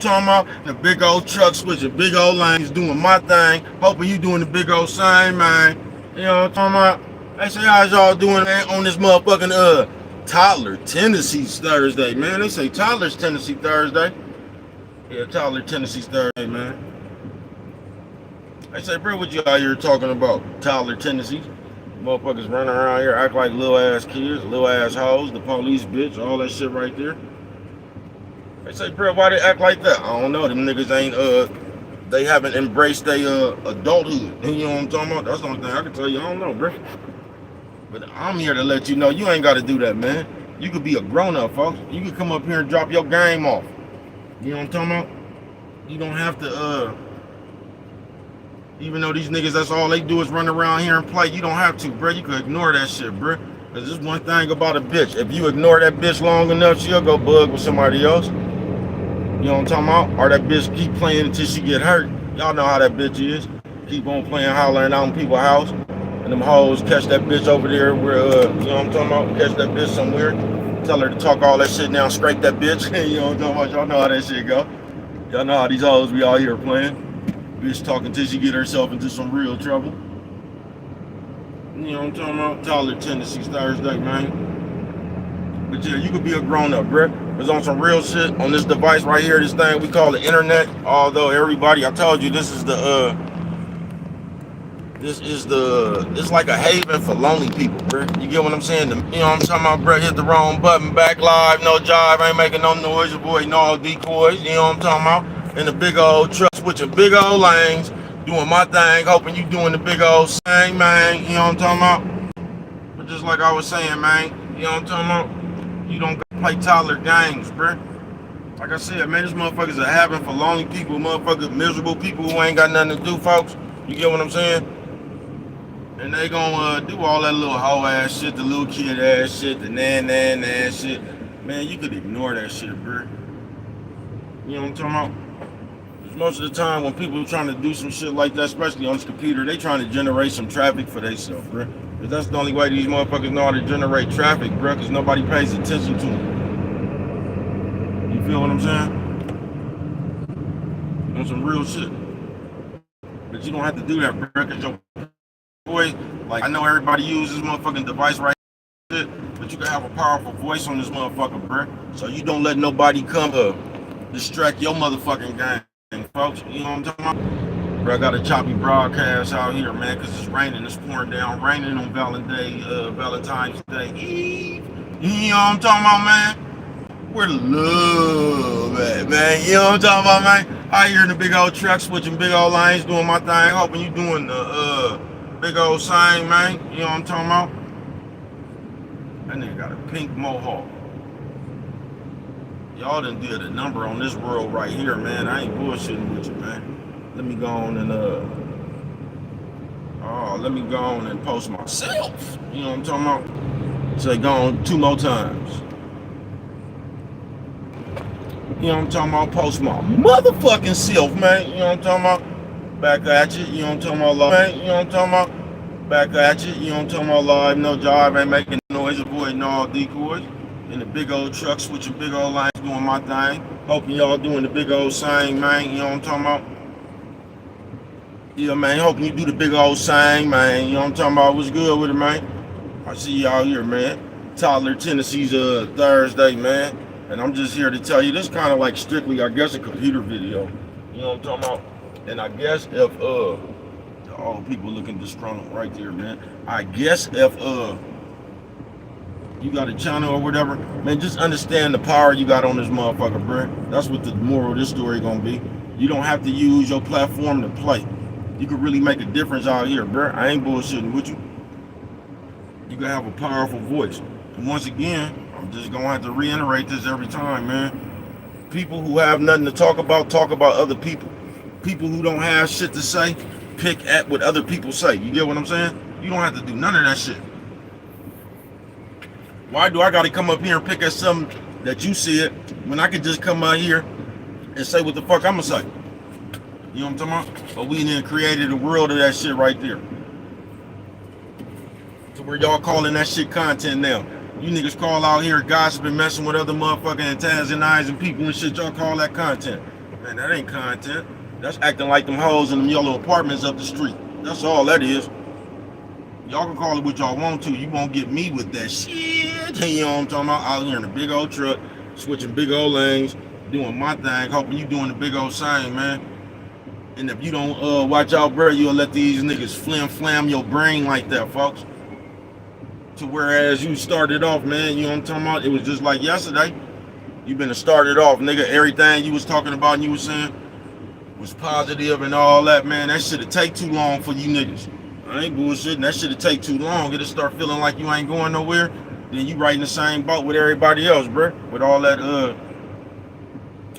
talking about? The big old truck switching, big old lanes, doing my thing. Hoping you doing the big old same, man. You know what I'm talking about? They say, how's y'all doing, man, on this motherfucking Tyler, Tennessee Thursday, man. They say Tyler's Tennessee Thursday. Yeah, Tyler, Tennessee Thursday, man. They say, bro, what you out here talking about? Tyler, Tennessee. Motherfuckers running around here act like little ass kids, little ass hoes, the police bitch, all that shit right there. They say, bro, why they act like that? I don't know. Them niggas ain't they haven't embraced their adulthood. You know what I'm talking about? That's the only thing I can tell you. I don't know, bro. But I'm here to let you know you ain't got to do that, man. You could be a grown up, folks. You could come up here and drop your game off. You know what I'm talking about? You don't have to even though these niggas, that's all they do is run around here and play. You don't have to, bro. You can ignore that shit, bro. Cause there's one thing about a bitch. If you ignore that bitch long enough, she'll go bug with somebody else. You know what I'm talking about? Or that bitch keep playing until she get hurt. Y'all know how that bitch is. Keep on playing, hollering out in people's house. And them hoes catch that bitch over there where, you know what I'm talking about? Catch that bitch somewhere. Tell her to talk all that shit down, scrape that bitch. You know what I'm talking about? Y'all know how that shit go. Y'all know how these hoes be out here playing. Bitch talking till she get herself into some real trouble. You know what I'm talking about? Tyler, Tennessee Thursday, man. But yeah, you could be a grown up, bruh. It's on some real shit on this device right here, this thing we call the internet. Although everybody, I told you, this is it's like a haven for lonely people, bruh. You get what I'm saying? You know what I'm talking about, bruh? Hit the wrong button, back live, no jive, ain't making no noise, avoiding all decoys. You know what I'm talking about? In the big old truck, switching big old lanes, doing my thing, hoping you doing the big old same, man. You know what I'm talking about? But just like I was saying, man, you know what I'm talking about? You don't play Tyler games, bruh. Like I said, man, this motherfuckers are having for lonely people, motherfuckers, miserable people who ain't got nothing to do, folks. You get what I'm saying? And they gonna do all that little hoe ass shit, the little kid ass shit, the nan ass shit. Man, you could ignore that shit, bruh. You know what I'm talking about? Most of the time when people are trying to do some shit like that, especially on this computer, they trying to generate some traffic for themselves, bro. Because that's the only way these motherfuckers know how to generate traffic, bro, because nobody pays attention to them. You feel what I'm saying? On some real shit. But you don't have to do that, bro, because your voice, like, I know everybody uses this motherfucking device right now, but you can have a powerful voice on this motherfucker, bro. So you don't let nobody come distract your motherfucking game. Folks, you know what I'm talking about? Bro, I got a choppy broadcast out here, man, because it's raining. It's pouring down, raining on Valentine's Day Eve. You know what I'm talking about, man? Where the love at, man? You know what I'm talking about, man? Out here in the big old truck, switching big old lanes, doing my thing, hoping you doing the big old sign, man. You know what I'm talking about? That nigga got a pink mohawk. Y'all done did a number on this world right here, man. I ain't bullshitting with you, man. Let me go on and let me go on and post myself. You know what I'm talking about? Say go on 2 more times. You know what I'm talking about? Post my motherfucking self, man. You know what I'm talking about? Back at you. You know what I'm talking about? Live, man. You know what I'm talking about? Back at you. You know what I'm talking about? Live, no job, ain't making noise, avoiding all decoys. In the big old truck, switching big old lines, doing my thing. Hoping y'all doing the big old same, man. You know what I'm talking about? Yeah, man. Hoping you do the big old same, man. You know what I'm talking about? What's good with it, man? I see y'all here, man. Tyler, Tennessee's Thursday, man. And I'm just here to tell you, this kind of like strictly, I guess, a computer video. You know what I'm talking about? And I guess if, all people looking disgruntled right there, man. I guess if, you got a channel or whatever, man, just understand the power you got on this motherfucker, bro. That's what the moral of this story gonna be. You don't have to use your platform to play. You can really make a difference out here, bro. I ain't bullshitting with you. You can have a powerful voice. And once again, I'm just gonna have to reiterate this every time, man. People who have nothing to talk about other people. People who don't have shit to say, pick at what other people say. You get what I'm saying? You don't have to do none of that shit. Why do I gotta come up here and pick at something that you said when I could just come out here and say what the fuck I'ma say? You know what I'm talking about? But we then created a world of that shit right there. So where y'all calling that shit content now. You niggas call out here gossiping, messing with other motherfucking antagonizing people and shit. Y'all call that content. Man, that ain't content. That's acting like them hoes in them yellow apartments up the street. That's all that is. Y'all can call it what y'all want to. You won't get me with that shit. You know what I'm talking about? Out here in a big old truck, switching big old lanes, doing my thing, hoping you doing the big old same, man. And if you don't watch out, bro, you'll let these niggas flam your brain like that, folks. To whereas you started off, man, you know what I'm talking about? It was just like yesterday. You been started off, nigga. Everything you was talking about and you was saying was positive and all that, man. That shit'll take too long for you niggas. I ain't bullshitting. That shit'll take too long. It'll start feeling like you ain't going nowhere. Then you right in the same boat with everybody else, bro. With all that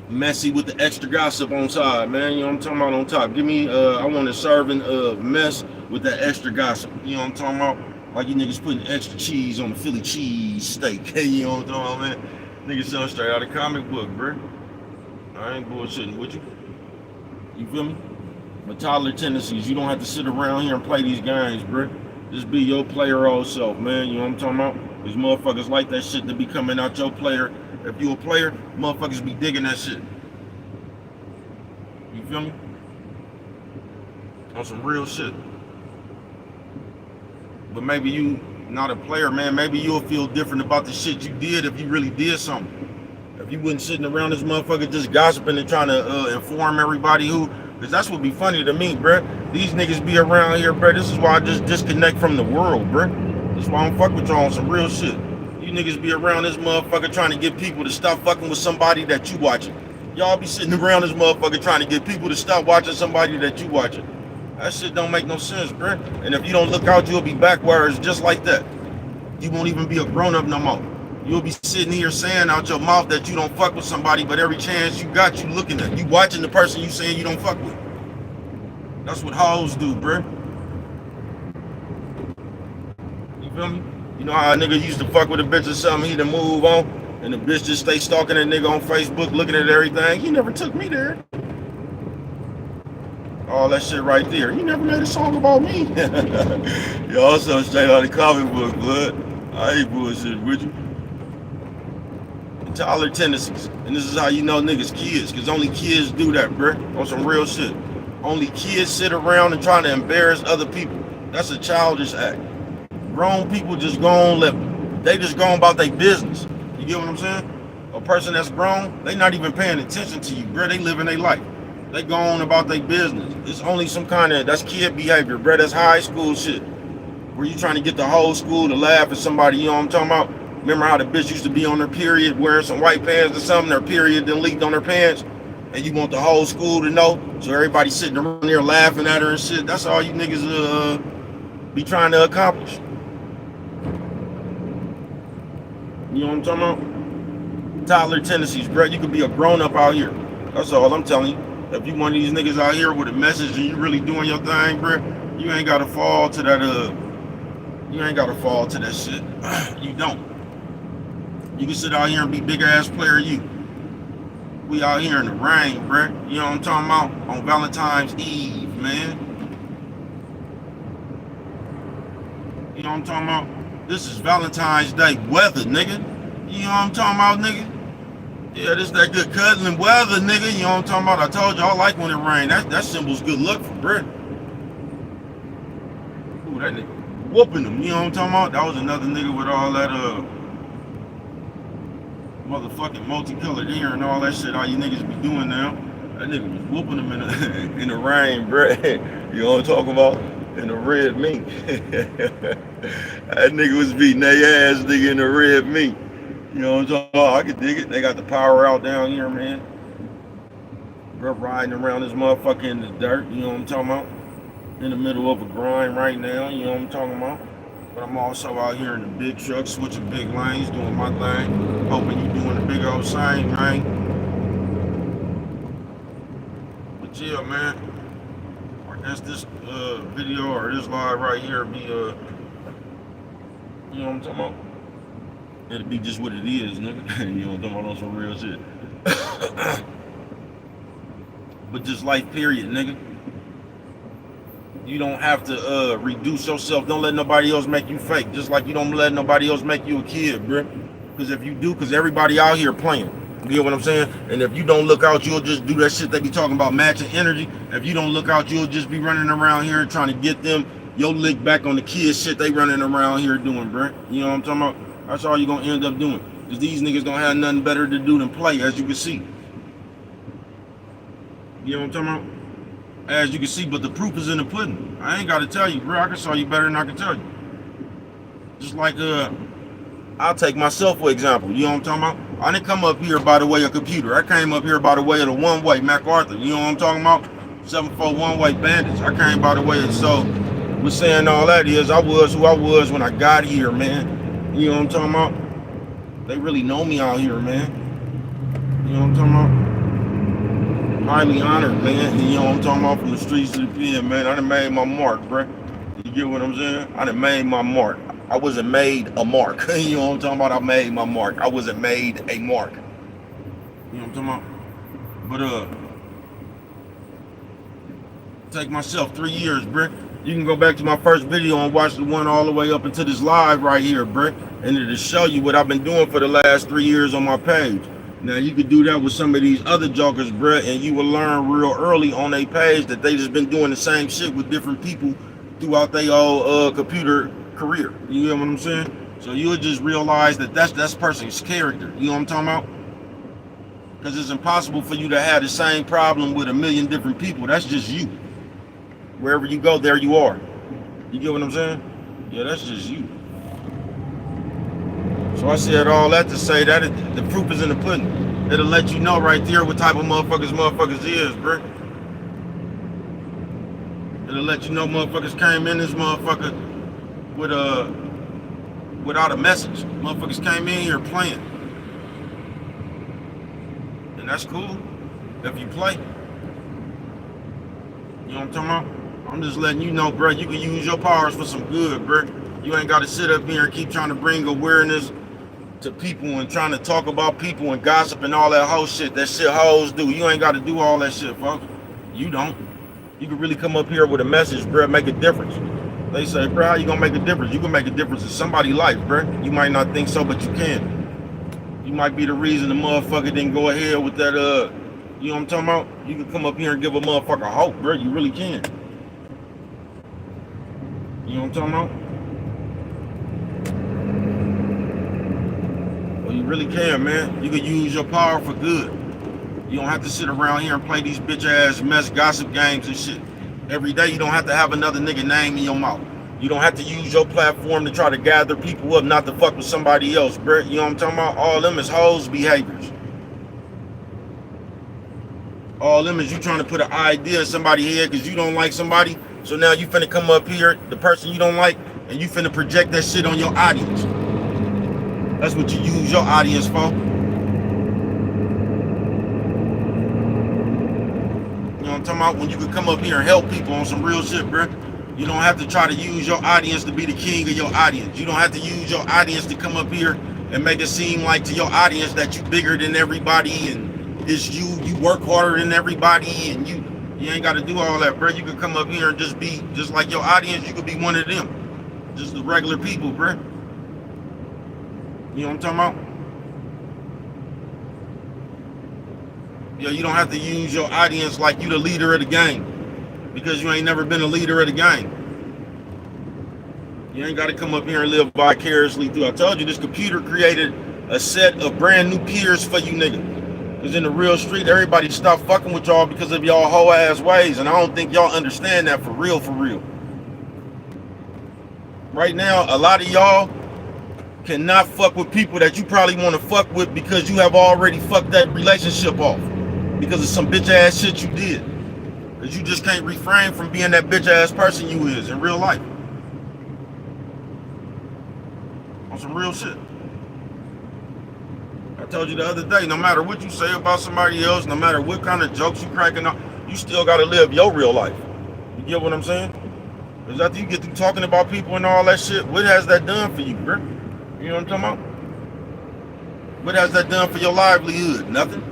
messy with the extra gossip on side, man. You know what I'm talking about on top. Give me I want a serving of mess with that extra gossip. You know what I'm talking about? Like you niggas putting extra cheese on the Philly cheese steak. You know what I'm talking about, man? Niggas sound straight out of comic book, bro. I ain't bullshitting with you. You feel me? But toddler tendencies, you don't have to sit around here and play these games, bro. Just be your player old self, man. You know what I'm talking about? There's motherfuckers like that shit to be coming out your player. If you a player, motherfuckers be digging that shit. You feel me? On some real shit. But maybe you not a player, man. Maybe you'll feel different about the shit you did if you really did something. If you wasn't sitting around this motherfucker just gossiping and trying to inform everybody who, because that's what be funny to me, bruh. These niggas be around here, bruh. This is why I just disconnect from the world, bruh. That's why I don't fuck with y'all on some real shit. You niggas be around this motherfucker trying to get people to stop fucking with somebody that you watching. Y'all be sitting around this motherfucker trying to get people to stop watching somebody that you watching. That shit don't make no sense, bruh. And if you don't look out, you'll be backwards just like that. You won't even be a grown-up no more. You'll be sitting here saying out your mouth that you don't fuck with somebody, but every chance you got, you looking at. You watching the person you saying you don't fuck with. That's what hoes do, bruh. You feel me? You know how a nigga used to fuck with a bitch or something, he to move on, and the bitch just stay stalking that nigga on Facebook, looking at everything. He never took me there. All that shit right there. You never made a song about me. You also straight out of the comic book, blood. I ain't bullshit with you. Toddler tendencies. And this is how you know niggas kids, because only kids do that, bruh. On some real shit. Only kids sit around and trying to embarrass other people. That's a childish act. Grown people just go on they just go on about their business. You get what I'm saying? A person that's grown, they not even paying attention to you, bruh. They living their life. They go on about their business. It's only some kind of, that's kid behavior, bruh. That's high school shit. Where you trying to get the whole school to laugh at somebody, you know what I'm talking about? Remember how the bitch used to be on her period wearing some white pants or something, her period then leaked on her pants, and you want the whole school to know, so everybody sitting around there laughing at her and shit. That's all you niggas be trying to accomplish. You know what I'm talking about? Toddler tendencies, bro. You could be a grown-up out here. That's all I'm telling you. If you one of these niggas out here with a message and you really doing your thing, bro, you ain't gotta fall to that you ain't gotta fall to that shit. You don't. You can sit out here and be big ass player you. We out here in the rain, bruh. You know what I'm talking about? On Valentine's Eve, man. You know what I'm talking about? This is Valentine's Day weather, nigga. You know what I'm talking about, nigga? Yeah, this that good cuddling weather, nigga. You know what I'm talking about? I told you I like when it rain. That symbol's good luck for bruh. Ooh, that nigga whooping them. You know what I'm talking about? That was another nigga with all that motherfucking multicolored hair and all that shit all you niggas be doing now. That nigga was whooping them in the rain, bruh. You know what I'm talking about? In the red mink. That nigga was beating their ass, nigga, in the red mink. You know what I'm talking about? I can dig it. They got the power out down here, man. Bruh riding around this motherfucker in the dirt, you know what I'm talking about? In the middle of a grind right now, you know what I'm talking about? But I'm also out here in the big truck, switching big lanes, doing my thing. Hoping you doing the big old same, man. But yeah, man. I guess this video or this live right here be, you know what I'm talking about? It'll be just what it is, nigga. You know what I'm talking about, on some real shit. But just life, period, nigga. You don't have to reduce yourself. Don't let nobody else make you fake. Just like you don't let nobody else make you a kid, bro. Because if you do, because everybody out here playing. You get what I'm saying? And if you don't look out, you'll just do that shit they be talking about, matching energy. If you don't look out, you'll just be running around here trying to get them your lick back on the kids shit they running around here doing, bro. You know what I'm talking about? That's all you're gonna end up doing. Because these niggas don't have nothing better to do than play, as you can see. You know what I'm talking about? As you can see, but the proof is in the pudding. I ain't gotta tell you, bro. I can show you better than I can tell you. Just like I'll take myself for example. You know what I'm talking about? I didn't come up here by the way of computer. I came up here by the way of the one-way MacArthur. You know what I'm talking about? 7-4 one-way bandits. I came by the way of, so we're saying all that is I was who I was when I got here, man. You know what I'm talking about? They really know me out here, man. You know what I'm talking about? Highly honored, man. You know what I'm talking about? From the streets to the pen, man. I done made my mark, bro. You get what I'm saying? I done made my mark. I wasn't made a mark. You know what I'm talking about? I made my mark. I wasn't made a mark. You know what I'm talking about? But take myself 3 years, bro. You can go back to my first video and watch the one all the way up into this live right here, bro. And it'll show you what I've been doing for the last 3 years on my page. Now you could do that with some of these other jokers, bro, and you will learn real early on their page that they just been doing the same shit with different people throughout their whole computer career. You know what I'm saying? So you'll just realize that that's person's character. You know what I'm talking about? Because it's impossible for you to have the same problem with a million different people. That's just you. Wherever you go, there you are. You get what I'm saying? Yeah, that's just you. So I said all that to say that the proof is in the pudding. It'll let you know right there what type of motherfuckers is, bro. It'll let you know motherfuckers came in this motherfucker with without a message. Motherfuckers came in here playing. And that's cool if you play. You know what I'm talking about? I'm just letting you know, bro, you can use your powers for some good, bro. You ain't got to sit up here and keep trying to bring awareness to people and trying to talk about people and gossip and all that whole shit. That shit hoes do. You ain't got to do all that shit, folks. You don't. You can really come up here with a message, bro, make a difference. They say, bro, how you gonna make a difference? You can make a difference in somebody's life, bro. You might not think so, but you can. You might be the reason the motherfucker didn't go ahead with that, you know what I'm talking about? You can come up here and give a motherfucker hope, bro. You really can. You know what I'm talking about? Well, you really can, man. You can use your power for good. You don't have to sit around here and play these bitch ass mess gossip games and shit. Every day you don't have to have another nigga name in your mouth. You don't have to use your platform to try to gather people up, not to fuck with somebody else, bro. You know what I'm talking about? All of them is hoes behaviors. All of them is you trying to put an idea in somebody's head because you don't like somebody. So now you finna come up here, the person you don't like, and you finna project that shit on your audience. That's what you use your audience for. You know what I'm talking about? When you can come up here and help people on some real shit, bro. You don't have to try to use your audience to be the king of your audience. You don't have to use your audience to come up here and make it seem like to your audience that you bigger than everybody and it's you work harder than everybody and you ain't got to do all that, bro. You can come up here and just be just like your audience. You could be one of them. Just the regular people, bro. You know what I'm talking about? Yeah, you don't have to use your audience like you the leader of the game because you ain't never been a leader of the game. You ain't got to come up here and live vicariously through. I told you this computer created a set of brand new peers for you niggas. Because in the real street, everybody stopped fucking with y'all because of y'all whole ass ways. And I don't think y'all understand that for real, for real. Right now, a lot of y'all cannot fuck with people that you probably want to fuck with because you have already fucked that relationship off. Because of some bitch ass shit you did. Because you just can't refrain from being that bitch ass person you is in real life. On some real shit. I told you the other day, no matter what you say about somebody else, no matter what kind of jokes you cracking up, you still gotta live your real life. You get what I'm saying? Because after you get through talking about people and all that shit, what has that done for you, bro? You know what I'm talking about? What has that done for your livelihood? Nothing.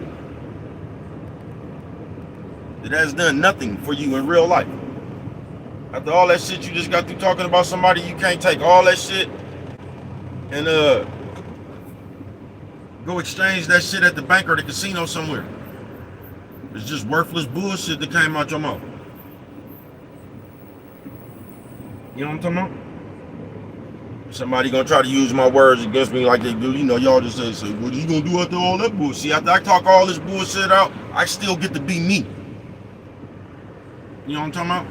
It has done nothing for you in real life. After all that shit you just got through talking about somebody, you can't take all that shit and go Go exchange that shit at the bank or the casino somewhere. It's just worthless bullshit that came out your mouth. You know what I'm talking about? Somebody gonna try to use my words against me like they do. You know, y'all just say, what are you gonna do after all that bullshit? After I talk all this bullshit out, I still get to be me. You know what I'm talking about?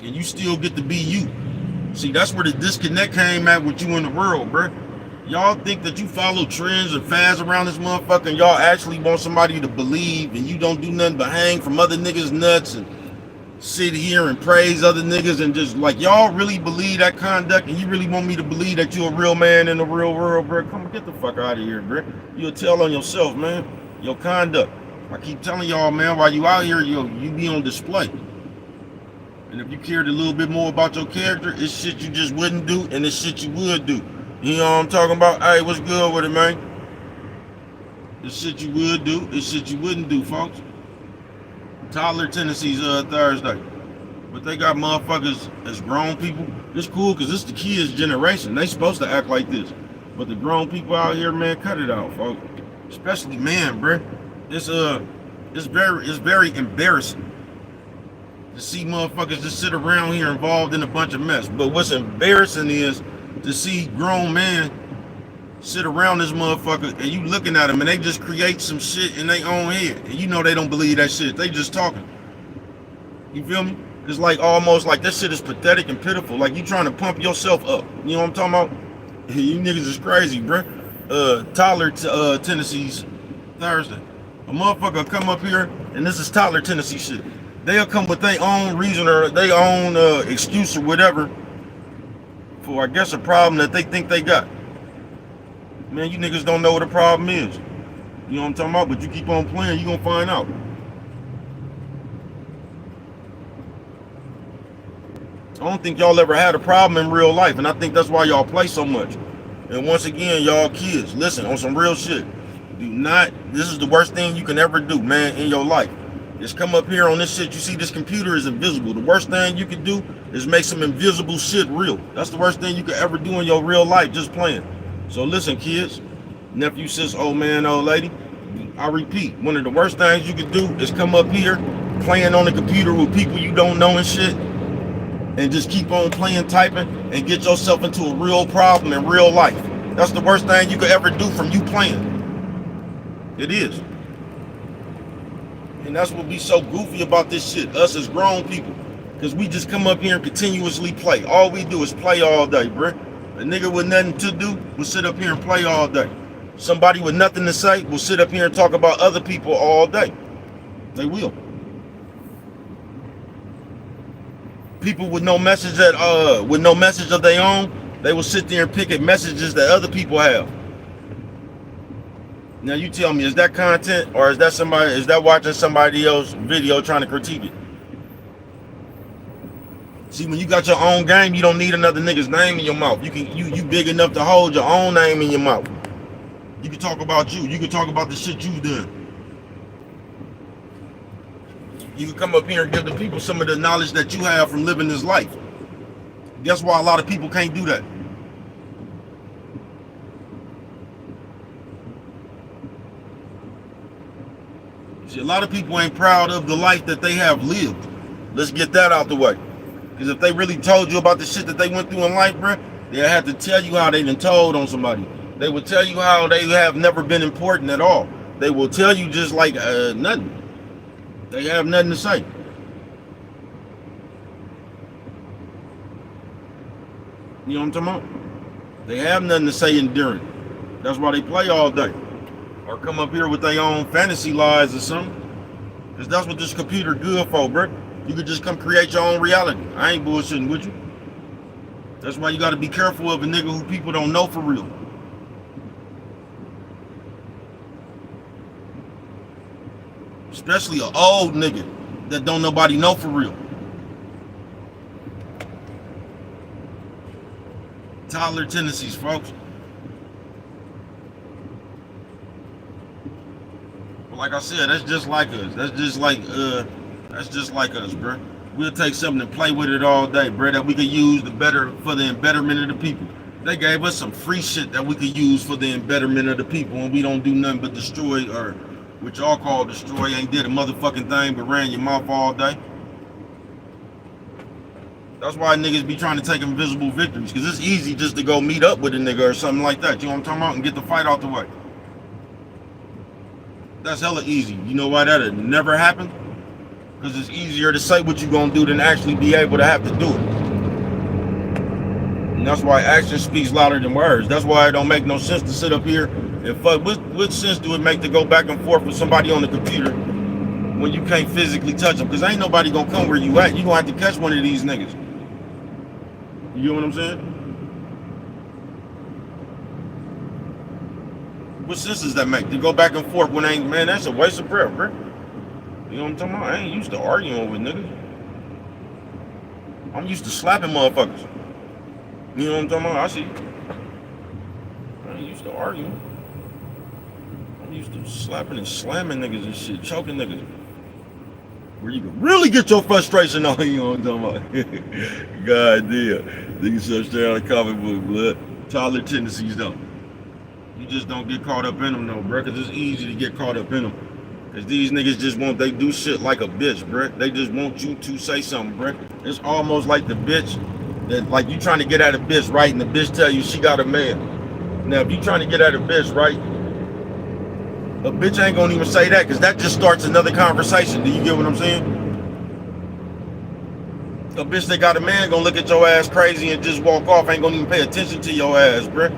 And you still get to be you. See, that's where the disconnect came at with you in the world, bruh. Y'all think that you follow trends and fads around this motherfucker and y'all actually want somebody to believe and you don't do nothing but hang from other niggas' nuts and sit here and praise other niggas and just like y'all really believe that conduct and you really want me to believe that you're a real man in the real world, bro? Come get the fuck out of here, bro. You'll tell on yourself, man. Your conduct. I keep telling y'all, man, while you out here, you be on display. And if you cared a little bit more about your character, it's shit you just wouldn't do and it's shit you would do. You know what I'm talking about? Hey, what's good with it, man? It's shit you would do, it's shit you wouldn't do, folks. Toddler tendencies Thursday. But they got motherfuckers as grown people. It's cool because it's the kids' generation. They supposed to act like this. But the grown people out here, man, cut it out, folks. Especially men, bruh. It's very embarrassing to see motherfuckers just sit around here involved in a bunch of mess. But what's embarrassing is to see grown men sit around this motherfucker and you looking at them and they just create some shit in their own head. And you know they don't believe that shit. They just talking. You feel me? It's like almost like this shit is pathetic and pitiful. Like you trying to pump yourself up. You know what I'm talking about? You niggas is crazy, bruh. Toddler tendencies Thursday. A motherfucker come up here and this is toddler tendency shit. They'll come with their own reason or their own excuse or whatever for, I guess, a problem that they think they got. Man, you niggas don't know what the problem is. You know what I'm talking about? But you keep on playing, you gonna find out. I don't think y'all ever had a problem in real life, and I think that's why y'all play so much. And once again, y'all kids, listen, on some real shit. Do not, this is the worst thing you can ever do, man, in your life. Just come up here on this shit. You see this computer is invisible. The worst thing you can do is make some invisible shit real. That's the worst thing you could ever do in your real life, just playing. So listen, kids, nephew, sis, old man, old lady, I repeat, one of the worst things you could do is come up here playing on the computer with people you don't know and shit and just keep on playing, typing, and get yourself into a real problem in real life. That's the worst thing you could ever do from you playing. It is. And that's what be so goofy about this shit, us as grown people. Because we just come up here and continuously play. All we do is play all day, bruh. A nigga with nothing to do will sit up here and play all day. Somebody with nothing to say will sit up here and talk about other people all day. They will. People with no message of their own, they will sit there and pick at messages that other people have. Now you tell me, is that content or is that watching somebody else's video trying to critique it? See, when you got your own game, you don't need another nigga's name in your mouth. You big enough to hold your own name in your mouth. You can talk about you. You can talk about the shit you've done. You can come up here and give the people some of the knowledge that you have from living this life. Guess why a lot of people can't do that? See, a lot of people ain't proud of the life that they have lived. Let's get that out the way. Because if they really told you about the shit that they went through in life, bro, they'll have to tell you how they done told on somebody. They will tell you how they have never been important at all. They will tell you just like nothing. They have nothing to say. You know what I'm talking about? They have nothing to say enduring. That's why they play all day. Or come up here with their own fantasy lies or something. Because that's what this computer good for, bro. You could just come create your own reality. I ain't bullshitting with you. That's why you got to be careful of a nigga who people don't know for real. Especially an old nigga that don't nobody know for real. Toddler tendencies, folks. But like I said, that's just like us. That's just like us, bro. We'll take something and play with it all day, bro, that we can use for the betterment of the people. They gave us some free shit that we could use for the betterment of the people, and we don't do nothing but destroy, or what y'all call destroy. Ain't did a motherfucking thing but ran your mouth all day. That's why niggas be trying to take invisible victories, because it's easy just to go meet up with a nigga or something like that. You know what I'm talking about? And get the fight out the way. That's hella easy. You know why that'll never happen? Because it's easier to say what you gonna do than actually be able to have to do it. And that's why action speaks louder than words. That's why it don't make no sense to sit up here and fuck. What sense do it make to go back and forth with somebody on the computer when you can't physically touch them? Because ain't nobody gonna come where you at. You gonna have to catch one of these niggas. You get what I'm saying? What sense does that make? To go back and forth when ain't, man, that's a waste of breath, bro. You know what I'm talking about? I ain't used to arguing with niggas. I'm used to slapping motherfuckers. You know what I'm talking about? I see. I ain't used to arguing. I'm used to slapping and slamming niggas and shit, choking niggas. Where you can really get your frustration on, you know what I'm talking about? God damn. Niggas so straight out of comic book, blood. Toddler tendencies, though. You just don't get caught up in them, though, bro, because it's easy to get caught up in them. Because these niggas just want, they do shit like a bitch, bro. They just want you to say something, bro. It's almost like the bitch, that like you trying to get at a bitch, right? And the bitch tell you she got a man. Now, if you trying to get at a bitch, right? A bitch ain't gonna even say that, because that just starts another conversation. Do you get what I'm saying? A bitch that got a man gonna look at your ass crazy and just walk off, ain't gonna even pay attention to your ass, bruh.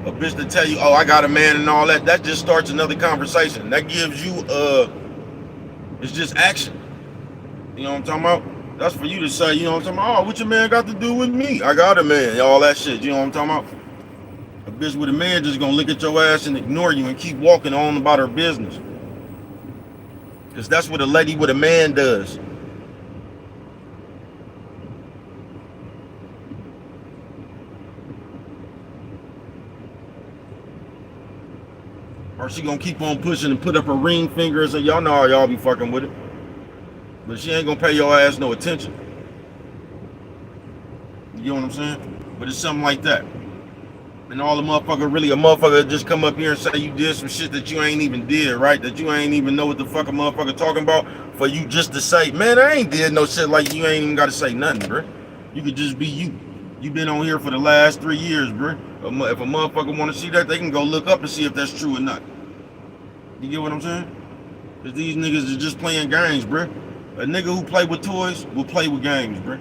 A bitch that tell you, oh, I got a man and all that, that just starts another conversation. That gives you, it's just action. You know what I'm talking about? That's for you to say, you know what I'm talking about? Oh, what your man got to do with me? I got a man, all that shit, you know what I'm talking about? A bitch with a man just gonna look at your ass and ignore you and keep walking on about her business. Because that's what a lady with a man does. Or she gonna keep on pushing and put up her ring finger and say, y'all know how y'all be fucking with it. But she ain't gonna pay your ass no attention. You know what I'm saying? But it's something like that. And all the motherfucker, really a motherfucker just come up here and say you did some shit that you ain't even did, right? That you ain't even know what the fuck a motherfucker talking about, for you just to say, man, I ain't did no shit, like you ain't even gotta say nothing, bro. You could just be you. You been on here for the last 3 years, bro. If a motherfucker wanna see that, they can go look up and see if that's true or not. You get what I'm saying? Because these niggas are just playing games, bro. A nigga who play with toys will play with games, bro.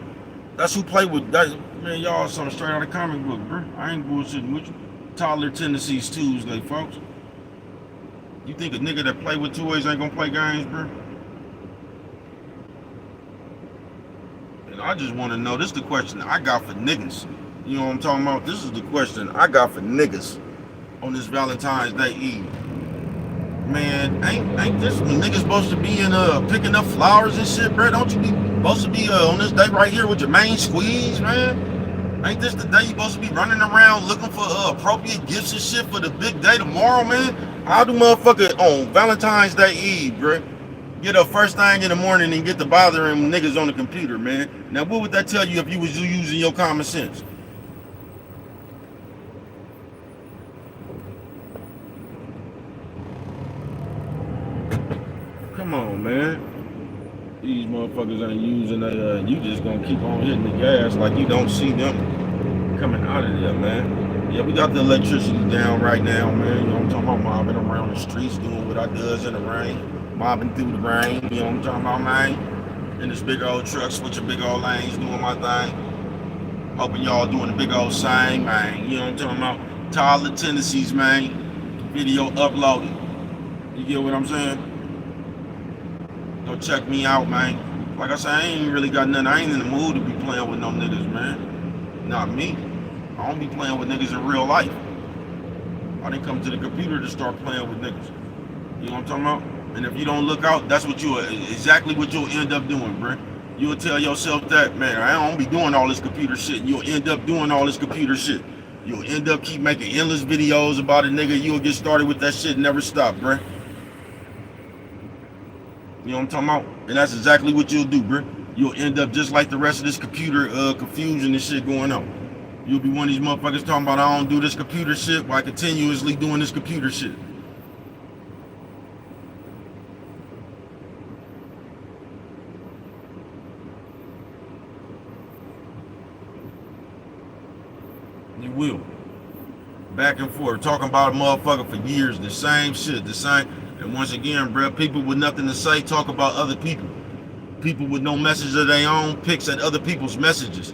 That's who play with that. Man, y'all something straight out of comic book, bro. I ain't bullshitting with you. Toddler tendencies Tuesday, folks. You think a nigga that play with toys ain't gonna play games, bro? And I just want to know, this is the question I got for niggas. You know what I'm talking about? This is the question I got for niggas on this Valentine's Day Eve. Man, ain't this when niggas supposed to be in picking up flowers and shit, bro? Don't you be supposed to be on this day right here with your main squeeze, man? Ain't this the day you supposed to be running around looking for appropriate gifts and shit for the big day tomorrow, man? How do motherfucker on Valentine's Day Eve, bro, get up first thing in the morning and get to bothering niggas on the computer, man? Now, what would that tell you if you was using your common sense? Come on, man. These motherfuckers ain't using that. You just gonna keep on hitting the gas like you don't see them coming out of there, man. Yeah, we got the electricity down right now, man. You know what I'm talking about? Mobbing around the streets, doing what I does in the rain, mobbing through the rain. You know what I'm talking about, man? In this big old truck, switching big old lanes, doing my thing. Hoping y'all doing the big old same, man. You know what I'm talking about? Toddler tendencies, man. Video uploaded. You get what I'm saying? Go check me out, man. Like I said, I ain't really got nothing. I ain't in the mood to be playing with no niggas, man. Not me. I don't be playing with niggas in real life. I didn't come to the computer to start playing with niggas. You know what I'm talking about? And if you don't look out, that's what exactly what you'll end up doing, bro. You'll tell yourself that, man, I don't be doing all this computer shit. You'll end up doing all this computer shit. You'll end up keep making endless videos about a nigga. You'll get started with that shit and never stop, bro. You know what I'm talking about? And that's exactly what you'll do, bro. You'll end up just like the rest of this computer confusion and shit going on. You'll be one of these motherfuckers talking about I don't do this computer shit while continuously doing this computer shit. You will. Back and forth, talking about a motherfucker for years, the same shit, the same. And once again, bro, people with nothing to say talk about other people. People with no message of their own picks at other people's messages.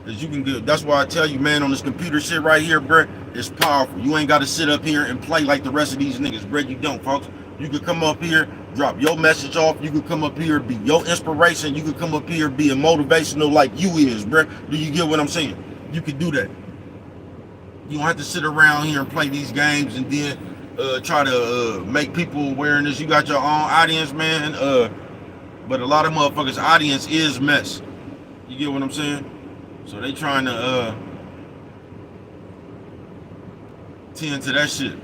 Cause you can get, that's why I tell you, man, on this computer shit right here, bro, it's powerful. You ain't got to sit up here and play like the rest of these niggas, bro. You don't, folks. You could come up here, drop your message off. You could come up here, be your inspiration. You could come up here, be a motivational like you is, bro. Do you get what I'm saying? You could do that. You don't have to sit around here and play these games and then try to make people awareness. You got your own audience, man. But a lot of motherfuckers' audience is mess. You get what I'm saying? So they trying to tend to that shit.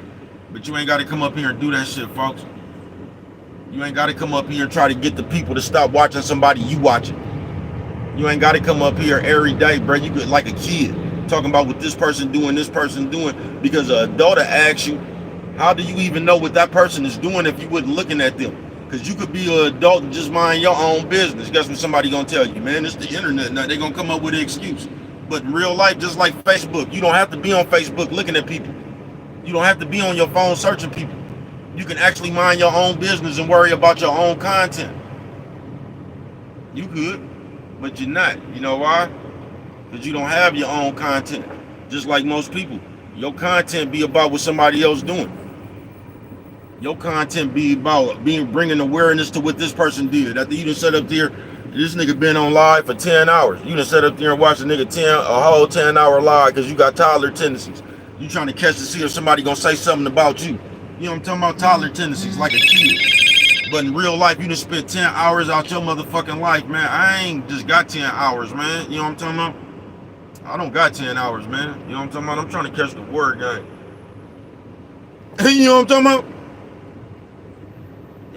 But you ain't got to come up here and do that shit, folks. You ain't got to come up here and try to get the people to stop watching somebody you watching. You ain't got to come up here every day, bro. You could, like a kid, talking about what this person doing, because an adult asks you, how do you even know what that person is doing if you wasn't looking at them? Because you could be an adult and just mind your own business. Guess what somebody gonna tell you, man? It's the internet. Now they gonna come up with an excuse. But in real life, just like Facebook, you don't have to be on Facebook looking at people. You don't have to be on your phone searching people. You can actually mind your own business and worry about your own content. You could, but you're not. You know why? Because you don't have your own content. Just like most people. Your content be about what somebody else doing. Your content be about bringing awareness to what this person did. After you done set up there, this nigga been on live for 10 hours. You done set up there and watched a nigga a whole 10-hour live because you got toddler tendencies. You trying to catch to see if somebody gonna say something about you. You know what I'm talking about? Toddler tendencies, like a kid. But in real life, you done spent 10 hours out your motherfucking life, man. I ain't just got 10 hours, man. You know what I'm talking about? I don't got 10 hours, man. You know what I'm talking about? I'm trying to catch the word game. You know what I'm talking about?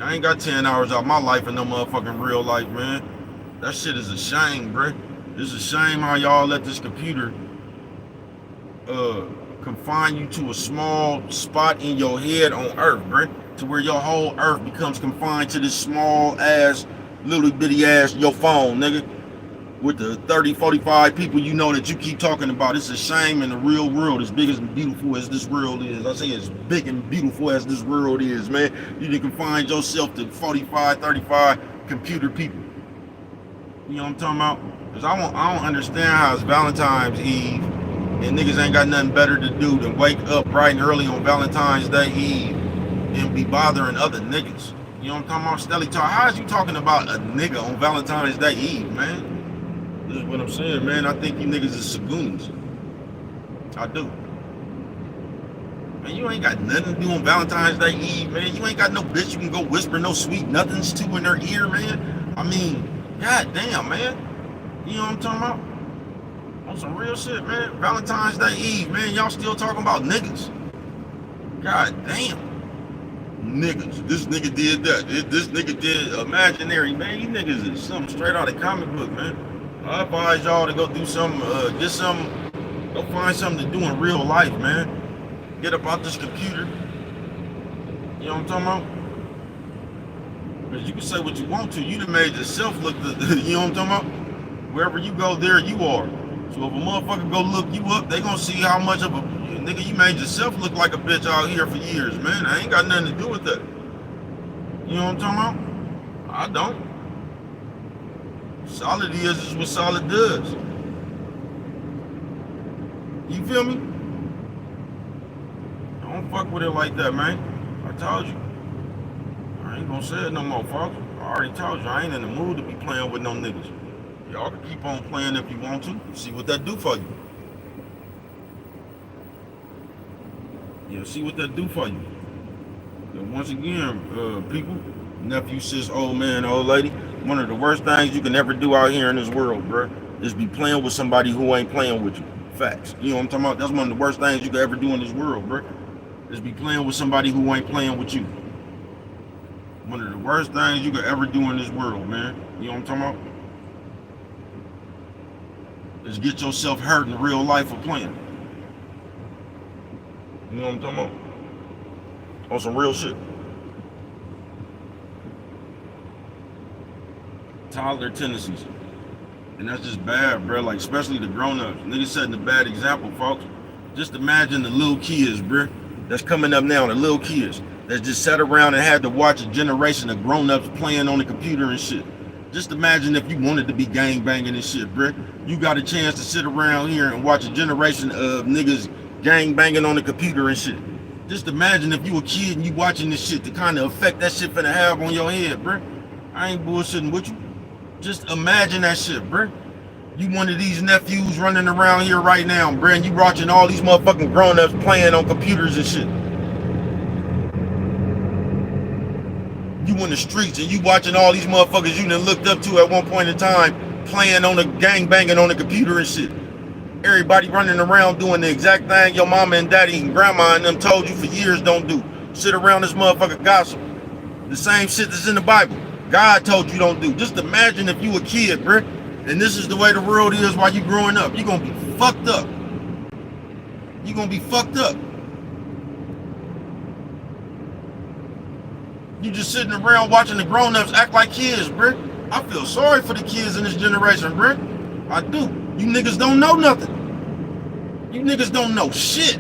I ain't got 10 hours out my life in no motherfucking real life, man. That shit is a shame, bro. It's a shame how y'all let this computer confine you to a small spot in your head on earth, bro. To where your whole earth becomes confined to this small ass, little bitty ass, your phone, nigga. With the 30, 45 people you know that you keep talking about. It's a shame in the real world, as big and beautiful as this world is. I say as big and beautiful as this world is, man. You can confine yourself to 45, 35 computer people. You know what I'm talking about? Because I don't understand how it's Valentine's Eve and niggas ain't got nothing better to do than wake up bright and early on Valentine's Day Eve and be bothering other niggas. You know what I'm talking about? Stelly talk. How is you talking about a nigga on Valentine's Day Eve, man? This is what I'm saying, man. I think you niggas is sagoons. I do. Man, you ain't got nothing to do on Valentine's Day Eve, man. You ain't got no bitch you can go whisper no sweet nothings to in their ear, man. I mean, god damn, man. You know what I'm talking about? On some real shit, man. Valentine's Day Eve, man. Y'all still talking about niggas. God damn. Niggas. This nigga did that. This nigga did imaginary, man. You niggas is something straight out of comic book, man. I advise y'all to go do something, go find something to do in real life, man. Get up out this computer. You know what I'm talking about? Because you can say what you want to. You done made yourself look, you know what I'm talking about? Wherever you go, there you are. So if a motherfucker go look you up, they gonna see how much of a, nigga, you made yourself look like a bitch out here for years, man. I ain't got nothing to do with that. You know what I'm talking about? I don't. Solid is what solid does. You feel me? I don't fuck with it like that, man. I told you. I ain't gonna say it no more, folks. I already told you, I ain't in the mood to be playing with no niggas. Y'all can keep on playing if you want to. See what that do for you. Yeah, see what that do for you. And once again, people, nephew, sis, old man, old lady, one of the worst things you can ever do out here in this world, bro, is be playing with somebody who ain't playing with you. Facts. You know what I'm talking about? That's one of the worst things you can ever do in this world, bro, is be playing with somebody who ain't playing with you. One of the worst things you could ever do in this world, man. You know what I'm talking about? is get yourself hurt in real life of playing. You know what I'm talking about? On some real shit. Toddler tendencies. And that's just bad, bro. Like, especially the grown-ups. Niggas setting a bad example, folks. Just imagine the little kids, bro, that's coming up now, the little kids that just sat around and had to watch a generation of grown-ups playing on the computer and shit. Just imagine if you wanted to be gang banging and shit, bro. You got a chance to sit around here and watch a generation of niggas gang banging on the computer and shit. Just imagine if you a kid and you watching this shit, the kind of effect that shit finna have on your head, bro. I ain't bullshitting with you. Just imagine that shit, bro. You one of these nephews running around here right now, bro, and you watching all these motherfucking grown-ups playing on computers and shit. You in the streets and you watching all these motherfuckers you done looked up to at one point in time playing on the gang banging on the computer and shit. Everybody running around doing the exact thing your mama and daddy and grandma and them told you for years don't do. Sit around this motherfucker gossip. The same shit that's in the Bible. God told you don't do. Just imagine if you a kid, bro, and this is the way the world is while you growing up. You're gonna be fucked up. You're gonna be fucked up. You just sitting around watching the grown-ups act like kids, bro. I feel sorry for the kids in this generation, bro. I do. You niggas don't know nothing. You niggas don't know shit.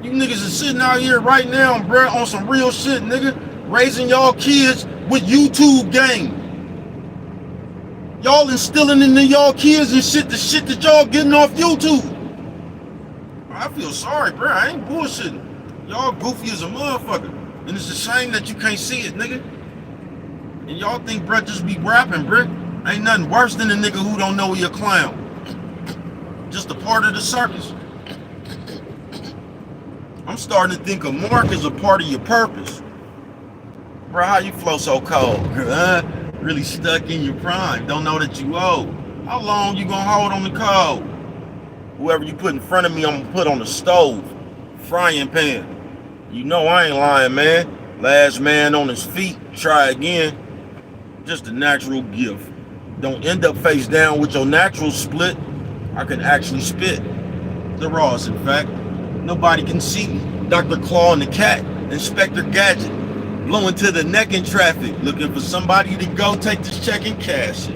You niggas is sitting out here right now, bro, on some real shit, nigga. Raising y'all kids with YouTube game. Y'all instilling into y'all kids and shit, the shit that y'all getting off YouTube. I feel sorry, bro. I ain't bullshitting. Y'all goofy as a motherfucker. And it's a shame that you can't see it, nigga. And y'all think, bro, just be rapping, bro. Ain't nothing worse than a nigga who don't know he a clown. Just a part of the circus. I'm starting to think a mark is a part of your purpose. Bro, how you flow so cold? Really stuck in your prime. Don't know that you old. How long you gonna hold on the cold? Whoever you put in front of me, I'm gonna put on the stove. Frying pan. You know I ain't lying, man. Last man on his feet. Try again. Just a natural gift. Don't end up face down with your natural split. I can actually spit. The Ross, in fact. Nobody can see me. Dr. Claw and the Cat. Inspector Gadget. Blowing to the neck in traffic. Looking for somebody to go take this check and cash it.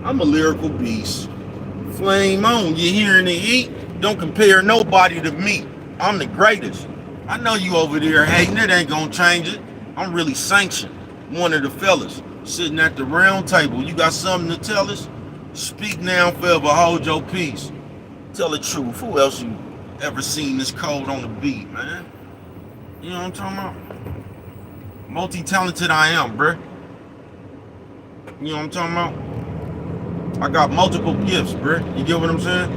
I'm a lyrical beast. Flame on. You hearing the heat? Don't compare nobody to me. I'm the greatest. I know you over there hating. It ain't gonna change it. I'm really sanctioned. One of the fellas. Sitting at the round table. You got something to tell us? Speak now, forever hold your peace. Tell the truth. Who else you ever seen this cold on the beat, man? You know what I'm talking about? Multi-talented I am, bruh. You know what I'm talking about? I got multiple gifts, bruh. You get what I'm saying?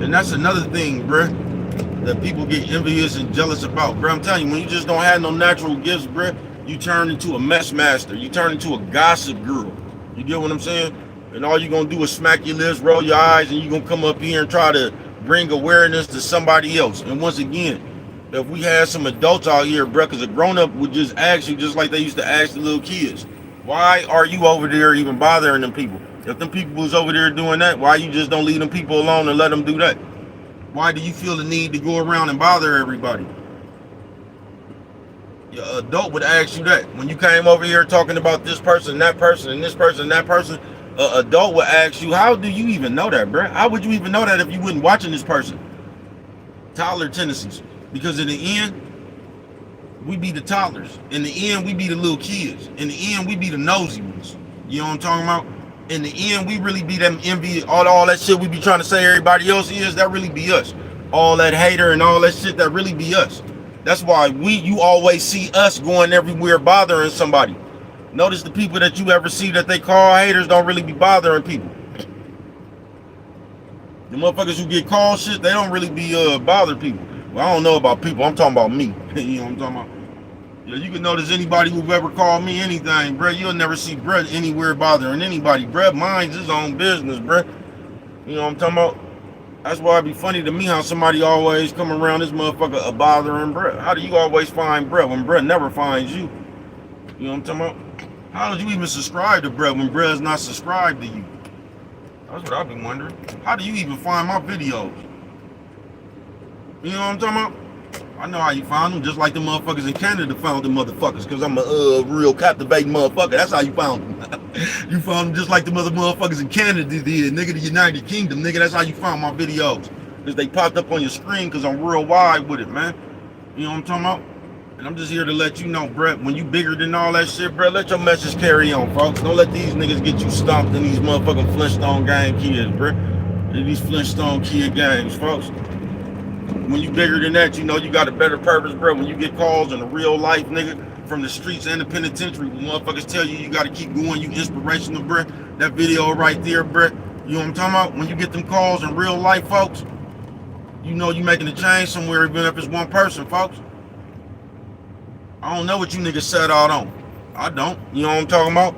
And that's another thing, bruh, that people get envious and jealous about, bruh. I'm telling you, when you just don't have no natural gifts, bruh, you turn into a mess master. You turn into a gossip girl. You get what I'm saying? And all you're going to do is smack your lips, roll your eyes, and you're going to come up here and try to bring awareness to somebody else. And once again, if we had some adults out here, bruh, because a grown-up would just ask you just like they used to ask the little kids, why are you over there even bothering them people? If them people was over there doing that, why you just don't leave them people alone and let them do that? Why do you feel the need to go around and bother everybody? Your adult would ask you that. When you came over here talking about this person, that person, and this person, that person, an adult would ask you, how do you even know that, bruh? How would you even know that if you wasn't watching this person? Toddler tendencies. Because in the end, we be the toddlers. In the end, we be the little kids. In the end, we be the nosy ones. You know what I'm talking about? In the end, we really be them envy, all that shit we be trying to say everybody else is, that really be us. All that hater and all that shit, that really be us. That's why you always see us going everywhere bothering somebody. Notice the people that you ever see that they call haters don't really be bothering people. The motherfuckers who get called shit, they don't really be bother people. Well, I don't know about people, I'm talking about me. You know what I'm talking about? Yeah, you can notice anybody who've ever called me anything, bruh, you'll never see bruh anywhere bothering anybody. Bruh minds his own business, bruh. You know what I'm talking about? That's why it'd be funny to me how somebody always come around this motherfucker a bothering bruh. How do you always find bruh when bruh never finds you? You know what I'm talking about? How did you even subscribe to bruh when bruh's not subscribed to you? That's what I've been wondering. How do you even find my videos? You know what I'm talking about? I know how you found them, just like the motherfuckers in Canada found them motherfuckers, because I'm a real captivating motherfucker. That's how you found them. You found them just like the motherfuckers in Canada did, nigga, the United Kingdom, nigga. That's how you found my videos. Because they popped up on your screen, because I'm real wide with it, man. You know what I'm talking about? And I'm just here to let you know, Brett, when you bigger than all that shit, Brett, let your message carry on, folks. Don't let these niggas get you stomped in these motherfucking Flintstone gang kids, Brett. These Flintstone kid gangs, folks. When you bigger than that, you know you got a better purpose, bro. When you get calls in the real life, nigga, from the streets and the penitentiary, when motherfuckers tell you got to keep going, you inspirational, bro. That video right there, bro. You know what I'm talking about? When you get them calls in real life, folks, you know you making a change somewhere, even if it's one person, folks. I don't know what you niggas set out on. I don't. You know what I'm talking about?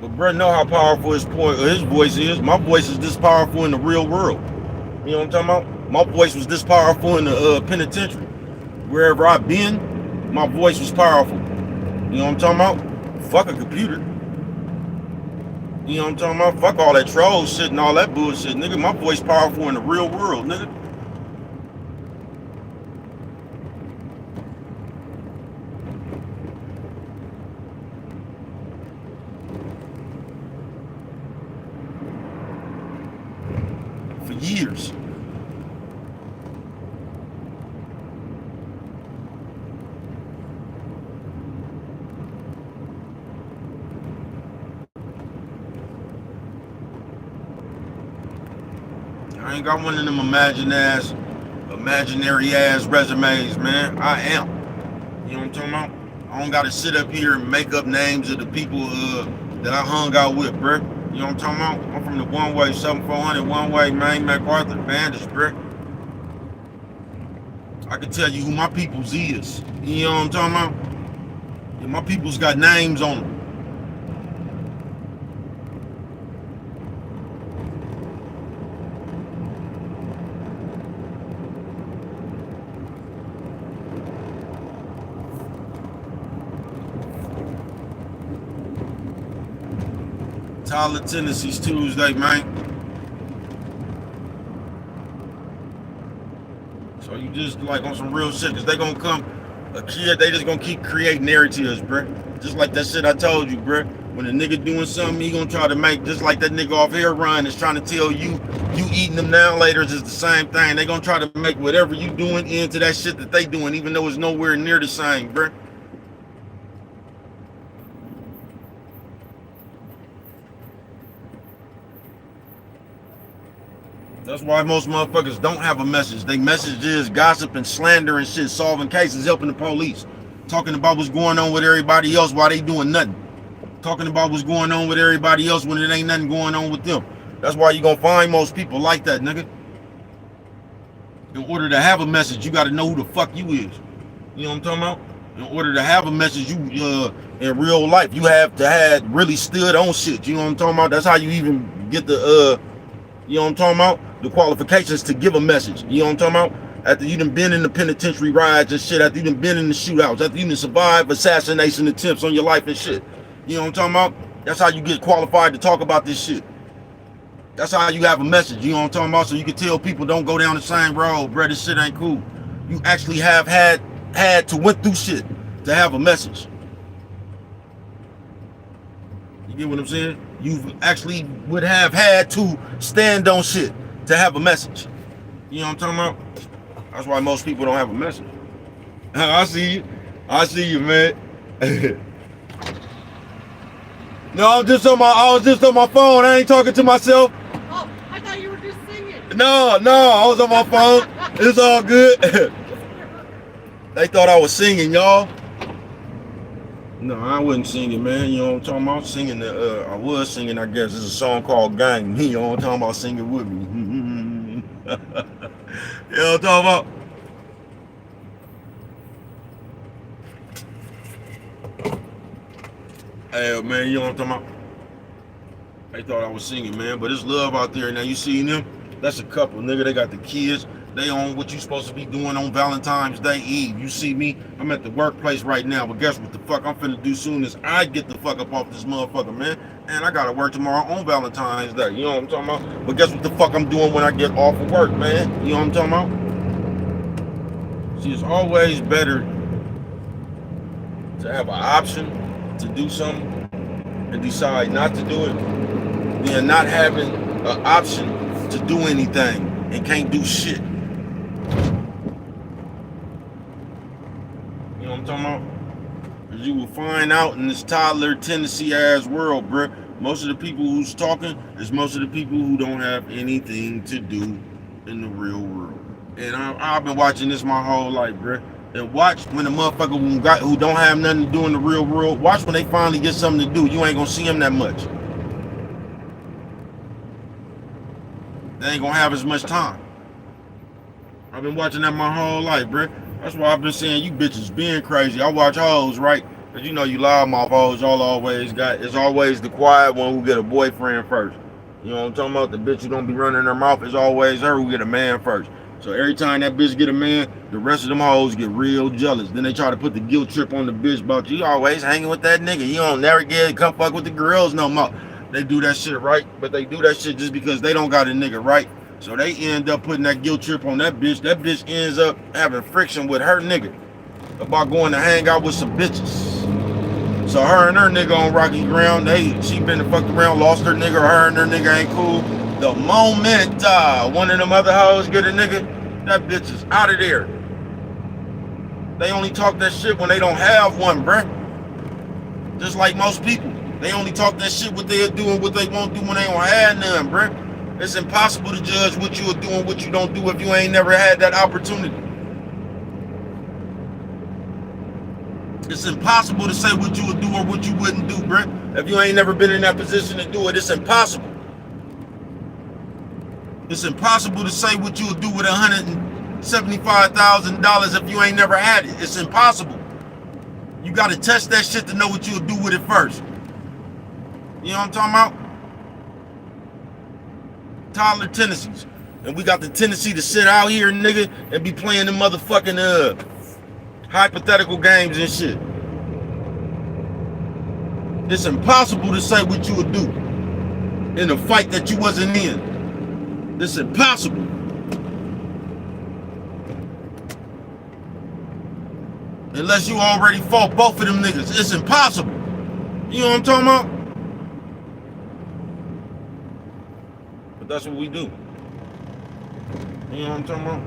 But bro, know how powerful his voice is. My voice is this powerful in the real world. You know what I'm talking about? My voice was this powerful in the penitentiary. Wherever I've been, my voice was powerful. You know what I'm talking about? Fuck a computer. You know what I'm talking about? Fuck all that troll shit and all that bullshit, nigga. My voice powerful in the real world, nigga. For years. I ain't got one of them imaginary ass resumes, man. I am. You know what I'm talking about? I don't gotta sit up here and make up names of the people that I hung out with, bruh. You know what I'm talking about? I'm from the one-way, 7400 one-way, Maine, MacArthur, Bandage, bruh. I can tell you who my peoples is. You know what I'm talking about? Yeah, my peoples got names on them. Tyler, Tennessee's Tuesday, man. So you just like on some real shit, cause they gonna come, a kid, they just gonna keep creating narratives, bruh. Just like that shit I told you, bruh. When a nigga doing something, he gonna try to make, just like that nigga off Air Run is trying to tell you, you eating them now later is the same thing. They gonna try to make whatever you doing into that shit that they doing, even though it's nowhere near the same, bruh. That's why most motherfuckers don't have a message. They message is gossip and slander and shit, solving cases, helping the police, talking about what's going on with everybody else while they doing nothing, talking about what's going on with everybody else when it ain't nothing going on with them. That's why you gonna find most people like that, nigga. In order to have a message, you gotta know who the fuck you is. You know what I'm talking about? In order to have a message, you in real life, you have to have really stood on shit. You know what I'm talking about? That's how you even get the you know what I'm talking about? The qualifications to give a message. You know what I'm talking about? After you done been in the penitentiary rides and shit, after you done been in the shootouts, after you done survived assassination attempts on your life and shit. You know what I'm talking about? That's how you get qualified to talk about this shit. That's how you have a message. You know what I'm talking about? So you can tell people don't go down the same road, bro. This shit ain't cool. You actually have had to went through shit to have a message. You get what I'm saying? You actually would have had to stand on shit to have a message. You know what I'm talking about? That's why most people don't have a message. I see you. I see you, man. No, I was just on my phone. I ain't talking to myself. Oh, I thought you were just singing. No, I was on my phone. It's all good. They thought I was singing, y'all. No, I wasn't singing, man. You know what I'm talking about? Singing, I was singing, I guess. It's a song called Gang. You know what I'm talking about? Singing with me. You know what I'm talking about? Hey, man, you know what I'm talking about? They thought I was singing, man. But it's love out there. Now, you see them? That's a couple, nigga. They got the kids. They on what you supposed to be doing on Valentine's Day Eve. You see me, I'm at the workplace right now, but guess what the fuck I'm finna do soon as I get the fuck up off this motherfucker, man. And I gotta work tomorrow on Valentine's Day. You know what I'm talking about? But guess what the fuck I'm doing when I get off of work, man? You know what I'm talking about? See, it's always better to have an option to do something and decide not to do it than not having an option to do anything and can't do shit. You know what I'm talking about? Because you will find out in this toddler tendency ass world, bruh, most of the people who's talking is most of the people who don't have anything to do in the real world. And I've been watching this my whole life, bruh. And watch when the motherfucker who don't have nothing to do in the real world, watch when they finally get something to do. You ain't gonna see them that much. They ain't gonna have as much time. I've been watching that my whole life, bruh. That's why I've been saying you bitches being crazy. I watch hoes, right? Cause you know you loudmouth hoes, y'all always got, it's always the quiet one who get a boyfriend first. You know what I'm talking about? The bitch who don't be running her mouth is always her who get a man first. So every time that bitch get a man, the rest of them hoes get real jealous. Then they try to put the guilt trip on the bitch about you always hanging with that nigga. You don't never get come fuck with the girls no more. They do that shit right, but they do that shit just because they don't got a nigga right. So they end up putting that guilt trip on that bitch. That bitch ends up having friction with her nigga about going to hang out with some bitches. So her and her nigga on rocky ground, she been fucked around, lost her nigga, her and her nigga ain't cool. The moment one of them other hoes get a nigga, that bitch is out of there. They only talk that shit when they don't have one, bruh. Just like most people. They only talk that shit what they'll do and what they won't do when they don't have none, bruh. It's impossible to judge what you'll do and what you don't do if you ain't never had that opportunity. It's impossible to say what you would do or what you wouldn't do, bruh. If you ain't never been in that position to do it, it's impossible. It's impossible to say what you would do with $175,000 if you ain't never had it. It's impossible. You got to test that shit to know what you would do with it first. You know what I'm talking about? Toddler tendencies. And we got the tendency to sit out here, nigga, and be playing the motherfucking hypothetical games and shit. It's impossible to say what you would do in a fight that you wasn't in. It's impossible. Unless you already fought both of them niggas. It's impossible. You know what I'm talking about? But that's what we do. You know what I'm talking about?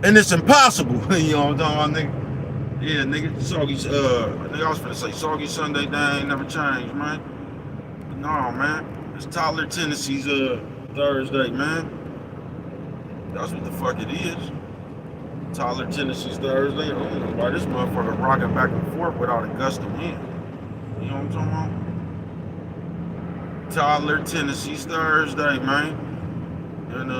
And it's impossible. You know what I'm talking about, nigga? Yeah, nigga, soggy, nigga, I was finna say soggy Sunday, that ain't never changed, man. But no, man. It's toddler tendencies, Thursday, man. That's what the fuck it is. Toddler tendencies Thursday. I don't know why this motherfucker rocking back and forth without a gust of wind. You know what I'm talking about? Toddler tendencies Thursday, man. And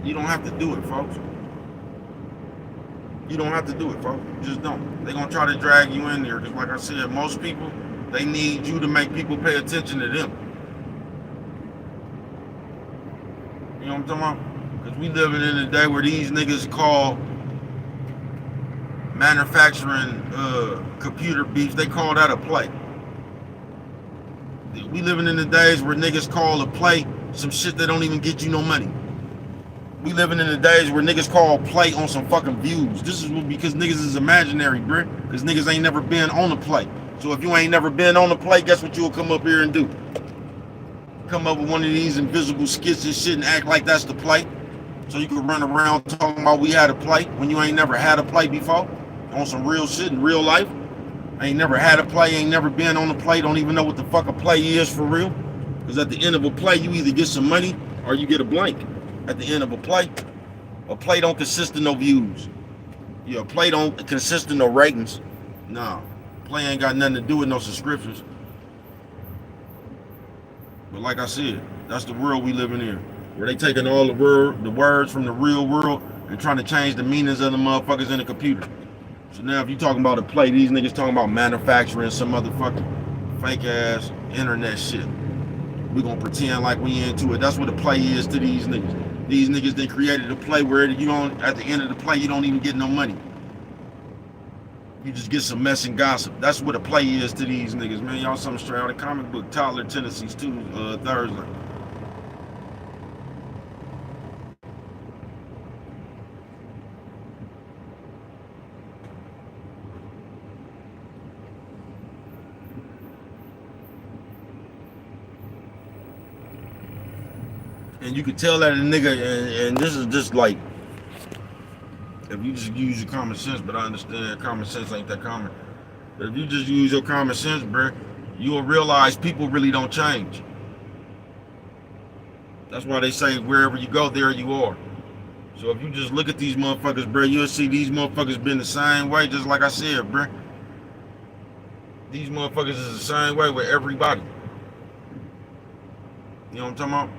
you don't have to do it, folks. You don't have to do it, folks. You just don't. They're gonna try to drag you in there. Because like I said, most people, they need you to make people pay attention to them. You know what I'm talking about? Because we living in a day where these niggas call manufacturing computer beefs, they call that a play. We living in the days where niggas call a play some shit that don't even get you no money. We living in the days where niggas call play on some fucking views. This is because niggas is imaginary, bruh. Because niggas ain't never been on a play. So if you ain't never been on a play, guess what you'll come up here and do? Come up with one of these invisible skits and shit and act like that's the play. So you can run around talking about we had a play when you ain't never had a play before. On some real shit in real life. Ain't never had a play, ain't never been on a play, don't even know what the fuck a play is for real. Because at the end of a play, you either get some money or you get a blank. At the end of a play don't consist of no views. Yeah, a play don't consist of no ratings. No, play ain't got nothing to do with no subscriptions. But like I said, that's the world we living in. Where they taking all the words from the real world and trying to change the meanings of the motherfuckers in the computer. So now if you talking about a play, these niggas talking about manufacturing some motherfucking fake ass internet shit. We gonna pretend like we into it. That's what the play is to these niggas. These niggas then created a play where you don't, at the end of the play, you don't even get no money. You just get some mess and gossip. That's what a play is to these niggas, man. Y'all something straight out of comic book. Tyler, Tennessee's Thursday. And you can tell that a nigga, and this is just like, if you just use your common sense, but I understand common sense ain't that common. But if you just use your common sense, bro, you'll realize people really don't change. That's why they say wherever you go, there you are. So if you just look at these motherfuckers, bro, you'll see these motherfuckers been the same way, just like I said, bro. These motherfuckers is the same way with everybody. You know what I'm talking about?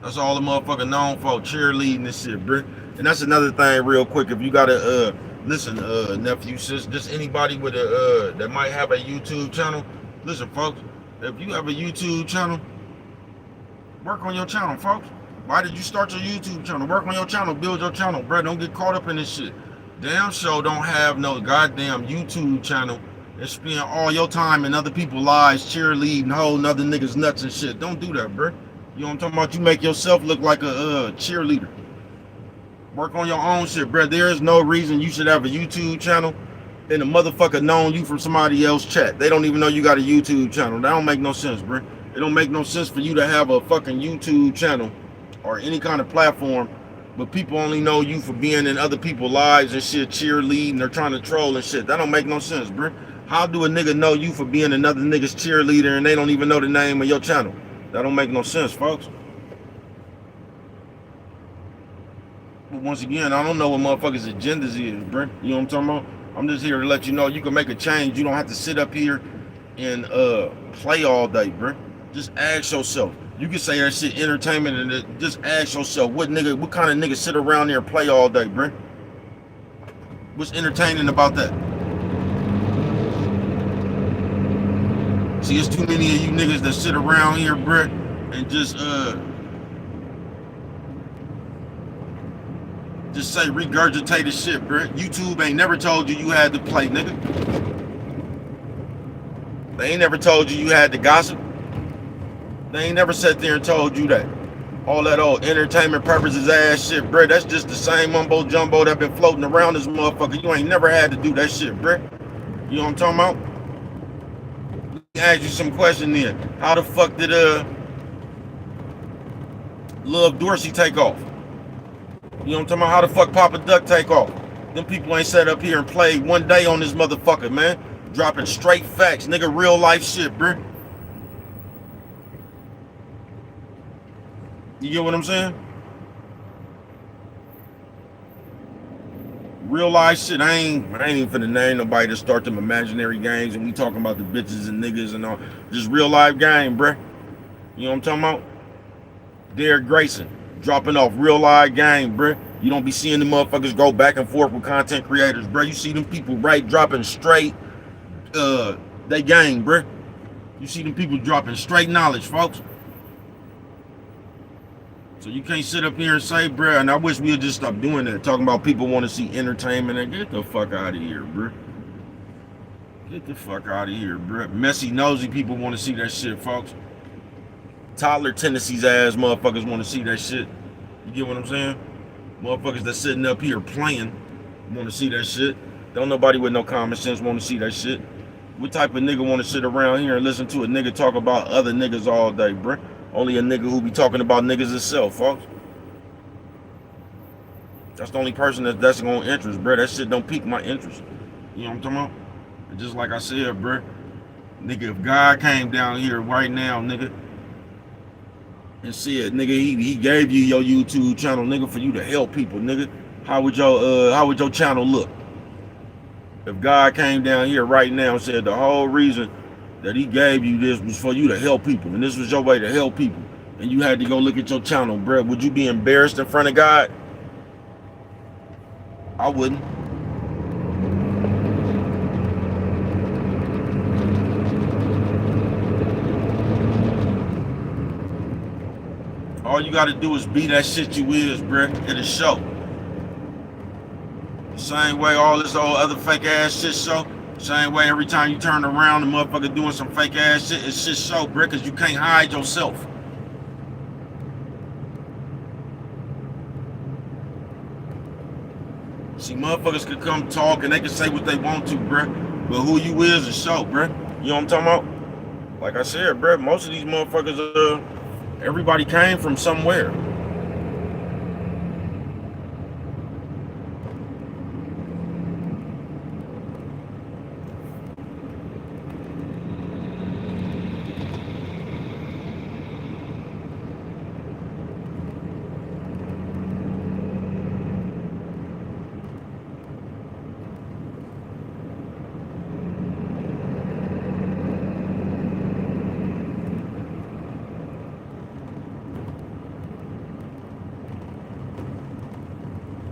That's all the motherfucker known for, cheerleading this shit, bro. And that's another thing real quick. If you gotta listen, nephew, sis, just anybody with a that might have a YouTube channel. Listen, folks, if you have a YouTube channel, work on your channel, folks. Why did you start your YouTube channel? Work on your channel, build your channel, bro. Don't get caught up in this shit. Damn show don't have no goddamn YouTube channel and spend all your time in other people's lives cheerleading, holding other niggas nuts and shit. Don't do that, bro. You know what I'm talking about? You make yourself look like a cheerleader. Work on your own shit, bro. There is no reason you should have a YouTube channel and a motherfucker known you from somebody else's chat. They don't even know you got a YouTube channel. That don't make no sense, bro. It don't make no sense for you to have a fucking YouTube channel or any kind of platform, but people only know you for being in other people's lives and shit, cheerleading or trying to troll and shit. That don't make no sense, bro. How do a nigga know you for being another nigga's cheerleader and they don't even know the name of your channel? That don't make no sense, folks. But once again, I don't know what motherfuckers' agendas is, bro. You know what I'm talking about? I'm just here to let you know you can make a change. You don't have to sit up here and play all day, bro. Just ask yourself. You can say that shit entertainment and just ask yourself what kind of nigga sit around there and play all day, bro? What's entertaining about that? See, it's too many of you niggas that sit around here, bro, and just say regurgitated shit, bro. YouTube ain't never told you had to play, nigga. They ain't never told you had to gossip. They ain't never sat there and told you that. All that old entertainment purposes ass shit, bro. That's just the same mumbo jumbo that been floating around this motherfucker. You ain't never had to do that shit, bro. You know what I'm talking about? Let me ask you some question then. How the fuck did Love Dorsey take off? You know what I'm talking about? How the fuck Papa Duck take off? Them people ain't sat up here and played one day on this motherfucker, man. Dropping straight facts, nigga, real life shit, bro. You get what I'm saying? Real life shit. I ain't even finna name nobody to start them imaginary games and we talking about the bitches and niggas and all. Just real life game, bruh. You know what I'm talking about? Derek Grayson dropping off real life game, bruh. You don't be seeing the motherfuckers go back and forth with content creators, bruh. You see them people dropping straight they game, bruh. You see them people dropping straight knowledge, folks. So you can't sit up here and say, bruh, and I wish we would just stop doing that, talking about people want to see entertainment, and get the fuck out of here, bruh. Get the fuck out of here, bruh. Messy, nosy people want to see that shit, folks. Toddler Tennessee's ass motherfuckers want to see that shit. You get what I'm saying? Motherfuckers that's sitting up here playing want to see that shit. Don't nobody with no common sense want to see that shit. What type of nigga want to sit around here and listen to a nigga talk about other niggas all day, bruh? Only a nigga who be talking about niggas himself, folks. That's the only person that's gonna interest, bro. That shit don't pique my interest. You know what I'm talking about? And just like I said, bro, nigga, if God came down here right now, nigga, and said, nigga, he gave you your YouTube channel, nigga, for you to help people, nigga, how would your channel look? If God came down here right now and said the whole reason that he gave you this was for you to help people, and this was your way to help people, and you had to go look at your channel, bro, would you be embarrassed in front of God? I wouldn't. All you gotta do is be that shit you is, bruh. It'll show. The same way all this old other fake ass shit show. Same way every time you turn around, the motherfucker doing some fake ass shit, it's shit show, bruh, cause you can't hide yourself. See, motherfuckers could come talk and they can say what they want to, bruh. But who you is show, bruh. You know what I'm talking about? Like I said, bruh, most of these motherfuckers, everybody came from somewhere.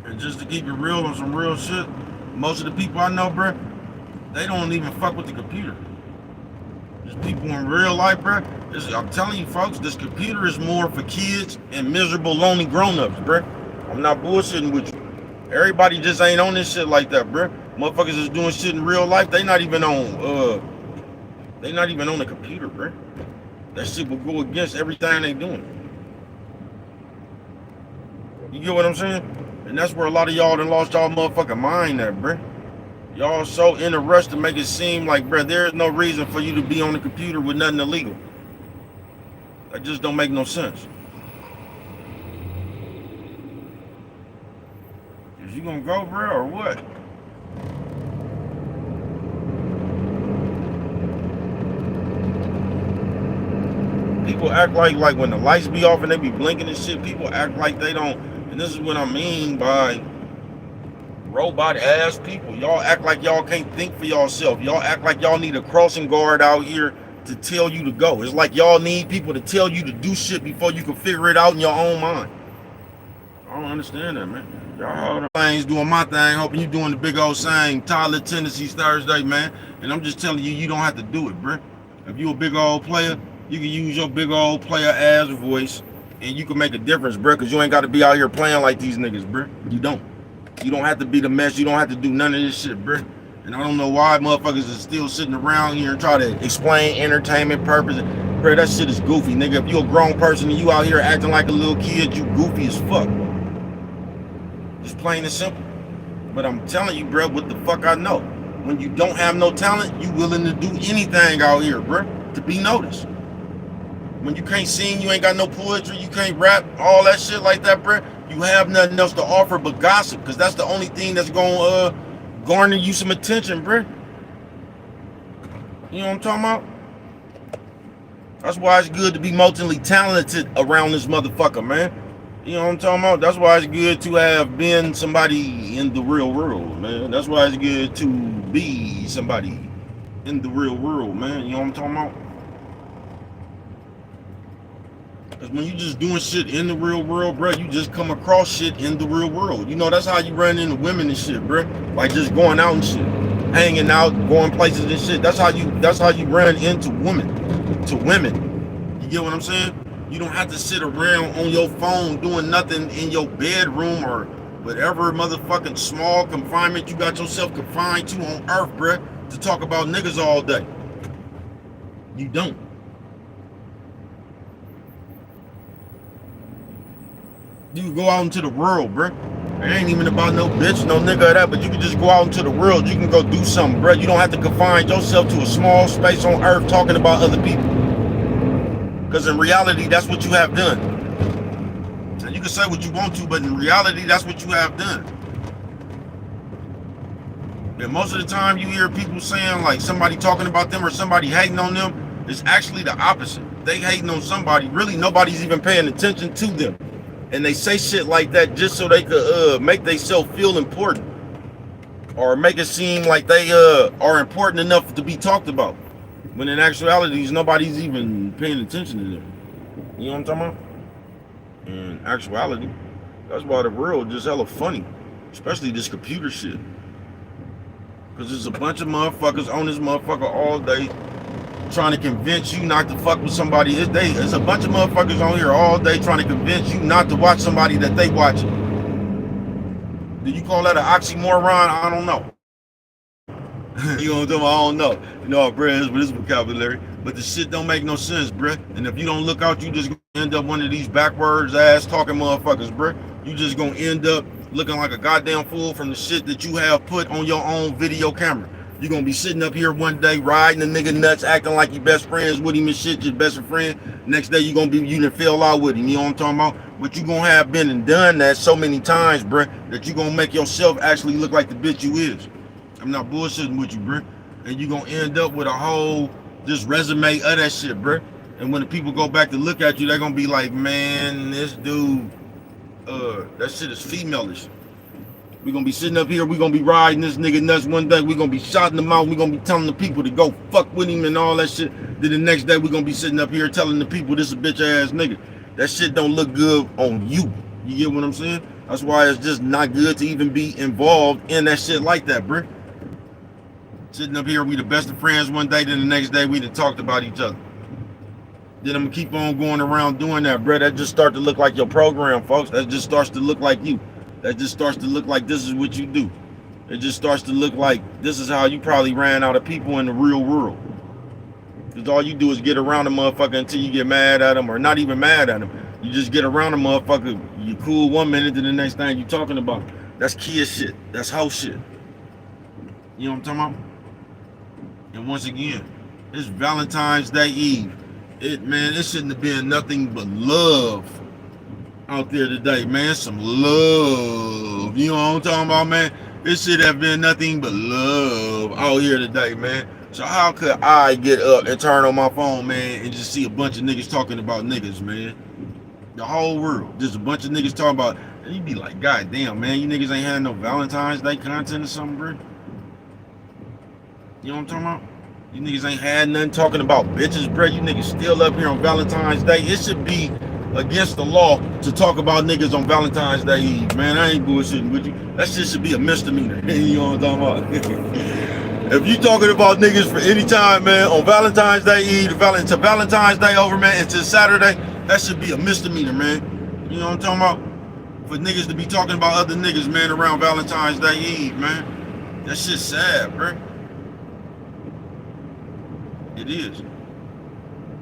And just to keep it real on some real shit, most of the people I know, bruh, they don't even fuck with the computer. There's people in real life, bruh. I'm telling you, folks, this computer is more for kids and miserable, lonely grown-ups, bruh. I'm not bullshitting with you. Everybody just ain't on this shit like that, bruh. Motherfuckers is doing shit in real life. They not even on the computer, bruh. That shit will go against everything they doing. You get what I'm saying? And that's where a lot of y'all done lost y'all motherfucking mind at, bruh. Y'all so in a rush to make it seem like, bruh, there is no reason for you to be on the computer with nothing illegal. That just don't make no sense. Is you gonna go, bruh, or what? People act like when the lights be off and they be blinking and shit, people act like they don't. And this is what I mean by robot ass people. Y'all act like y'all can't think for yourself. Y'all act like y'all need a crossing guard out here to tell you to go. It's like y'all need people to tell you to do shit before you can figure it out in your own mind. I don't understand that, man. Y'all the things doing my thing, hoping you doing the big old saying, Tyler Tendencies Thursday, man. And I'm just telling you, you don't have to do it, bruh. If you a big old player, you can use your big old player ass voice and you can make a difference, bruh, because you ain't got to be out here playing like these niggas, bruh. You don't. You don't have to be the mess. You don't have to do none of this shit, bruh. And I don't know why motherfuckers are still sitting around here and try to explain entertainment purpose. Bruh, that shit is goofy, nigga. If you a grown person and you out here acting like a little kid, you goofy as fuck. Just plain and simple. But I'm telling you, bruh, what the fuck I know. When you don't have no talent, you willing to do anything out here, bruh, to be noticed. When you can't sing, you ain't got no poetry, you can't rap, all that shit like that, bruh, you have nothing else to offer but gossip, because that's the only thing that's gonna garner you some attention, bruh. You know what I'm talking about? That's why it's good to be multiply talented around this motherfucker, man. You know what I'm talking about? That's why it's good to have been somebody in the real world, man. That's why it's good to be somebody in the real world, man. You know what I'm talking about? Because when you just doing shit in the real world, bro, you just come across shit in the real world. You know, that's how you run into women and shit, bro. Like just going out and shit, hanging out, going places and shit. That's how you run into women. You get what I'm saying? You don't have to sit around on your phone doing nothing in your bedroom or whatever motherfucking small confinement you got yourself confined to on earth, bro, to talk about niggas all day. You don't. You can go out into the world, bruh. It ain't even about no bitch, no nigga or that, but you can just go out into the world. You can go do something, bruh. You don't have to confine yourself to a small space on earth talking about other people. Because in reality, that's what you have done. And you can say what you want to, but in reality, that's what you have done. And most of the time you hear people saying like somebody talking about them or somebody hating on them, it's actually the opposite. They hating on somebody. Really, nobody's even paying attention to them. And they say shit like that just so they could make themselves feel important or make it seem like they are important enough to be talked about, when in actuality nobody's even paying attention to them. You know what I'm talking about? In actuality, that's why the world just hella funny, especially this computer shit, because there's a bunch of motherfuckers on this motherfucker all day trying to convince you not to fuck with somebody. It's a bunch of motherfuckers on here all day trying to convince you not to watch somebody that they watching. Do you call that an oxymoron? I don't know. You know what I'm talking about? I don't know. You know, bruh, this vocabulary. But the shit don't make no sense, bruh. And if you don't look out, you just gonna end up one of these backwards ass talking motherfuckers, bruh. You just gonna end up looking like a goddamn fool from the shit that you have put on your own video camera. You're gonna be sitting up here one day riding a nigga nuts, acting like you best friends with him and shit, your best friend. Next day you done fell out with him, you know what I'm talking about? But you gonna have been and done that so many times, bruh, that you gonna make yourself actually look like the bitch you is. I'm not bullshitting with you, bruh. And you gonna end up with a whole just resume of that shit, bruh. And when the people go back to look at you, they're gonna be like, man, this dude, that shit is female-ish. We're gonna be sitting up here, we're gonna be riding this nigga nuts one day, we're gonna be shouting him out, we're gonna be telling the people to go fuck with him and all that shit. Then the next day we're gonna be sitting up here telling the people this a bitch ass nigga. That shit don't look good on you. You get what I'm saying? That's why it's just not good to even be involved in that shit like that, bruh. Sitting up here, we the best of friends one day, then the next day we done talked about each other. Then I'm gonna keep on going around doing that, bruh. That just start to look like your program, folks. That just starts to look like you. That just starts to look like this is what you do. It just starts to look like this is how you probably ran out of people in the real world. Because all you do is get around a motherfucker until you get mad at them, or not even mad at them. You just get around a motherfucker, you cool 1 minute, then the next thing you talking about. That's kid shit. That's hoe shit. You know what I'm talking about? And once again, it's Valentine's Day Eve. It shouldn't have been nothing but love out there today, man. Some love. You know what I'm talking about, man? It should have been nothing but love out here today, man. So how could I get up and turn on my phone, man, and just see a bunch of niggas talking about niggas, man? The whole world. Just a bunch of niggas talking about, and you be like, God damn, man, you niggas ain't had no Valentine's Day content or something, bro? You know what I'm talking about? You niggas ain't had nothing talking about bitches, bro. You niggas still up here on Valentine's Day. It should be against the law to talk about niggas on Valentine's Day Eve, man. I ain't bullshitting with you. That shit should be a misdemeanor. You know what I'm talking about? If you talking about niggas for any time, man, on Valentine's Day Eve, to Valentine's Day over, man, until Saturday, that should be a misdemeanor, man. You know what I'm talking about? For niggas to be talking about other niggas, man, around Valentine's Day Eve, man. That shit's sad, bro. It is.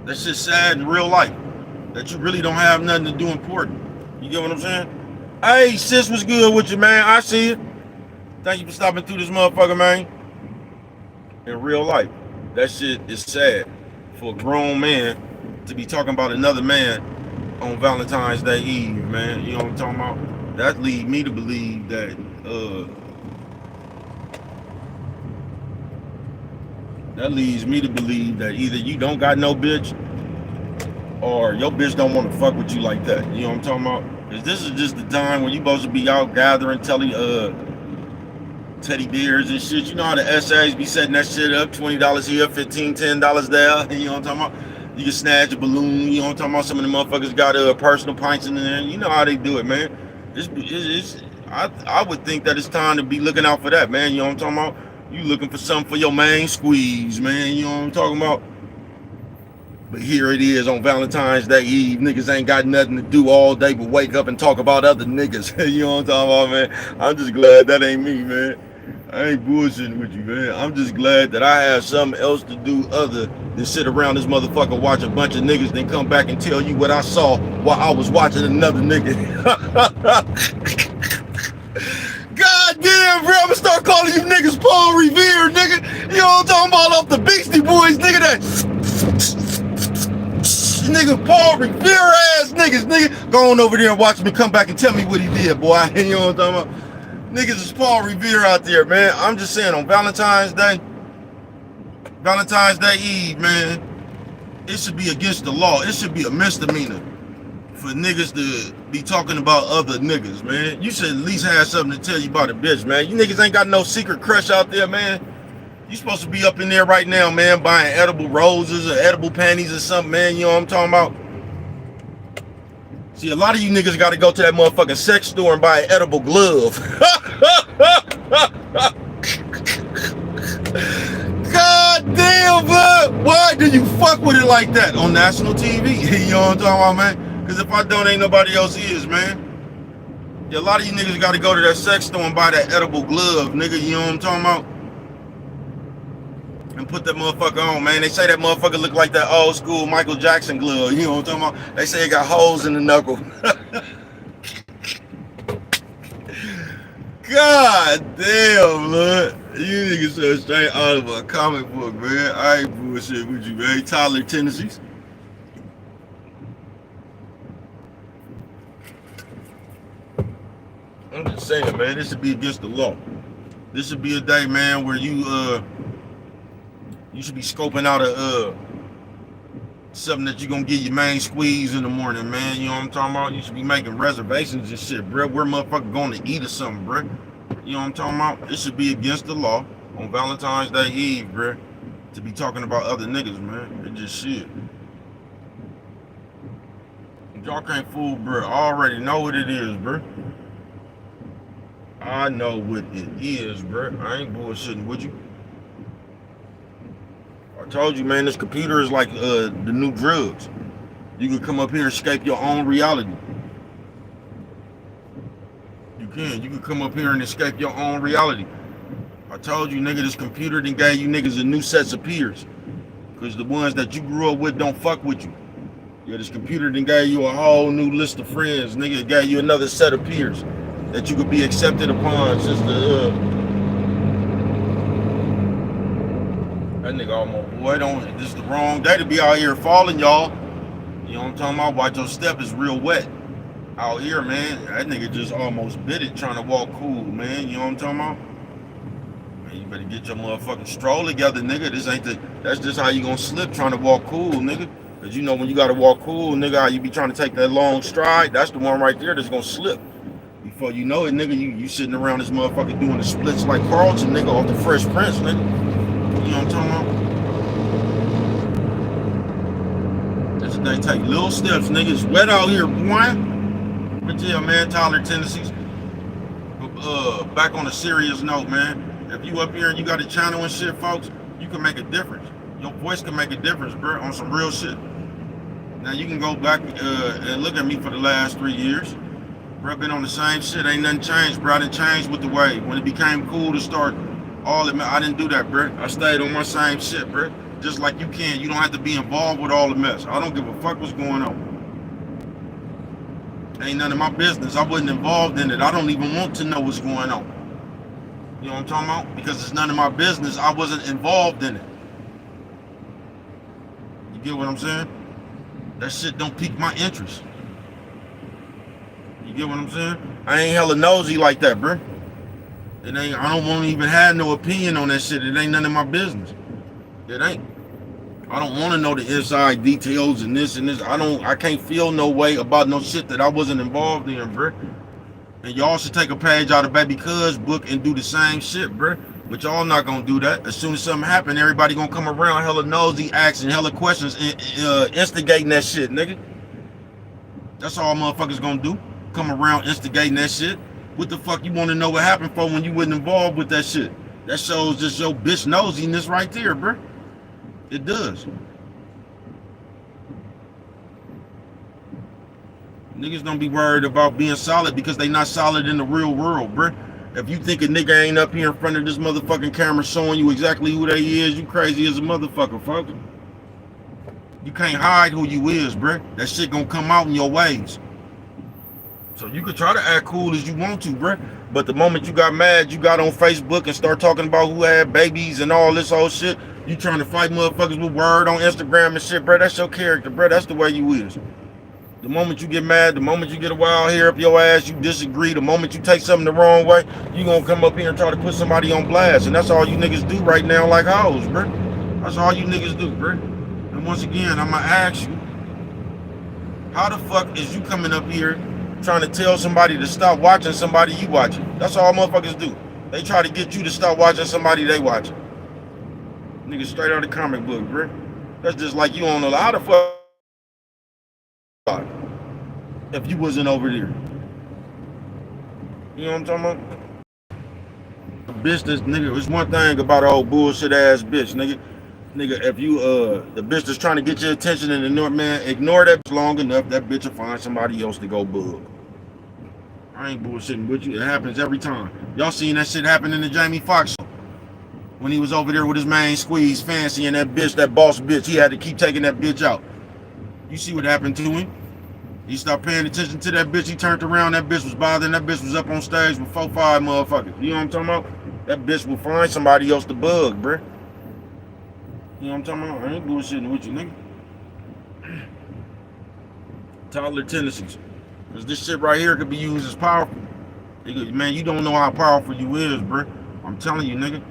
That shit's sad in real life. That you really don't have nothing to do important. You get what I'm saying? Hey, sis, what's good with you, man? I see it. Thank you for stopping through this motherfucker, man. In real life, that shit is sad for a grown man to be talking about another man on Valentine's Day Eve, man. You know what I'm talking about? That leads me to believe that either you don't got no bitch or your bitch don't want to fuck with you like that. You know what I'm talking about? Because this is just the time when you supposed to be out gathering teddy bears and shit. You know how the SAs be setting that shit up, $20 here, $15, $10 there. You know what I'm talking about? You can snatch a balloon. You know what I'm talking about? Some of the motherfuckers got personal pints in there. You know how they do it, man. I would think that it's time to be looking out for that, man. You know what I'm talking about? You looking for something for your main squeeze, man. You know what I'm talking about? But here it is on Valentine's Day Eve. Niggas ain't got nothing to do all day but wake up and talk about other niggas. You know what I'm talking about, man? I'm just glad that ain't me, man. I ain't bullshitting with you, man. I'm just glad that I have something else to do other than sit around this motherfucker, watch a bunch of niggas, then come back and tell you what I saw while I was watching another nigga. God damn, bro, I'm gonna start calling you niggas Paul Revere, nigga. You know what I'm talking about, off the Beastie Boys, nigga, that nigga Paul Revere ass niggas, nigga. Go on over there and watch me come back and tell me what he did, boy. You know what I'm talking about? Niggas is Paul Revere out there, man. I'm just saying, on Valentine's Day Eve, man, it should be against the law. It should be a misdemeanor for niggas to be talking about other niggas, man. You should at least have something to tell you about a bitch, man. You niggas ain't got no secret crush out there, man. You supposed to be up in there right now, man, buying edible roses or edible panties or something, man. You know what I'm talking about? See, a lot of you niggas got to go to that motherfucking sex store and buy an edible glove. God damn, bud. Why do you fuck with it like that on national TV. You know what I'm talking about, man? Because if I don't, ain't nobody else is, man. Yeah, a lot of you niggas got to go to that sex store and buy that edible glove, nigga. You know what I'm talking about? And put that motherfucker on, man. They say that motherfucker look like that old school Michael Jackson glove. You know what I'm talking about? They say it got holes in the knuckle. God damn, Lord. You niggas so straight out of a comic book, man. I ain't bullshit with you, man. Tyler, Tennessee. I'm just saying, man, this should be against the law. This should be a day, man, where you should be scoping out something that you gonna get your main squeeze in the morning, man. You know what I'm talking about? You should be making reservations and shit, bro. Where motherfucker going to eat or something, bro? You know what I'm talking about? It should be against the law on Valentine's Day Eve, bro, to be talking about other niggas, man. It just shit. Y'all can't fool, bro. I already know what it is, bro. I know what it is, bro. I ain't bullshitting with you. I told you, man, this computer is like the new drugs. You can come up here and escape your own reality. You can come up here and escape your own reality. I told you, nigga, this computer done gave you niggas a new sets of peers. Because the ones that you grew up with don't fuck with you. Yeah, this computer done gave you a whole new list of friends, nigga. It gave you another set of peers that you could be accepted upon since the that nigga almost, boy, this is the wrong day to be out here falling, y'all. You know what I'm talking about? Watch your step, is real wet out here, man. That nigga just almost bit it trying to walk cool, man. You know what I'm talking about? Man, you better get your motherfucking stroll together, nigga. That's just how you gonna slip trying to walk cool, nigga. Cause you know when you gotta walk cool, nigga, how you be trying to take that long stride, that's the one right there that's gonna slip. Before you know it, nigga, you sitting around this motherfucker doing the splits like Carlton, nigga, off the Fresh Prince, nigga. You know what I'm talking about? This thing take little steps, nigga. It's wet out here, boy. But yeah, man, Tyler, Tennessee. Back on a serious note, man. If you up here and you got a channel and shit, folks, you can make a difference. Your voice can make a difference, bro, on some real shit. Now you can go back and look at me for the last 3 years. Bro, been on the same shit. Ain't nothing changed, bro. I didn't change with the wave. When it became cool to start all of it, I didn't do that, bro. I stayed on my same shit, bro. Just like you can. You don't have to be involved with all the mess. I don't give a fuck what's going on. Ain't none of my business. I wasn't involved in it. I don't even want to know what's going on. You know what I'm talking about? Because it's none of my business. I wasn't involved in it. You get what I'm saying? That shit don't pique my interest. You get what I'm saying? I ain't hella nosy like that, bro. I don't want to even have no opinion on that shit. It ain't none of my business. It ain't. I don't want to know the inside details and this and this. I can't feel no way about no shit that I wasn't involved in, bro. And y'all should take a page out of Baby Cuz book and do the same shit, bro. But y'all not gonna do that. As soon as something happen, everybody gonna come around hella nosy, asking hella questions, instigating that shit, nigga. That's all motherfuckers gonna do. Come around instigating that shit. What the fuck you want to know what happened for when you wasn't involved with that shit? That shows just your bitch nosiness right there, bro. It does. Niggas don't be worried about being solid because they not solid in the real world, bro. If you think a nigga ain't up here in front of this motherfucking camera showing you exactly who they is, you crazy as a motherfucker, folks. You can't hide who you is, bro. That shit gonna come out in your ways. So you could try to act cool as you want to, bro. But the moment you got mad, you got on Facebook and start talking about who had babies and all this whole shit, you trying to fight motherfuckers with word on Instagram and shit, bro. That's your character, bro. That's the way you is. The moment you get mad, the moment you get a wild hair up your ass, you disagree, the moment you take something the wrong way, you gonna come up here and try to put somebody on blast. And that's all you niggas do right now like hoes, bro. That's all you niggas do, bro. And once again, I'ma ask you, how the fuck is you coming up here trying to tell somebody to stop watching somebody you watching? That's all motherfuckers do. They try to get you to stop watching somebody they watching. Niggas straight out of the comic book, bro. That's just like you on a lot of fuck if you wasn't over there. You know what I'm talking about? Business, nigga, it's one thing about an old bullshit ass bitch, nigga. Nigga, if you the bitch that's trying to get your attention and ignore, man, ignore that bitch long enough, that bitch will find somebody else to go bug. I ain't bullshitting with you. It happens every time. Y'all seen that shit happen in the Jamie Foxx show when he was over there with his main squeeze, Fancy, and that bitch, that boss bitch. He had to keep taking that bitch out. You see what happened to him? He stopped paying attention to that bitch. He turned around. That bitch was bothering. That bitch was up on stage with 4-5 motherfuckers. You know what I'm talking about? That bitch will find somebody else to bug, bruh. You know what I'm talking about? I ain't bullshitting with you, nigga. Toddler tendencies. Because this shit right here could be used as powerful. Nigga, man, you don't know how powerful you is, bruh. I'm telling you, nigga.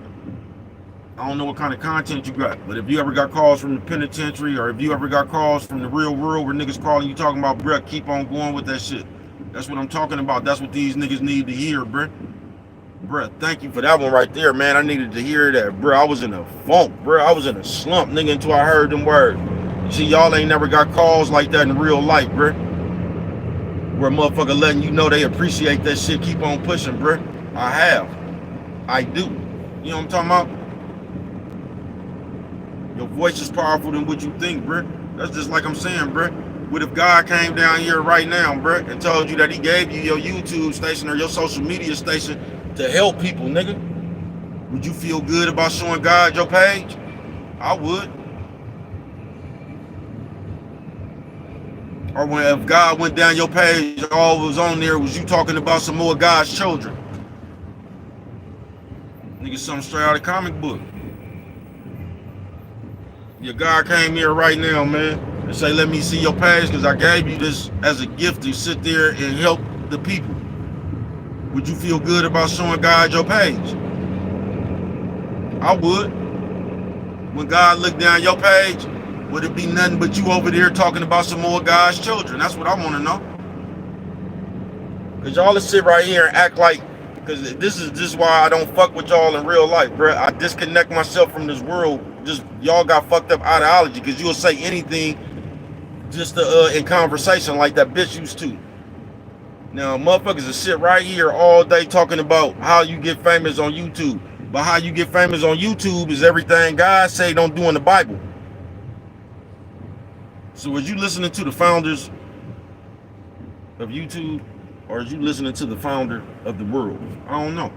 I don't know what kind of content you got, but if you ever got calls from the penitentiary or if you ever got calls from the real world where niggas calling you talking about, bruh, keep on going with that shit. That's what I'm talking about. That's what these niggas need to hear, bruh. Bruh, thank you for that one right there, man. I needed to hear that, bruh. I was in a funk, bruh. I was in a slump, nigga, until I heard them words. You see, y'all ain't never got calls like that in real life, bruh. Where a motherfucker letting you know they appreciate that shit. Keep on pushing, bruh. I have. I do. You know what I'm talking about? Your voice is powerful than what you think, bruh. That's just like I'm saying, bruh. What if God came down here right now, bruh, and told you that he gave you your YouTube station or your social media station to help people, nigga? Would you feel good about showing God your page? I would. Or when if God went down your page, all was on there was you talking about some more God's children. Nigga, something straight out of the comic book. Your God came here right now, man, and say, let me see your page because I gave you this as a gift to sit there and help the people. Would you feel good about showing God your page? I would. When God looked down your page, would it be nothing but you over there talking about some more God's children? That's what I want to know. Because y'all sit right here and act like, because this is just why I don't fuck with y'all in real life, bro. I disconnect myself from this world. Just y'all got fucked up ideology because you'll say anything just in conversation like that bitch used to. Now, motherfuckers will sit right here all day talking about how you get famous on YouTube. But how you get famous on YouTube is everything God say don't do in the Bible. So is you listening to the founders of YouTube or is you listening to the founder of the world? I don't know.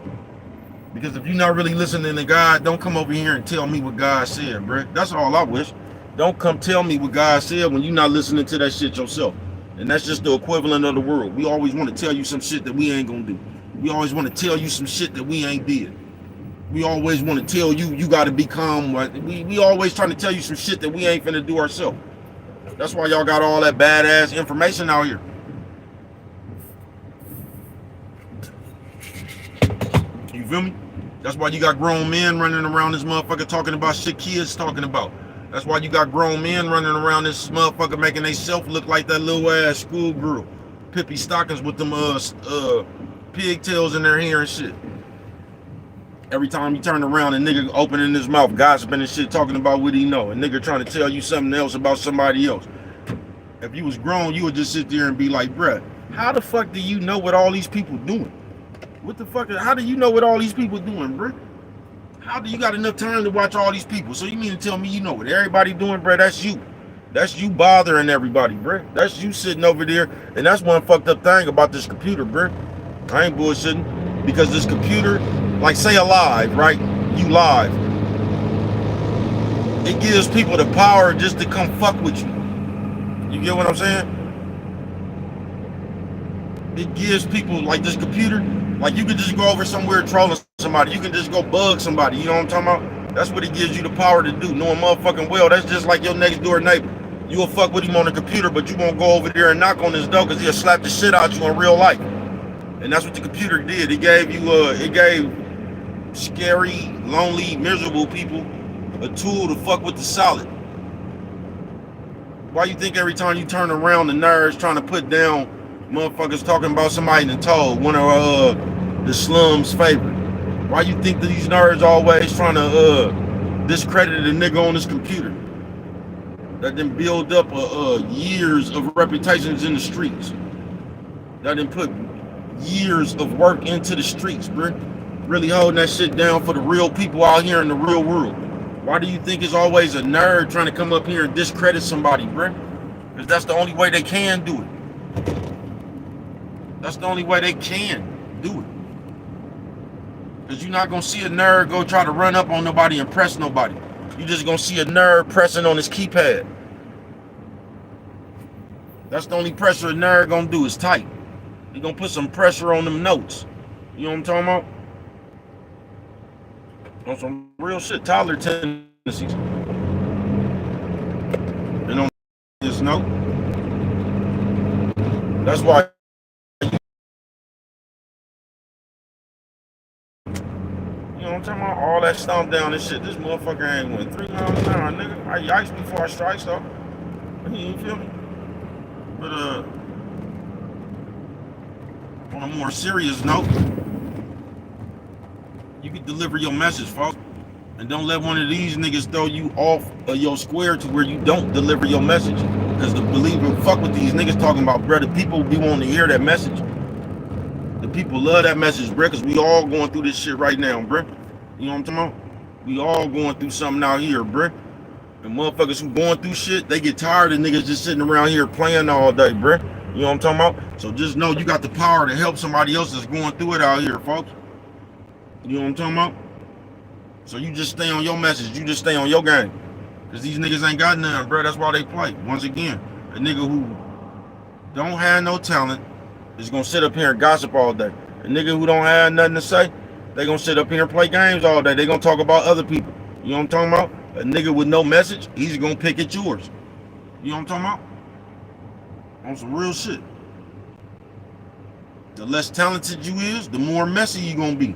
Because if you're not really listening to God, don't come over here and tell me what God said, bruh. That's all I wish. Don't come tell me what God said when you're not listening to that shit yourself. And that's just the equivalent of the world. We always want to tell you some shit that we ain't gonna do. We always want to tell you some shit that we ain't did. We always want to tell you, you got to become, we always trying to tell you some shit that we ain't finna do ourselves. That's why y'all got all that badass information out here. You feel me? That's why you got grown men running around this motherfucker talking about shit kids talking about. That's why you got grown men running around this motherfucker making they self look like that little ass schoolgirl. Pippy stockings with them pigtails in their hair and shit. Every time you turn around, a nigga opening his mouth, gossiping and shit, talking about what he know. A nigga trying to tell you something else about somebody else. If you was grown, you would just sit there and be like, bruh, how the fuck do you know what all these people doing? What the fuck, how do you know what all these people doing, bruh? How do you got enough time to watch all these people? So you mean to tell me you know what everybody doing, bruh? That's you. That's you bothering everybody, bruh. That's you sitting over there. And that's one fucked up thing about this computer, bruh. I ain't bullshitting. Because this computer, like say alive, right? You live. It gives people the power just to come fuck with you. You get what I'm saying? It gives people, like this computer, like you can just go over somewhere trolling somebody. You can just go bug somebody. You know what I'm talking about? That's what it gives you the power to do. Knowing motherfucking well, that's just like your next door neighbor. You'll fuck with him on the computer, but you won't go over there and knock on his door because he'll slap the shit out you in real life. And that's what the computer did. It gave you, it gave scary, lonely, miserable people a tool to fuck with the solid. Why you think every time you turn around, the nerds trying to put down motherfuckers talking about somebody in the told one of the slums favorite? Why you think that these nerds always trying to discredit a nigga on this computer that done build up years of reputations in the streets, that done put years of work into the streets, bro? Really holding that shit down for the real people out here in the real world. Why do you think it's always a nerd trying to come up here and discredit somebody, bruh? Because that's the only way they can do it. That's the only way they can do it. Because you're not going to see a nerd go try to run up on nobody and press nobody. You're just going to see a nerd pressing on his keypad. That's the only pressure a nerd going to do is type. He's going to put some pressure on them notes. You know what I'm talking about? On some real shit, Tyler tendencies. And on this note, that's why you know what I'm talking about? All that stomp down and shit. This motherfucker ain't went 3 miles an hour, nigga. I yikes before I strike, so you feel me? But on a more serious note, you can deliver your message, folks. And don't let one of these niggas throw you off of your square to where you don't deliver your message. Because the believer, fuck with these niggas talking about, brother. People be wanting to hear that message. The people love that message, bruh, because we all going through this shit right now, bruh. You know what I'm talking about? We all going through something out here, bruh. And motherfuckers who going through shit, they get tired of niggas just sitting around here playing all day, bruh. You know what I'm talking about? So just know you got the power to help somebody else that's going through it out here, folks. You know what I'm talking about? So you just stay on your message. You just stay on your game. Because these niggas ain't got nothing, bruh. That's why they play. Once again, a nigga who don't have no talent is gonna sit up here and gossip all day. A nigga who don't have nothing to say, they gonna sit up here and play games all day. They gonna talk about other people. You know what I'm talking about? A nigga with no message, he's gonna pick at yours. You know what I'm talking about? On some real shit. The less talented you is, the more messy you gonna be.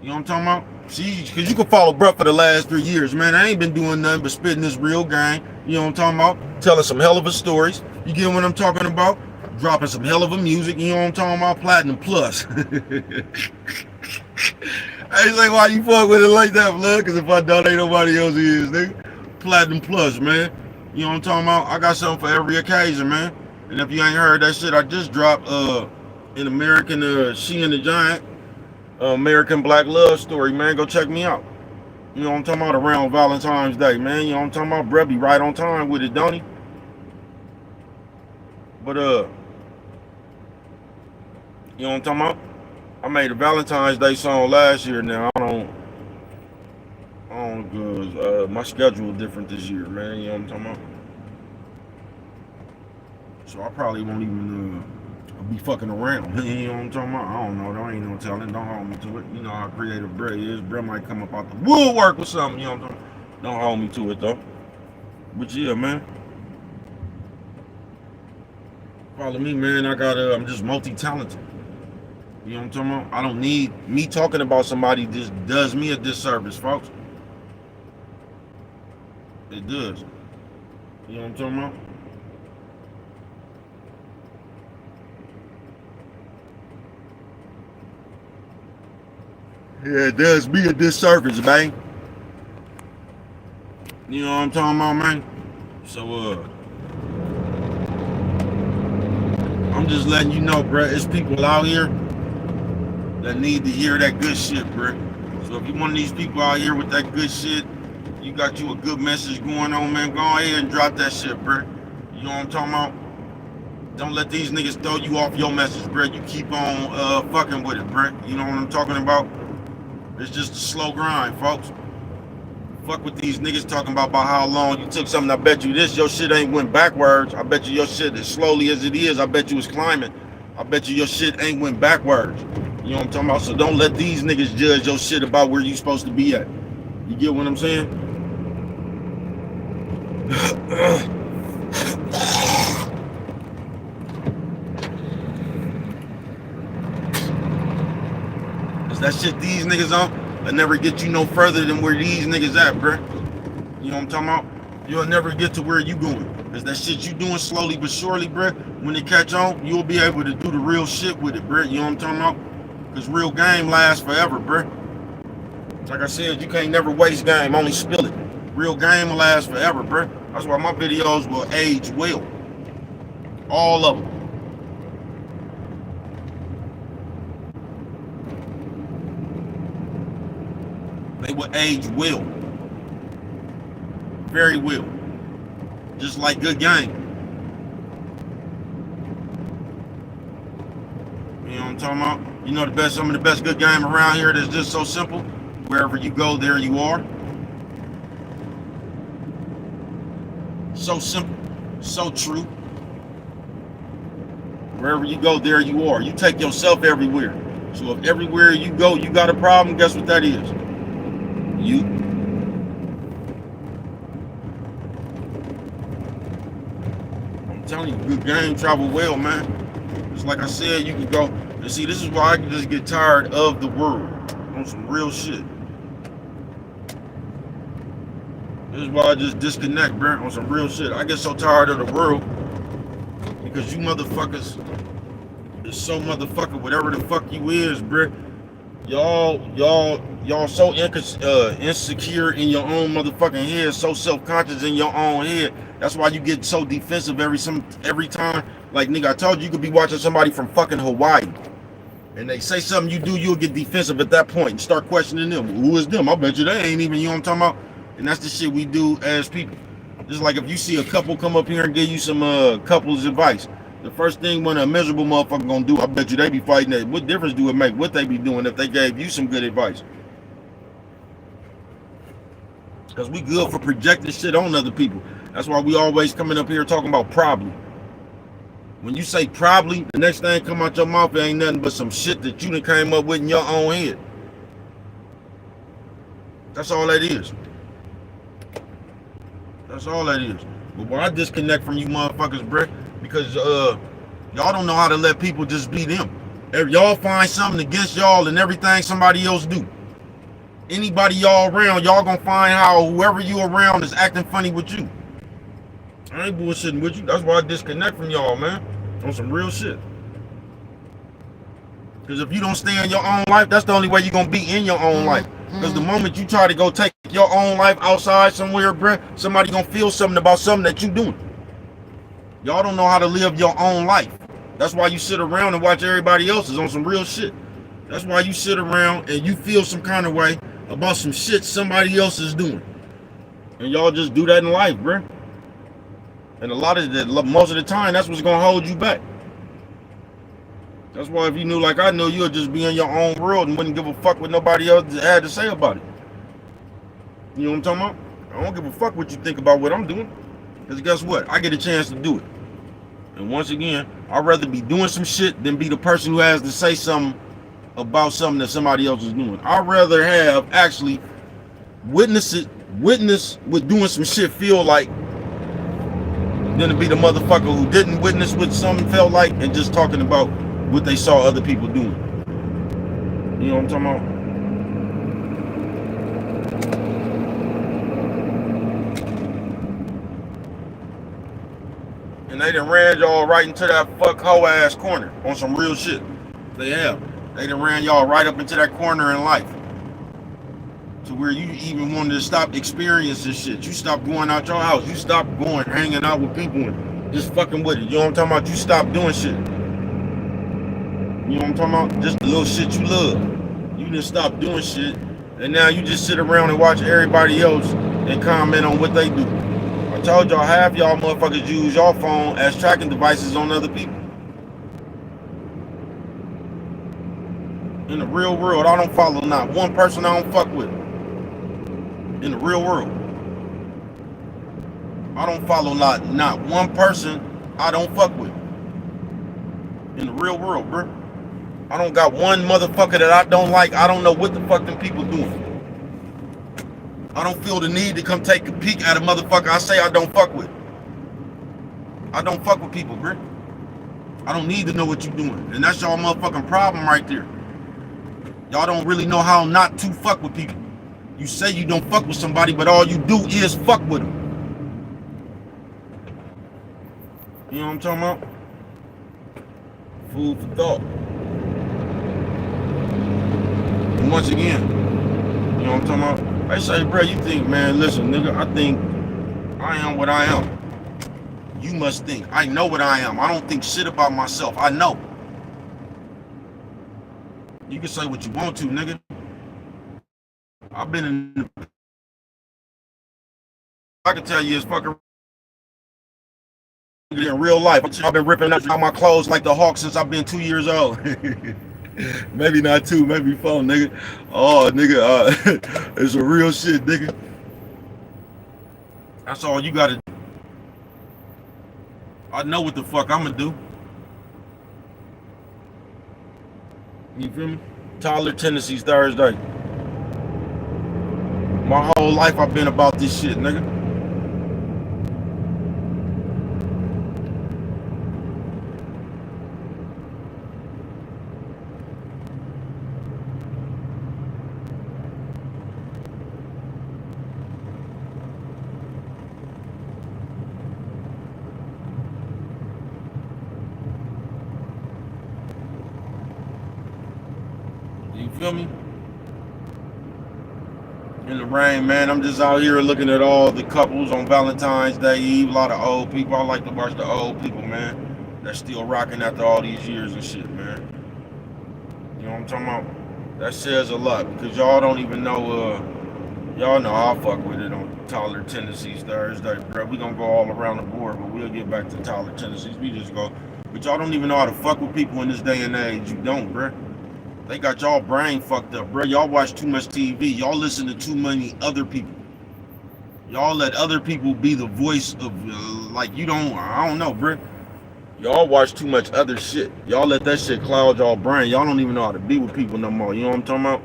You know what I'm talking about? See, because you can follow bruh for the last 3 years, man. I ain't been doing nothing but spitting this real game. You know what I'm talking about? Telling some hell of a stories. You get what I'm talking about? Dropping some hell of a music. You know what I'm talking about? Platinum Plus. I ain't like, why you fuck with it like that, blood? Because if I don't, ain't nobody else is, nigga. Platinum Plus, man. You know what I'm talking about? I got something for every occasion, man. And if you ain't heard that shit, I just dropped an American, She and the Giant. American Black Love Story, man. Go check me out. You know what I'm talking about? Around Valentine's Day, man. You know what I'm talking about? Bruh be right on time with it, don't he? But you know what I'm talking about? I made a Valentine's Day song last year. Now I don't cause my schedule is different this year, man. You know what I'm talking about? So I probably won't even be fucking around. You know what I'm talking about? I don't know. There ain't no telling. Don't hold me to it. You know how creative Brett is. Brett might come up out the woodwork with something. You know what I'm talking about? Don't hold me to it though. But yeah, man. Follow me, man. I'm just multi-talented. You know what I'm talking about? I don't need me talking about somebody just does me a disservice, folks. It does. You know what I'm talking about? Yeah, it does me a disservice, man. You know what I'm talking about, man? So, I'm just letting you know, bro. There's people out here that need to hear that good shit, bro. So if you're one of these people out here with that good shit, you got you a good message going on, man, go ahead and drop that shit, bro. You know what I'm talking about? Don't let these niggas throw you off your message, bro. You keep on fucking with it, bro. You know what I'm talking about? It's just a slow grind, folks. Fuck with these niggas talking about how long you took something. I bet you your shit ain't went backwards. I bet you your shit, as slowly as it is, I bet you it's climbing. I bet you your shit ain't went backwards. You know what I'm talking about? So don't let these niggas judge your shit about where you supposed to be at. You get what I'm saying? Cause that shit these niggas on, will never get you no further than where these niggas at, bruh. You know what I'm talking about? You'll never get to where you going. Cause that shit you doing slowly but surely, bruh, when it catch on, you'll be able to do the real shit with it, bruh. You know what I'm talking about? Cause real game lasts forever, bruh. Like I said, you can't never waste game, only spill it. Real game will last forever, bruh. That's why my videos will age well. All of them. They will age well. very well. Just like good game. You know what I'm talking about? You know some of the best good game around here that's just so simple. Wherever you go, there you are. So simple, so true. Wherever you go, there you are. You take yourself everywhere. So if everywhere you go, you got a problem, guess what that is? You. I'm telling you, good game travel well, man. It's like I said, you can go. And see, this is why I can just get tired of the world on some real shit. This is why I just disconnect, bro, on some real shit. I get so tired of the world because you motherfuckers is so motherfucker whatever the fuck you is, bro. Y'all so insecure in your own motherfucking head, so self-conscious in your own head. That's why you get so defensive every time. Like, nigga, I told you could be watching somebody from fucking Hawaii, and they say something you do, you'll get defensive at that point and start questioning them. Who is them? I bet you they ain't even, you know what I'm talking about? And that's the shit we do as people. Just like if you see a couple come up here and give you some couples advice, the first thing when a miserable motherfucker gonna do, I bet you they be fighting that. What difference do it make what they be doing if they gave you some good advice? Because we good for projecting shit on other people. That's why we always coming up here talking about probably. When you say probably, the next thing come out your mouth ain't nothing but some shit that you done came up with in your own head. That's all that is. That's all that is. But when I disconnect from you motherfuckers, bruh, because y'all don't know how to let people just be them. If y'all find something against y'all and everything somebody else do, anybody y'all around, y'all gonna find how whoever you around is acting funny with you. I ain't bullshitting with you. That's why I disconnect from y'all, man. On some real shit. Because if you don't stay in your own life, that's the only way you're gonna be in your own life. Because the moment you try to go take your own life outside somewhere, bruh, somebody gonna feel something about something that you doing. Y'all don't know how to live your own life. That's why you sit around and watch everybody else's on some real shit. That's why you sit around and you feel some kind of way about some shit somebody else is doing. And y'all just do that in life, bruh. And most of the time, that's what's gonna hold you back. That's why if you knew like I knew, you'd just be in your own world and wouldn't give a fuck what nobody else had to say about it. You know what I'm talking about? I don't give a fuck what you think about what I'm doing. Because guess what? I get a chance to do it. And once again, I'd rather be doing some shit than be the person who has to say something about something that somebody else is doing. I'd rather have actually witness what doing some shit feel like than to be the motherfucker who didn't witness what something felt like and just talking about what they saw other people doing. You know what I'm talking about? And they done ran y'all right into that fuck hoe ass corner on some real shit. They have. They done ran y'all right up into that corner in life. To where you even wanted to stop experiencing shit. You stopped going out your house. You stopped going, hanging out with people and just fucking with it. You know what I'm talking about? You stopped doing shit. You know what I'm talking about? Just the little shit you love. You just stopped doing shit. And now you just sit around and watch everybody else and comment on what they do. I told y'all half y'all motherfuckers use y'all phone as tracking devices on other people. In the real world, I don't follow not one person I don't fuck with. In the real world, I don't follow not one person I don't fuck with. In the real world, bro. I don't got one motherfucker that I don't like. I don't know what the fuck them people doing. I don't feel the need to come take a peek at a motherfucker I say I don't fuck with. I don't fuck with people, bro. I don't need to know what you doing. And that's y'all motherfucking problem right there. Y'all don't really know how not to fuck with people. You say you don't fuck with somebody, but all you do is fuck with them. You know what I'm talking about? Food for thought. And once again, you know what I'm talking about? I say, bro, you think, man, listen, nigga, I think I am what I am. You must think. I know what I am. I don't think shit about myself. I know. You can say what you want to, nigga. I've been in the I can tell you is fucking in real life. I've been ripping out my clothes like the Hawk since I've been 2 years old. Maybe not 2, maybe 4, nigga. Oh, nigga, it's a real shit, nigga. That's all you gotta do. I know what the fuck I'm gonna do. You feel me? Tyler Tennessee's Thursday. My whole life I've been about this shit, nigga. You feel me? In the rain, man. I'm just out here looking at all the couples on Valentine's Day Eve. A lot of old people. I like to watch the old people, man. That's still rocking after all these years and shit, man. You know what I'm talking about? That says a lot because y'all don't even know, y'all know I fuck with it on Tyler Tennessee's Thursday, bro. We gonna go all around the board, but we'll get back to Tyler Tennessee's. We just go. But y'all don't even know how to fuck with people in this day and age. You don't, bro. They got y'all brain fucked up, bro. Y'all watch too much TV. Y'all listen to too many other people. Y'all let other people be the voice of, like, you don't, I don't know, bro. Y'all watch too much other shit. Y'all let that shit cloud y'all brain. Y'all don't even know how to be with people no more. You know what I'm talking about?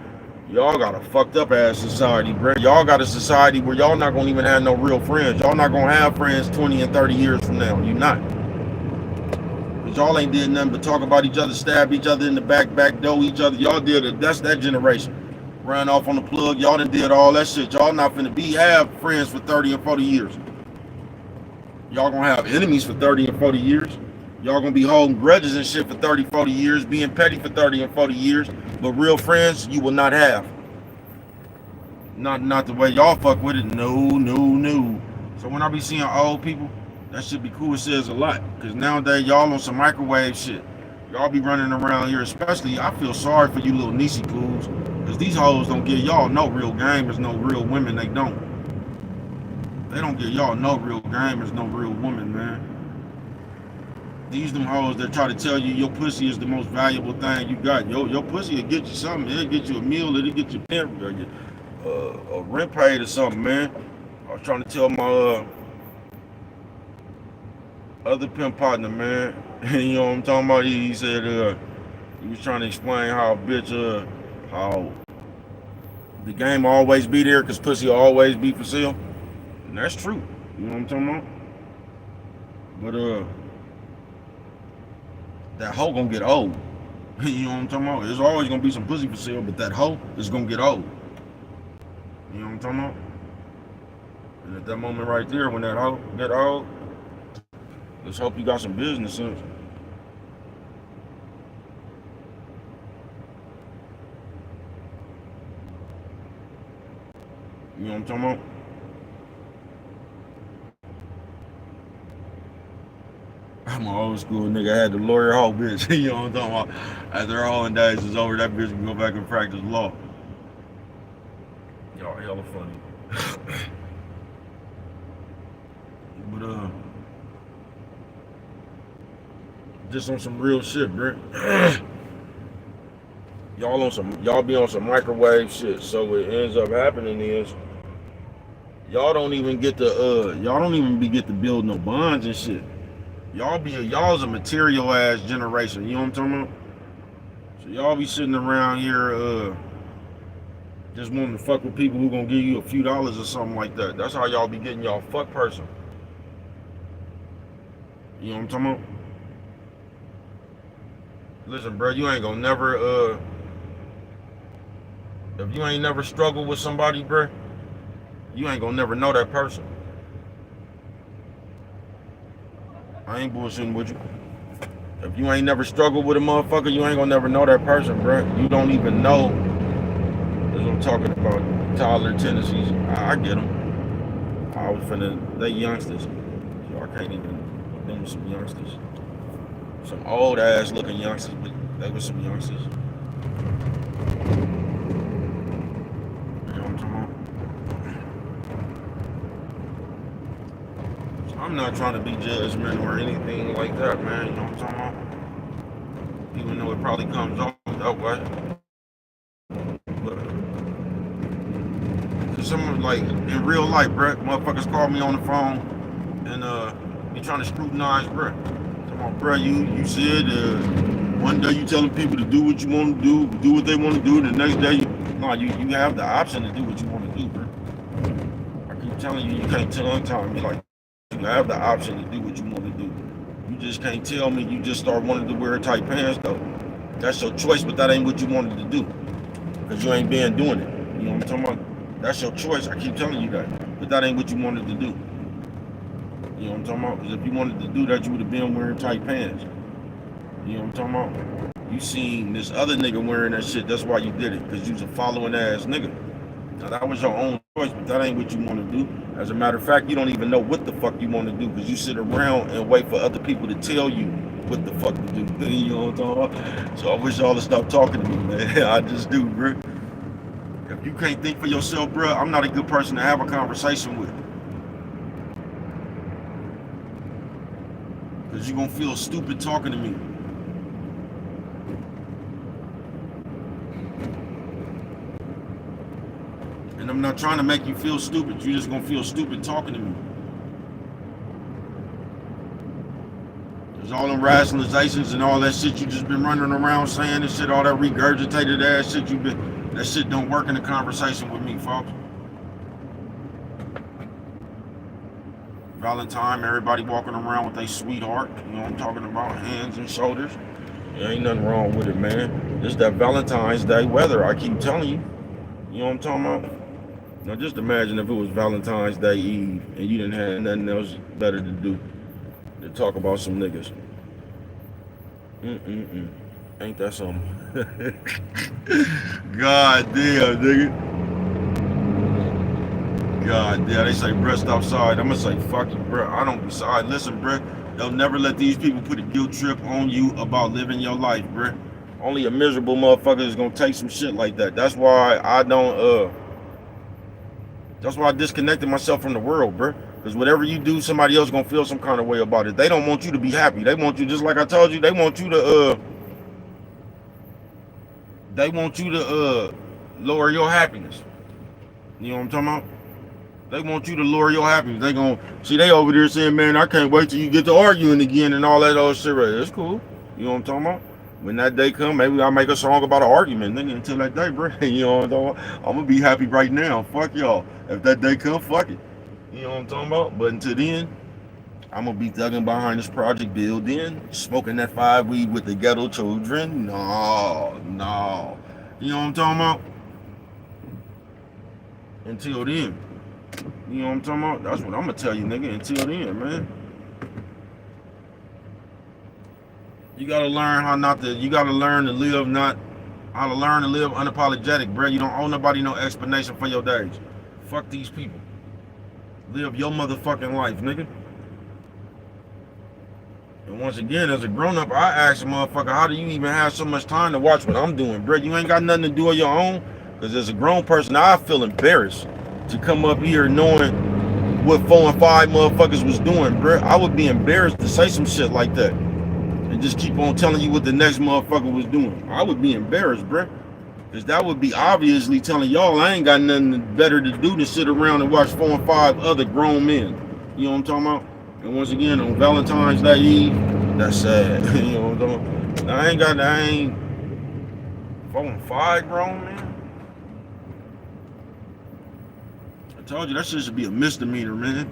Y'all got a fucked up ass society, bro. Y'all got a society where y'all not gonna even have no real friends. Y'all not gonna have friends 20 and 30 years from now. You not. Y'all ain't did nothing but talk about each other, stab each other in the back door each other. Y'all did it. That's that generation. Run off on the plug. Y'all done did all that shit. Y'all not finna have friends for 30 and 40 years. Y'all gonna have enemies for 30 and 40 years. Y'all gonna be holding grudges and shit for 30, 40 years, being petty for 30 and 40 years. But real friends, you will not have. Not the way y'all fuck with it. No. So when I be seeing old people, that should be cool. It says a lot. Because nowadays, y'all on some microwave shit. Y'all be running around here, especially, I feel sorry for you little Niecy pools. Because these hoes don't give y'all no real gamers, no real women. They don't. They don't give y'all no real gamers, no real women, man. These them hoes that try to tell you your pussy is the most valuable thing you got. Your pussy will get you something. It'll get you a meal. It'll get you a rent paid or something, man. I was trying to tell my other pimp partner, man. You know what I'm talking about? He said he was trying to explain how a bitch how the game will always be there because pussy will always be for sale. And that's true. You know what I'm talking about? But that hoe gonna get old. You know what I'm talking about? There's always gonna be some pussy for sale, but that hoe is gonna get old. You know what I'm talking about? And at that moment right there, when that hoe get old, let's hope you got some business sense. You know what I'm talking about? I'm an old school nigga. I had the lawyer hoe bitch. You know what I'm talking about? After her hoeing days is over, that bitch can go back and practice law. Y'all hella funny. But just on some real shit, bro. Y'all be on some microwave shit. So what ends up happening is y'all don't even get to get to build no bonds and shit. Y'all's a material ass generation. You know what I'm talking about? So y'all be sitting around here just wanting to fuck with people who gonna give you a few dollars or something like that. That's how y'all be getting y'all fuck person. You know what I'm talking about? Listen, bro, you ain't gonna never if you ain't never struggled with somebody, bro, you ain't gonna never know that person. I ain't bullshitting with you. If you ain't never struggled with a motherfucker, you ain't gonna never know that person, bro. You don't even know. That's what I'm talking about. Tyler, Tennessee. I get them. I was finna, they youngsters. So I can't even, them some youngsters. Some old ass looking youngsters, but they were some youngsters. You know what I'm talking I'm not trying to be judgmental or anything like that, man. You know what I'm talking about? Even though it probably comes off that way. But, cause some like in real life, bruh, motherfuckers call me on the phone and be trying to scrutinize, bruh. Come on, bruh, you said one day you telling people to do what you want to do what they want to do. The next day, you have the option to do what you want to do, bruh. I keep telling you, you can't tongue me like you have the option to do what you want to do. You just can't tell me you just start wanting to wear tight pants though. That's your choice, but that ain't what you wanted to do. Because you ain't been doing it. You know what I'm talking about? That's your choice. I keep telling you that. But that ain't what you wanted to do. You know what I'm talking about? Because if you wanted to do that, you would have been wearing tight pants. You know what I'm talking about? You seen this other nigga wearing that shit. That's why you did it. Because you was a following ass nigga. Now that was your own choice, but that ain't what you want to do. As a matter of fact, you don't even know what the fuck you want to do because you sit around and wait for other people to tell you what the fuck to do. You know what I'm talking about? So I wish y'all to stop talking to me, man. I just do, bro. If you can't think for yourself, bro, I'm not a good person to have a conversation with. Because you're going to feel stupid talking to me. And I'm not trying to make you feel stupid. You're just going to feel stupid talking to me. There's all them rationalizations and all that shit you just been running around saying and shit, all that regurgitated ass shit that shit don't work in a conversation with me, folks. Valentine, everybody walking around with their sweetheart. You know what I'm talking about? Hands and shoulders. There ain't nothing wrong with it, man. It's that Valentine's Day weather, I keep telling you. You know what I'm talking about? Now just imagine if it was Valentine's Day Eve and you didn't have nothing else better to do than talk about some niggas. Ain't that something? God damn, nigga. God damn, they say, bruh, stop side. I'm gonna say, fuck you, bruh. I don't be side. Listen, bruh, they'll never let these people put a guilt trip on you about living your life, bruh. Only a miserable motherfucker is gonna take some shit like that. That's why I don't, that's why I disconnected myself from the world, bruh. Because whatever you do, somebody else gonna feel some kind of way about it. They don't want you to be happy. They want you, just like I told you, they want you to lower your happiness. You know what I'm talking about? They want you to lower your happiness. They gon' see they over there saying, man, I can't wait till you get to arguing again and all that old shit. Right? It's cool. You know what I'm talking about? When that day come, maybe I'll make a song about an argument. Nigga, until that day, bro. You know what I'm talking about? I'm gonna be happy right now. Fuck y'all. If that day come, fuck it. You know what I'm talking about? But until then, I'm gonna be thugging behind this project building, smoking that 5 weed with the ghetto children. No. You know what I'm talking about? Until then. You know what I'm talking about? That's what I'm gonna tell you, nigga. Until then, man. You gotta learn you gotta learn to live unapologetic, bro. You don't owe nobody no explanation for your days. Fuck these people. Live your motherfucking life, nigga. And once again, as a grown-up, I ask a motherfucker, how do you even have so much time to watch what I'm doing, bro? You ain't got nothing to do on your own? Because as a grown person, I feel embarrassed to come up here knowing what 4 and 5 motherfuckers was doing, bro. I would be embarrassed to say some shit like that and just keep on telling you what the next motherfucker was doing. I would be embarrassed, bro. Because that would be obviously telling y'all I ain't got nothing better to do than sit around and watch 4 and 5 other grown men. You know what I'm talking about? And once again, on Valentine's Day Eve, that's sad. You know what I'm talking about? I ain't 4 and 5 grown men. I told you that shit should be a misdemeanor, man.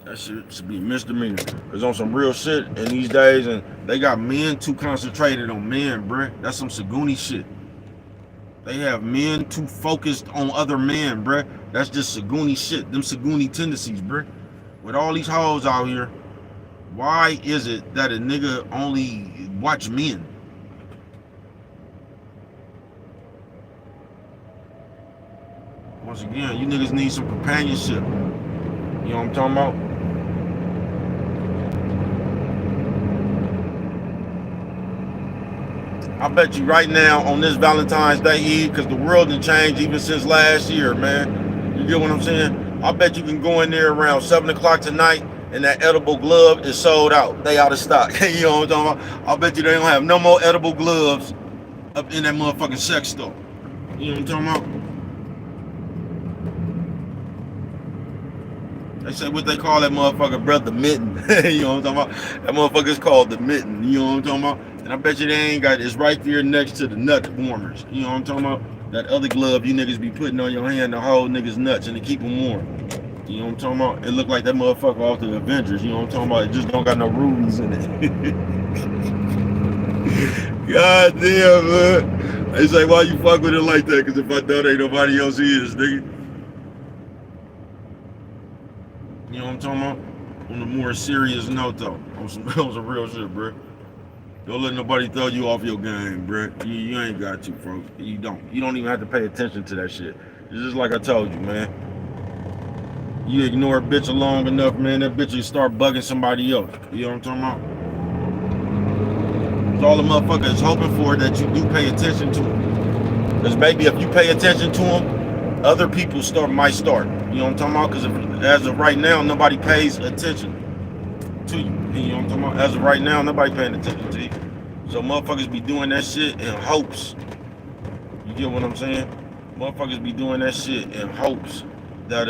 That shit should be a misdemeanor. Because on some real shit in these days, and they got men too concentrated on men, bruh. That's some Saguni shit. They have men too focused on other men, bruh. That's just Saguni shit. Them Saguni tendencies, bruh. With all these hoes out here, why is it that a nigga only watch men? Once again, you niggas need some companionship. You know what I'm talking about? I bet you right now on this Valentine's Day Eve, because the world done changed even since last year, man. You get what I'm saying? I bet you can go in there around 7 o'clock tonight and that edible glove is sold out. They out of stock. You know what I'm talking about? I bet you they don't have no more edible gloves up in that motherfucking sex store. You know what I'm talking about? They say what they call that motherfucker, bro, the mitten. You know what I'm talking about? That motherfucker's called the mitten. You know what I'm talking about? And I bet you they ain't got it's right there next to the nut warmers. You know what I'm talking about? That other glove you niggas be putting on your hand to hold niggas nuts and to keep them warm. You know what I'm talking about? It look like that motherfucker off the Avengers. You know what I'm talking about? It just don't got no rubies in it. God damn, man. They say, why you fuck with it like that? Because if I don't, ain't nobody else is, nigga. You know what I'm talking about? On a more serious note, though. On some real shit, bro. Don't let nobody throw you off your game, bro. You ain't got to, folks. You don't. You don't even have to pay attention to that shit. It's just like I told you, man. You ignore a bitch long enough, man, that bitch will start bugging somebody else. You know what I'm talking about? It's all the motherfucker is hoping for that you do pay attention to them. Because, baby, if you pay attention to them, other people might start. You know what I'm talking about? Because as of right now, nobody pays attention to you. You know what I'm talking about? As of right now, nobody paying attention to you. So motherfuckers be doing that shit in hopes. You get what I'm saying? Motherfuckers be doing that shit in hopes that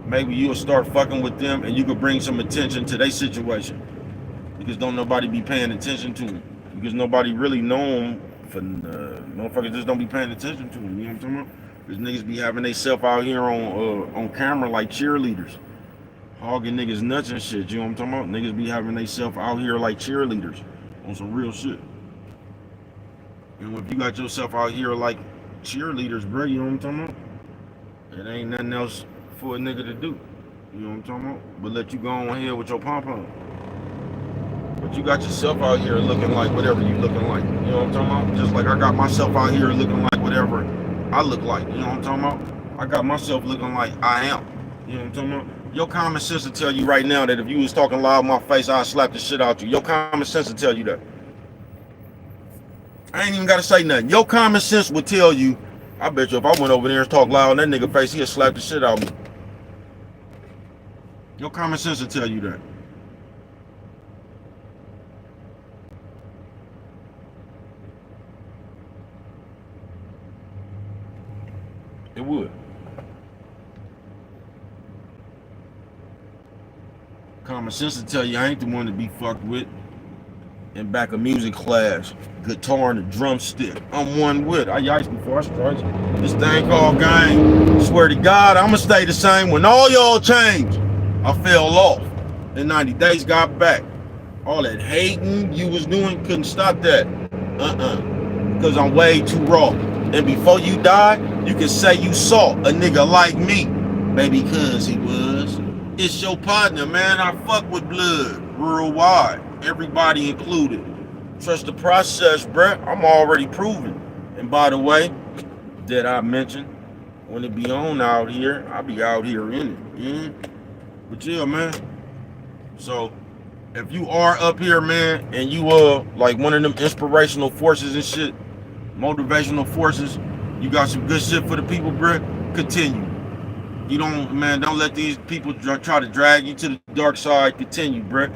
maybe you'll start fucking with them and you could bring some attention to their situation. Because don't nobody be paying attention to them. Because nobody really know them. For motherfuckers just don't be paying attention to them. You know what I'm talking about? Because niggas be having they self out here on camera like cheerleaders. Hogging niggas nuts and shit. You know what I'm talking about? Niggas be having they self out here like cheerleaders. On some real shit. And if you got yourself out here like cheerleaders, bro, you know what I'm talking about? It ain't nothing else for a nigga to do. You know what I'm talking about? But let you go on ahead with your pom-pom. But you got yourself out here looking like whatever you looking like. You know what I'm talking about? Just like I got myself out here looking like whatever I look like. You know what I'm talking about? I got myself looking like I am. You know what I'm talking about? Your common sense will tell you right now that if you was talking loud in my face, I'd slap the shit out you. Your common sense will tell you that. I ain't even got to say nothing. Your common sense would tell you, I bet you if I went over there and talked loud in that nigga face, he'd slap the shit out of me. Your common sense will tell you that. It would. Common sense will tell you I ain't the one to be fucked with. In back of music class, guitar and a drumstick. I'm one with. I yikes before I start. This thing called game. Swear to God, I'ma stay the same. When all y'all changed, I fell off. In 90 days got back. All that hating you was doing couldn't stop that. Because I'm way too raw. And before you die, you can say you saw a nigga like me. Baby, cuz he was. It's your partner, man. I fuck with blood. Worldwide. Everybody included. Trust the process, bruh. I'm already proven. And by the way, that I mentioned, when it be on out here, I be out here in it. But yeah, man. So, if you are up here, man, and you like one of them inspirational forces and shit, motivational forces, you got some good shit for the people, bruh, continue. You don't let these people try to drag you to the dark side. Continue, bruh.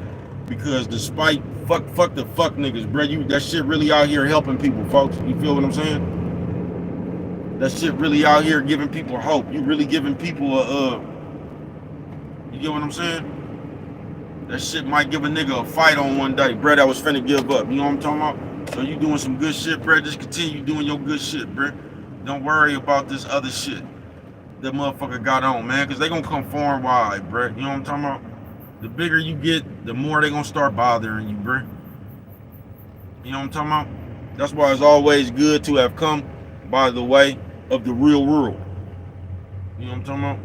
Because despite fuck the fuck niggas, bro, that shit really out here helping people, folks. You feel what I'm saying? That shit really out here giving people hope. You really giving people you get what I'm saying? That shit might give a nigga a fight on one day, bro, that was finna give up. You know what I'm talking about? So you doing some good shit, bro. Just continue doing your good shit, bro. Don't worry about this other shit that motherfucker got on, man, because they gonna come form wide, bro. You know what I'm talking about? The bigger you get, the more they gonna start bothering you, bruh. You know what I'm talking about? That's why it's always good to have come by the way of the real world. You know what I'm talking about?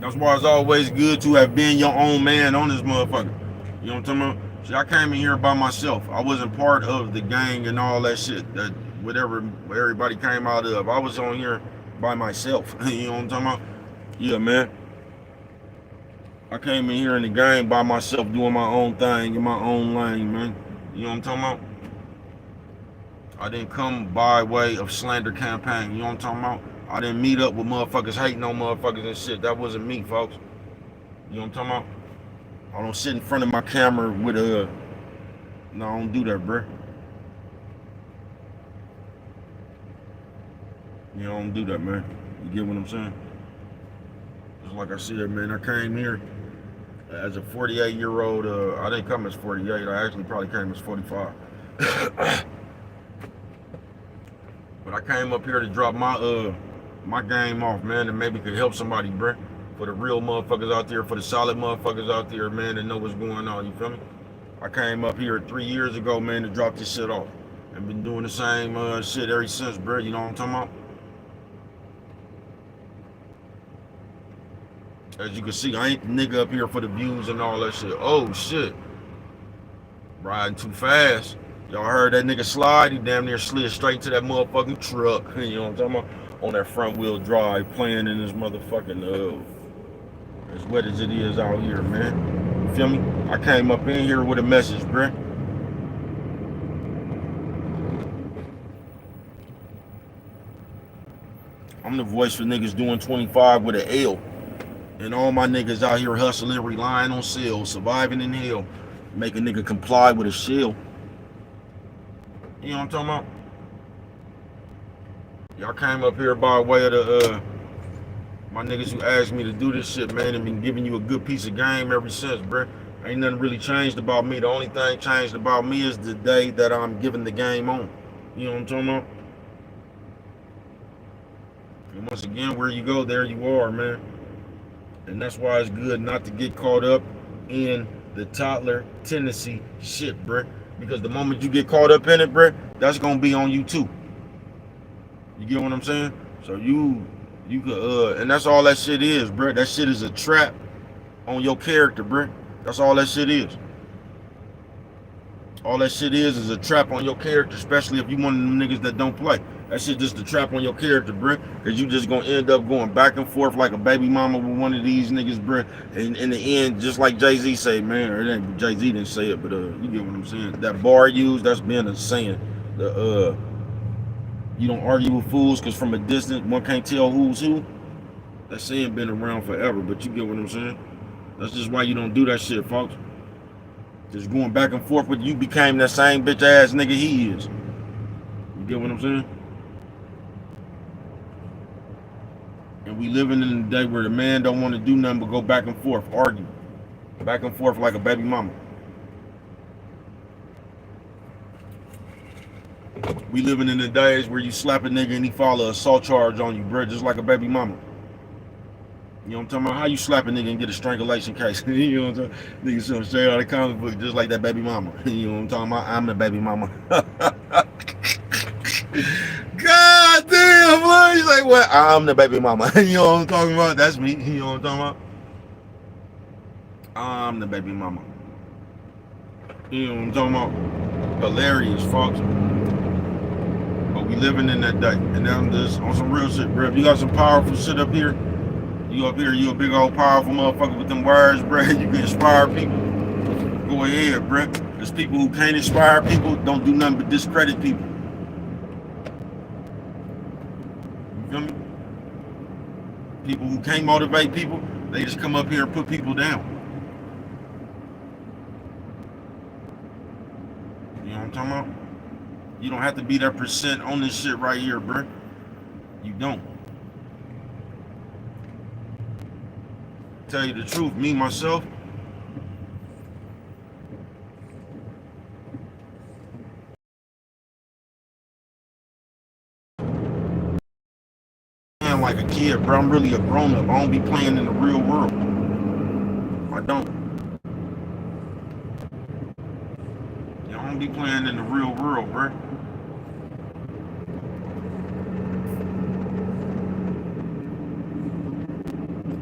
That's why it's always good to have been your own man on this motherfucker. You know what I'm talking about? See, I came in here by myself. I wasn't part of the gang and all that shit that whatever everybody came out of. I was on here by myself. You know what I'm talking about? Yeah, man. I came in here in the game by myself doing my own thing in my own lane, man. You know what I'm talking about? I didn't come by way of slander campaign. You know what I'm talking about? I didn't meet up with motherfuckers hating on motherfuckers and shit. That wasn't me, folks. You know what I'm talking about? I don't sit in front of my camera with a. No, I don't do that, bruh. You know, I don't do that, man. You get what I'm saying? Just like I said, man, I came here as a 48-year-old. I didn't come as 48. I actually probably came as 45. But I came up here to drop my game off, man, and maybe could help somebody, bruh. For the real motherfuckers out there, for the solid motherfuckers out there, man, that know what's going on. You feel me? I came up here 3 years ago, man, to drop this shit off. And been doing the same shit ever since, bruh. You know what I'm talking about? As you can see, I ain't the nigga up here for the views and all that shit. Oh, shit. Riding too fast. Y'all heard that nigga slide? He damn near slid straight to that motherfucking truck. You know what I'm talking about? On that front wheel drive, playing in this motherfucking, as wet as it is out here, man. You feel me? I came up in here with a message, bruh. I'm the voice for niggas doing 25 with an L. And all my niggas out here hustling, relying on sales, surviving in hell. Make a nigga comply with a shell. You know what I'm talking about? Y'all came up here by way of the my niggas who asked me to do this shit, man, and been giving you a good piece of game ever since, bruh. Ain't nothing really changed about me. The only thing changed about me is the day that I'm giving the game on. You know what I'm talking about? And once again, where you go, there you are, man. And that's why it's good not to get caught up in the toddler tendency shit, bruh. Because the moment you get caught up in it, bruh, that's gonna be on you too. You get what I'm saying? So you could, and that's all that shit is, bruh. That shit is a trap on your character, bruh. That's all that shit is. All that shit is a trap on your character, especially if you one of them niggas that don't play. That shit just a trap on your character, bruh. Cause you just gonna end up going back and forth like a baby mama with one of these niggas, bruh. And in the end, just like Jay-Z say, man, or it ain't Jay-Z didn't say it, but you get what I'm saying. That bar used, that's been a saying. You don't argue with fools because from a distance one can't tell who's who. That saying been around forever, but you get what I'm saying. That's just why you don't do that shit, folks. Just going back and forth with you became that same bitch ass nigga he is. You get what I'm saying? And we living in a day where the man don't want to do nothing but go back and forth, argue. Back and forth like a baby mama. We living in the days where you slap a nigga and he file an assault charge on you, bro, just like a baby mama. You know what I'm talking about? How you slap a nigga and get a strangulation case? You know what I'm talking about? Niggas some straight out of the comic book, just like that baby mama. You know what I'm talking about? I'm the baby mama. God damn, boy. He's like, what? I'm the baby mama. You know what I'm talking about? That's me. You know what I'm talking about? I'm the baby mama. You know what I'm talking about? Hilarious, folks. But we living in that day. And now I'm just on some real shit, bro. If you got some powerful shit up here, you up here, you a big old powerful motherfucker with them words, bro. You can inspire people. Go ahead, bro. There's people who can't inspire people, don't do nothing but discredit people. You feel me? People who can't motivate people, they just come up here and put people down. You know what I'm talking about? You don't have to be that percent on this shit right here, bro. You don't. Tell you the truth, me myself, I'm like a kid, bro. I'm really a grown up. I don't be playing in the real world. I don't. I don't be playing in the real world, bro.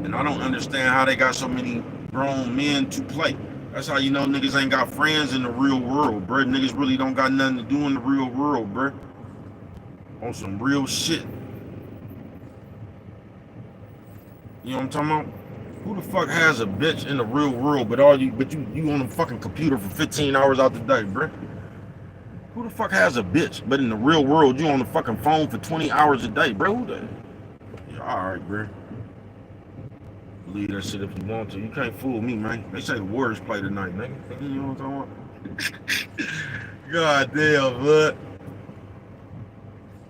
And I don't understand how they got so many grown men to play. That's how you know niggas ain't got friends in the real world, bro. Niggas really don't got nothing to do in the real world, bro. On some real shit. You know what I'm talking about? Who the fuck has a bitch in the real world, but you on a fucking computer for 15 hours out the day, bruh? Who the fuck has a bitch, but in the real world you on the fucking phone for 20 hours a day, bro? Who the? Yeah, all right, bruh. Believe that shit if you want to. You can't fool me, man. They say the Warriors play tonight, nigga. You know what I'm talking about? God damn, bud.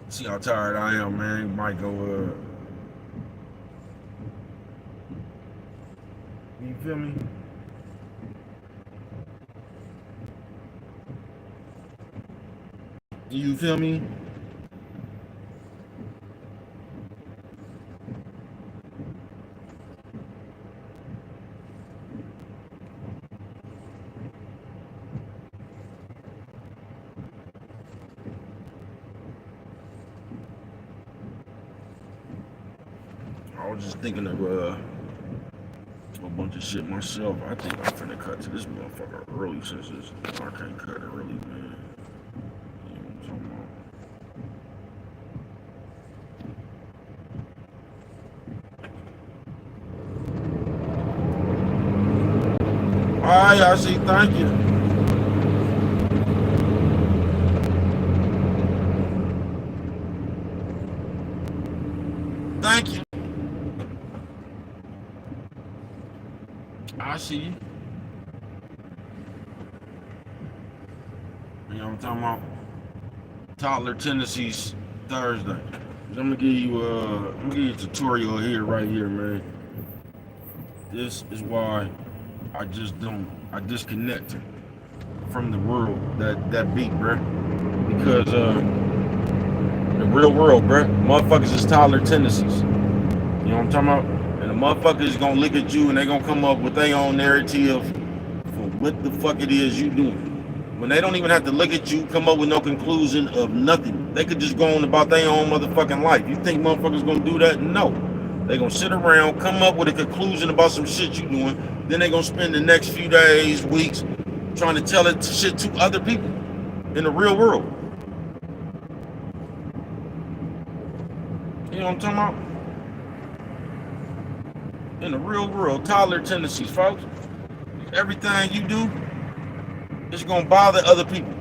See how tired I am, man. Might go, you feel me? You feel me? I was just thinking of a bunch of shit myself. I think I'm finna cut to this motherfucker early since I can't cut it early, man. You know what I'm talking about? Alright, I see. Thank you. Thank you. I see you. You know what I'm talking about? Toddler tendencies Thursday. I'm gonna give you a tutorial here, right here, man. This is why I disconnect from the world that beat, bruh. Because the real world, bruh, motherfuckers is toddler tendencies. You know what I'm talking about? And the motherfuckers gonna look at you and they gonna come up with their own narrative for what the fuck it is you doing. When they don't even have to look at you, come up with no conclusion of nothing. They could just go on about their own motherfucking life. You think motherfuckers gonna do that? No. They gonna sit around, come up with a conclusion about some shit you doing. Then they gonna spend the next few days, weeks, trying to tell it shit to other people in the real world. You know what I'm talking about? In the real world, toddler tendencies, folks. Everything you do, it's gonna bother other people.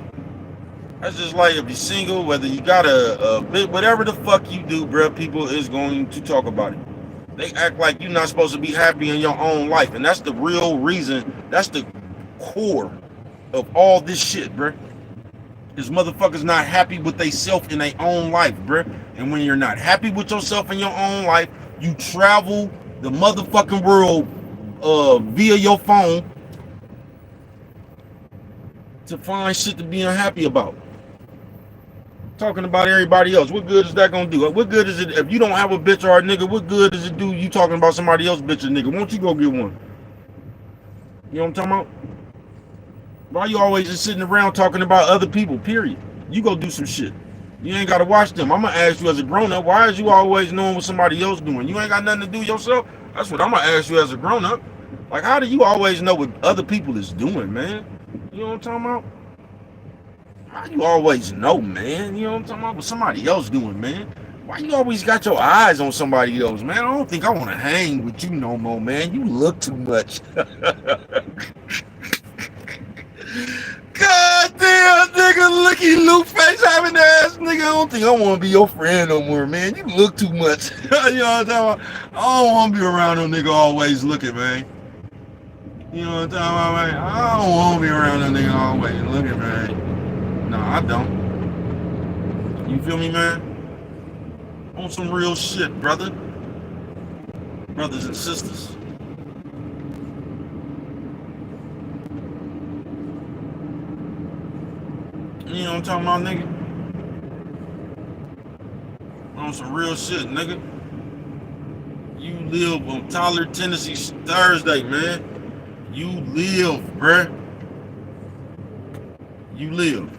That's just like if you're single, whether you got a bit, whatever the fuck you do, bruh, people is going to talk about it. They act like you're not supposed to be happy in your own life, and that's the real reason. That's the core of all this shit, bruh. Is motherfuckers not happy with themselves in their own life, bruh. And when you're not happy with yourself in your own life, you travel the motherfucking world via your phone to find shit to be unhappy about. Talking about everybody else. What good is that gonna do? What good is it if you don't have a bitch or a nigga? What good does it do you talking about somebody else bitch or nigga? Won't you go get one? You know what I'm talking about? Why you always just sitting around talking about other people, period? You go do some shit. You ain't gotta watch them. I'm gonna ask you as a grown-up, why is you always knowing what somebody else doing? You ain't got nothing to do yourself? That's what I'm gonna ask you as a grown-up. Like, how do you always know what other people is doing, man? You know what I'm talking about? How you always know, man? You know what I'm talking about? What somebody else doing, man? Why you always got your eyes on somebody else, man? I don't think I want to hang with you no more, man. You look too much. God damn, nigga, looky Luke face having ass, nigga. I don't think I want to be your friend no more, man. You look too much. You know what I'm talking about? I don't want to be around no nigga always looking, man. You know what I'm talking about, man? I don't want to be around no nigga always looking, man. No, I don't. You feel me, man? On some real shit, brother. Brothers and sisters. You know what I'm talking about, nigga? On some real shit, nigga. You live on Tyler, Tennessee Thursday, man. You live, bruh. You live.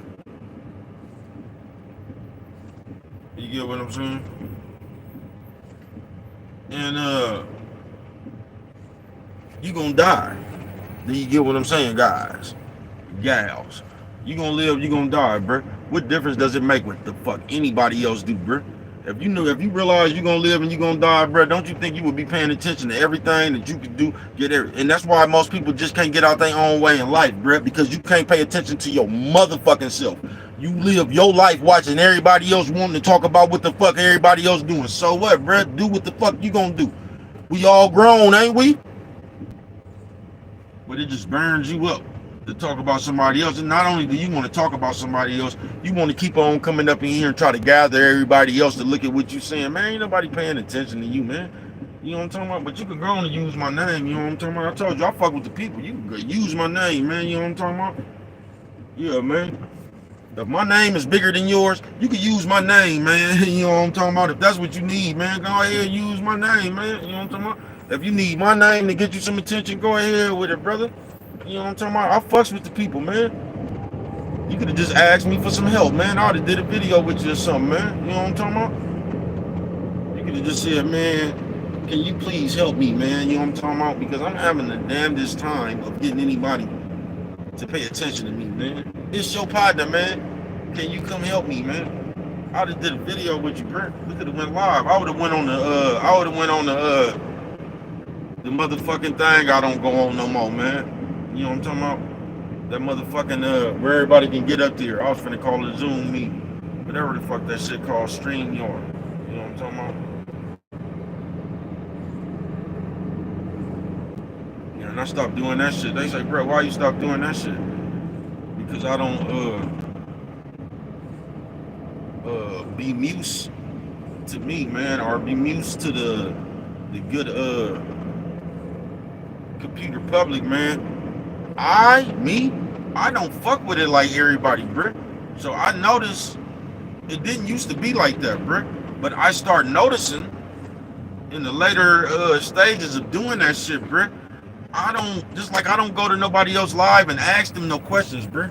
You get what I'm saying? And you gonna die. Do you get what I'm saying, guys? Gals. You gonna live, you gonna die, bruh. What difference does it make what the fuck anybody else do, bruh? If you realize you're gonna live and you're gonna die, bro, don't you think you would be paying attention to everything that you could do, and that's why most people just can't get out their own way in life, bro, because you can't pay attention to your motherfucking self. You live your life watching everybody else wanting to talk about what the fuck everybody else doing. So what, bro? Do what the fuck you gonna do. We all grown, ain't we? But it just burns you up to talk about somebody else. And not only do you want to talk about somebody else, you want to keep on coming up in here and try to gather everybody else to look at what you saying. Man, ain't nobody paying attention to you, man. You know what I'm talking about? But you can go on and use my name. You know what I'm talking about? I told you, I fuck with the people. You can go use my name, man. You know what I'm talking about? Yeah, man. If my name is bigger than yours, you can use my name, man. You know what I'm talking about? If that's what you need, man, go ahead and use my name, man. You know what I'm talking about? If you need my name to get you some attention, go ahead with it, brother. You know what I'm talking about? I fucks with the people, man. You could have just asked me for some help, man. I would have did a video with you or something, man. You know what I'm talking about? You could have just said, man, can you please help me, man? You know what I'm talking about? Because I'm having the damnedest time of getting anybody to pay attention to me, man. It's your partner, man. Can you come help me, man? I would have did a video with you, bro. We could have went live. I would have went on the motherfucking thing. I don't go on no more, man. You know what I'm talking about? That motherfucking where everybody can get up there. I was finna call it Zoom meeting. Whatever the fuck that shit called, StreamYard. You know what I'm talking about? Yeah, and I stopped doing that shit. They say, bro, why you stop doing that shit? Because I don't be muse to me, man, or be muse to the good computer public, man. I don't fuck with it like everybody, bro. So I noticed it didn't used to be like that, bro. But I start noticing in the later stages of doing that shit, bro. I don't go to nobody else live and ask them no questions, bro.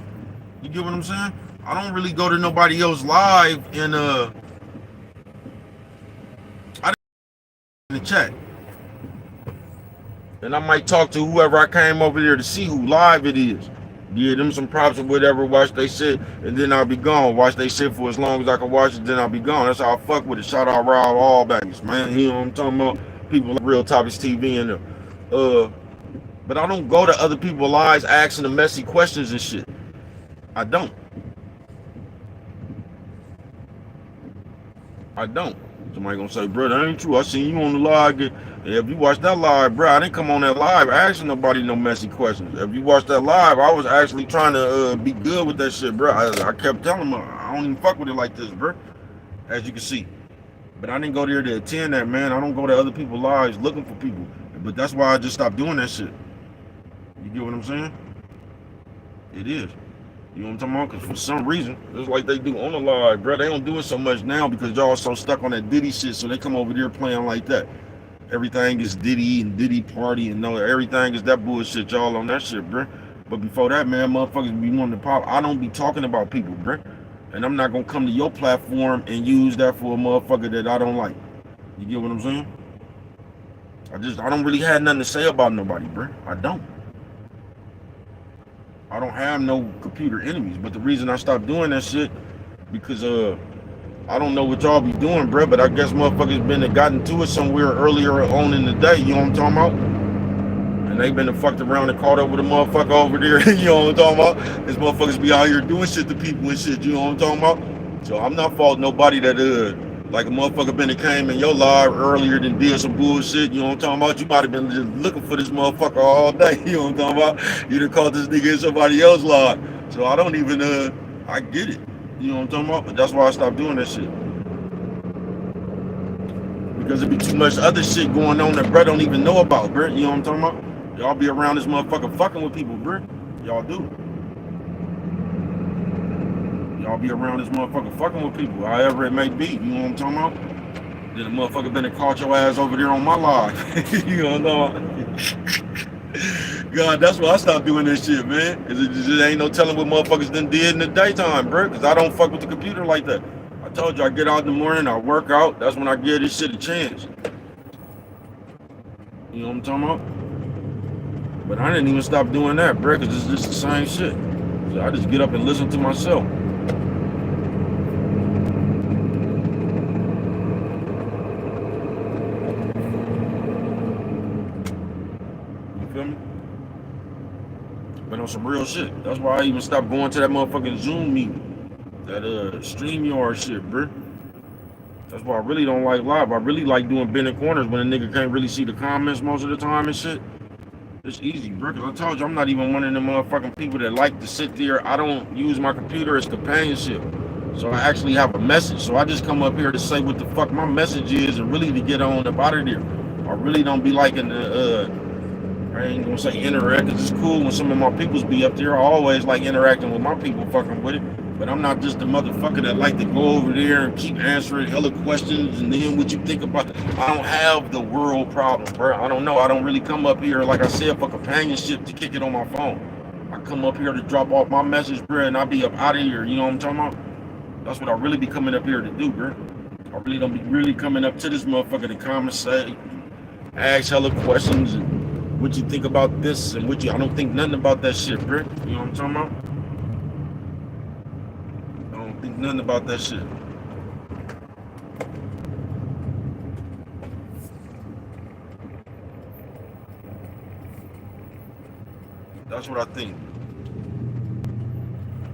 You get what I'm saying? I don't really go to nobody else live in the chat. And I might talk to whoever I came over there to see who live it is. Give them some props or whatever, watch they shit, and then I'll be gone. Watch they shit for as long as I can watch it, then I'll be gone. That's how I fuck with it. Shout out Rob Allbags, man. You know what I'm talking about? People like Real Topics TV and but I don't go to other people's lives asking them messy questions and shit. I don't. Somebody gonna say, bro, that ain't true. I seen you on the live. If you watch that live, bro, I didn't come on that live asking nobody no messy questions. If you watch that live, I was actually trying to be good with that shit, bro. I kept telling them, I don't even fuck with it like this, bro. As you can see. But I didn't go there to attend that, man. I don't go to other people's lives looking for people. But that's why I just stopped doing that shit. You get what I'm saying? It is. You know what I'm talking about? Because for some reason, it's like they do on the live, bro. They don't do it so much now because y'all so stuck on that Diddy shit, so they come over there playing like that. Everything is Diddy and Diddy party and no, everything is that bullshit. Y'all on that shit, bro. But before that, man, motherfuckers be wanting to pop. I don't be talking about people, bro. And I'm not going to come to your platform and use that for a motherfucker that I don't like. You get what I'm saying? I don't really have nothing to say about nobody, bro. I don't have no computer enemies, but the reason I stopped doing that shit because I don't know what y'all be doing, bro, but I guess motherfuckers been gotten to it somewhere earlier on in the day, you know what I'm talking about? And they been fucked around and caught up with a motherfucker over there, you know what I'm talking about? These motherfuckers be out here doing shit to people and shit, you know what I'm talking about? So I'm not faulting nobody that like a motherfucker been came in your live earlier than did some bullshit, you know what I'm talking about? You might have been just looking for this motherfucker all day, you know what I'm talking about? You done caught this nigga in somebody else's live. So I don't even, I get it, you know what I'm talking about? But that's why I stopped doing that shit. Because there be too much other shit going on that bro don't even know about, bro, you know what I'm talking about? Y'all be around this motherfucker fucking with people, bro. Y'all do. Y'all be around this motherfucker fucking with people, however it may be, you know what I'm talking about? Then a motherfucker been caught your ass over there on my live. You know God, that's why I stopped doing this shit, man. Cause it just ain't no telling what motherfuckers done did in the daytime, bro. Cause I don't fuck with the computer like that. I told you I get out in the morning, I work out. That's when I give this shit a chance. You know what I'm talking about? But I didn't even stop doing that, bro, cause it's just the same shit. So I just get up and listen to myself. But on some real shit. That's why I even stopped going to that motherfucking Zoom meeting. That StreamYard shit, bro. That's why I really don't like live. I really like doing bending corners when a nigga can't really see the comments most of the time and shit. It's easy, bro. Cause I told you I'm not even one of them motherfucking people that like to sit there. I don't use my computer as companionship. So I actually have a message. So I just come up here to say what the fuck my message is and really to get on up out of there. I really don't be liking the I ain't gonna say interact, cause it's cool when some of my peoples be up there. I always like interacting with my people fucking with it. But I'm not just the motherfucker that like to go over there and keep answering hella questions and then what you think about it. I don't have the world problem, bro. I don't know. I don't really come up here, like I said, for companionship to kick it on my phone. I come up here to drop off my message, bro, and I'll be up out of here. You know what I'm talking about? That's what I really be coming up here to do, bro. I really don't be really coming up to this motherfucker to conversate, ask hella questions and what you think about this and what you, I don't think nothing about that shit, bro. You know what I'm talking about? I don't think nothing about that shit. That's what I think.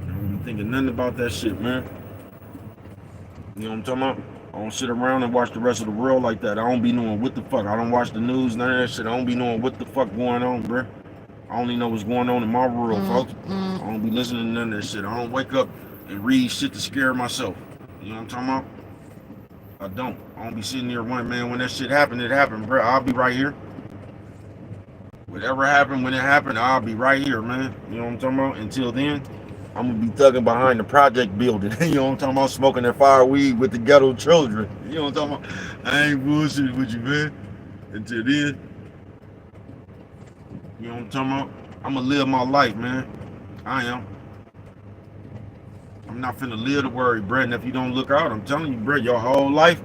I don't be thinking nothing about that shit, man. You know what I'm talking about? I don't sit around and watch the rest of the world like that. I don't be knowing what the fuck. I don't watch the news, none of that shit. I don't be knowing what the fuck going on, bro. I only know what's going on in my world, folks. I don't be listening to none of that shit. I don't wake up and read shit to scare myself. You know what I'm talking about? I don't be sitting there one man when that shit happened, it happened, bro. I'll be right here. Whatever happened, when it happened, I'll be right here, man. You know what I'm talking about? Until then, I'm gonna be thugging behind the project building. You know what I'm talking about? Smoking that fire weed with the ghetto children. You know what I'm talking about? I ain't bullshitting with you, man. Until then, you know what I'm talking about? I'm gonna live my life, man. I am. I'm not finna live to worry, bro. And if you don't look out, I'm telling you, bro, your whole life,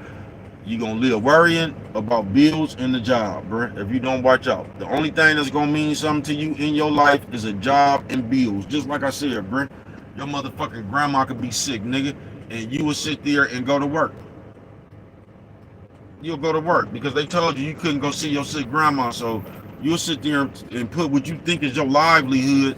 you gonna live worrying about bills and the job, bro. If you don't watch out. The only thing that's gonna mean something to you in your life is a job and bills. Just like I said, bro. Your motherfucking grandma could be sick, nigga, and you will sit there and go to work. You'll go to work because they told you couldn't go see your sick grandma, so you'll sit there and put what you think is your livelihood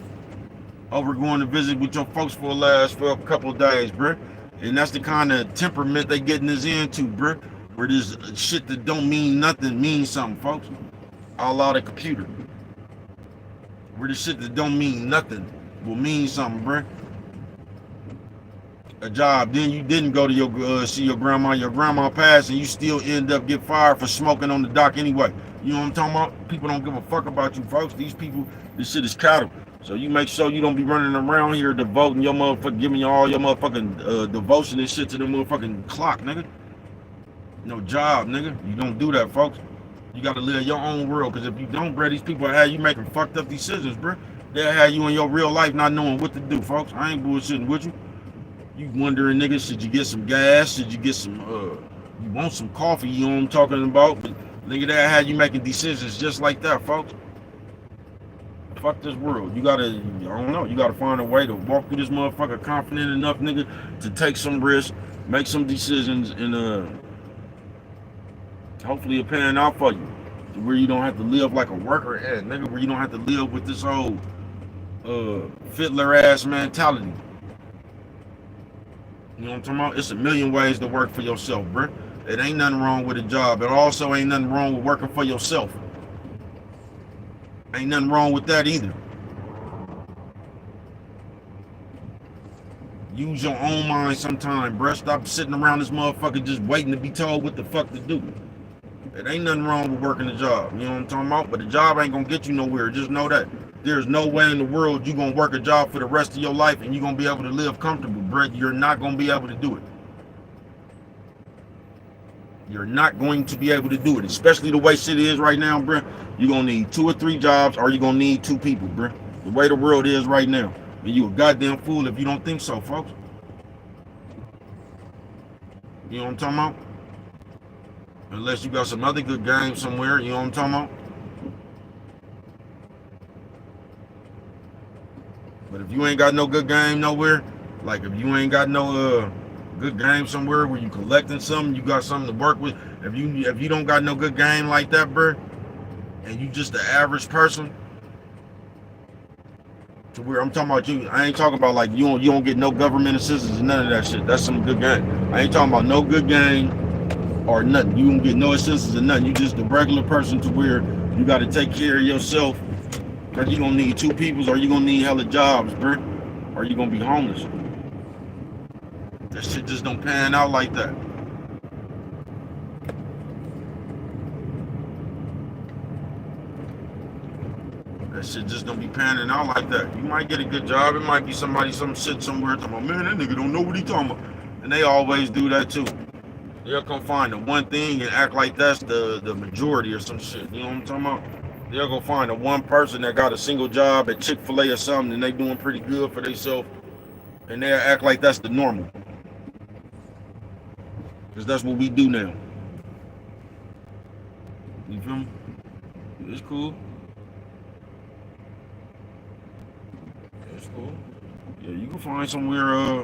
over going to visit with your folks for a couple of days, bro. And that's the kind of temperament they getting us into, bro. Where this shit that don't mean nothing means something, folks. All out of computer. Where this shit that don't mean nothing will mean something, bro. A job, then you didn't go to your see your grandma passed, and you still end up get fired for smoking on the dock anyway. You know what I'm talking about? People don't give a fuck about you, folks. These people, this shit is cattle. So you make sure you don't be running around here devoting your motherfucking, giving you all your motherfucking devotion and shit to the motherfucking clock, nigga. No job, nigga. You don't do that, folks. You gotta live your own world, because if you don't, bro, these people have you making fucked up decisions, bro. They'll have you in your real life not knowing what to do, folks. I ain't bullshitting with you. You wondering, nigga, should you get some gas? Should you get some, you want some coffee? You know what I'm talking about? But nigga, that had you making decisions just like that, folks. Fuck this world. You gotta, I don't know, you gotta find a way to walk through this motherfucker confident enough, nigga, to take some risks, make some decisions, and hopefully it pan out for you. To where you don't have to live like a worker ass, nigga, where you don't have to live with this old fiddler ass mentality. You know what I'm talking about? It's a million ways to work for yourself, bro. It ain't nothing wrong with a job. It also ain't nothing wrong with working for yourself. Ain't nothing wrong with that either. Use your own mind sometime, bruh. Stop sitting around this motherfucker just waiting to be told what the fuck to do. It ain't nothing wrong with working a job. You know what I'm talking about? But the job ain't gonna get you nowhere. Just know that. There's no way in the world you're gonna work a job for the rest of your life and you're gonna be able to live comfortable, bruh. You're not gonna be able to do it. You're not going to be able to do it, especially the way shit is right now, bruh. You're gonna need 2 or 3 jobs, or you're gonna need 2 people, bruh. The way the world is right now. And you a goddamn fool if you don't think so, folks. You know what I'm talking about? Unless you got some other good game somewhere, you know what I'm talking about? But if you ain't got no good game nowhere, like if you ain't got no good game somewhere where you collecting something, you got something to work with. If you don't got no good game like that, bro, and you just the average person, To where I'm talking about you, I ain't talking about like you don't get no government assistance and none of that shit. That's some good game. I ain't talking about no good game or nothing. You don't get no assistance or nothing. You just a regular person to where you got to take care of yourself. Cause you gonna need two peoples or you gonna need hella jobs, bro. Or you gonna be homeless. That shit just don't pan out like that. That shit just don't be panning out like that. You might get a good job. It might be somebody, some shit somewhere talking about, man, that nigga don't know what he talking about. And they always do that too. They'll come find the one thing and act like that's the majority or some shit. You know what I'm talking about? They'll go find the one person that got a single job at Chick-fil-A or something and they doing pretty good for themselves. And they'll act like that's the normal. Because that's what we do now. You feel me? It's cool. It's cool. Yeah, you can find somewhere,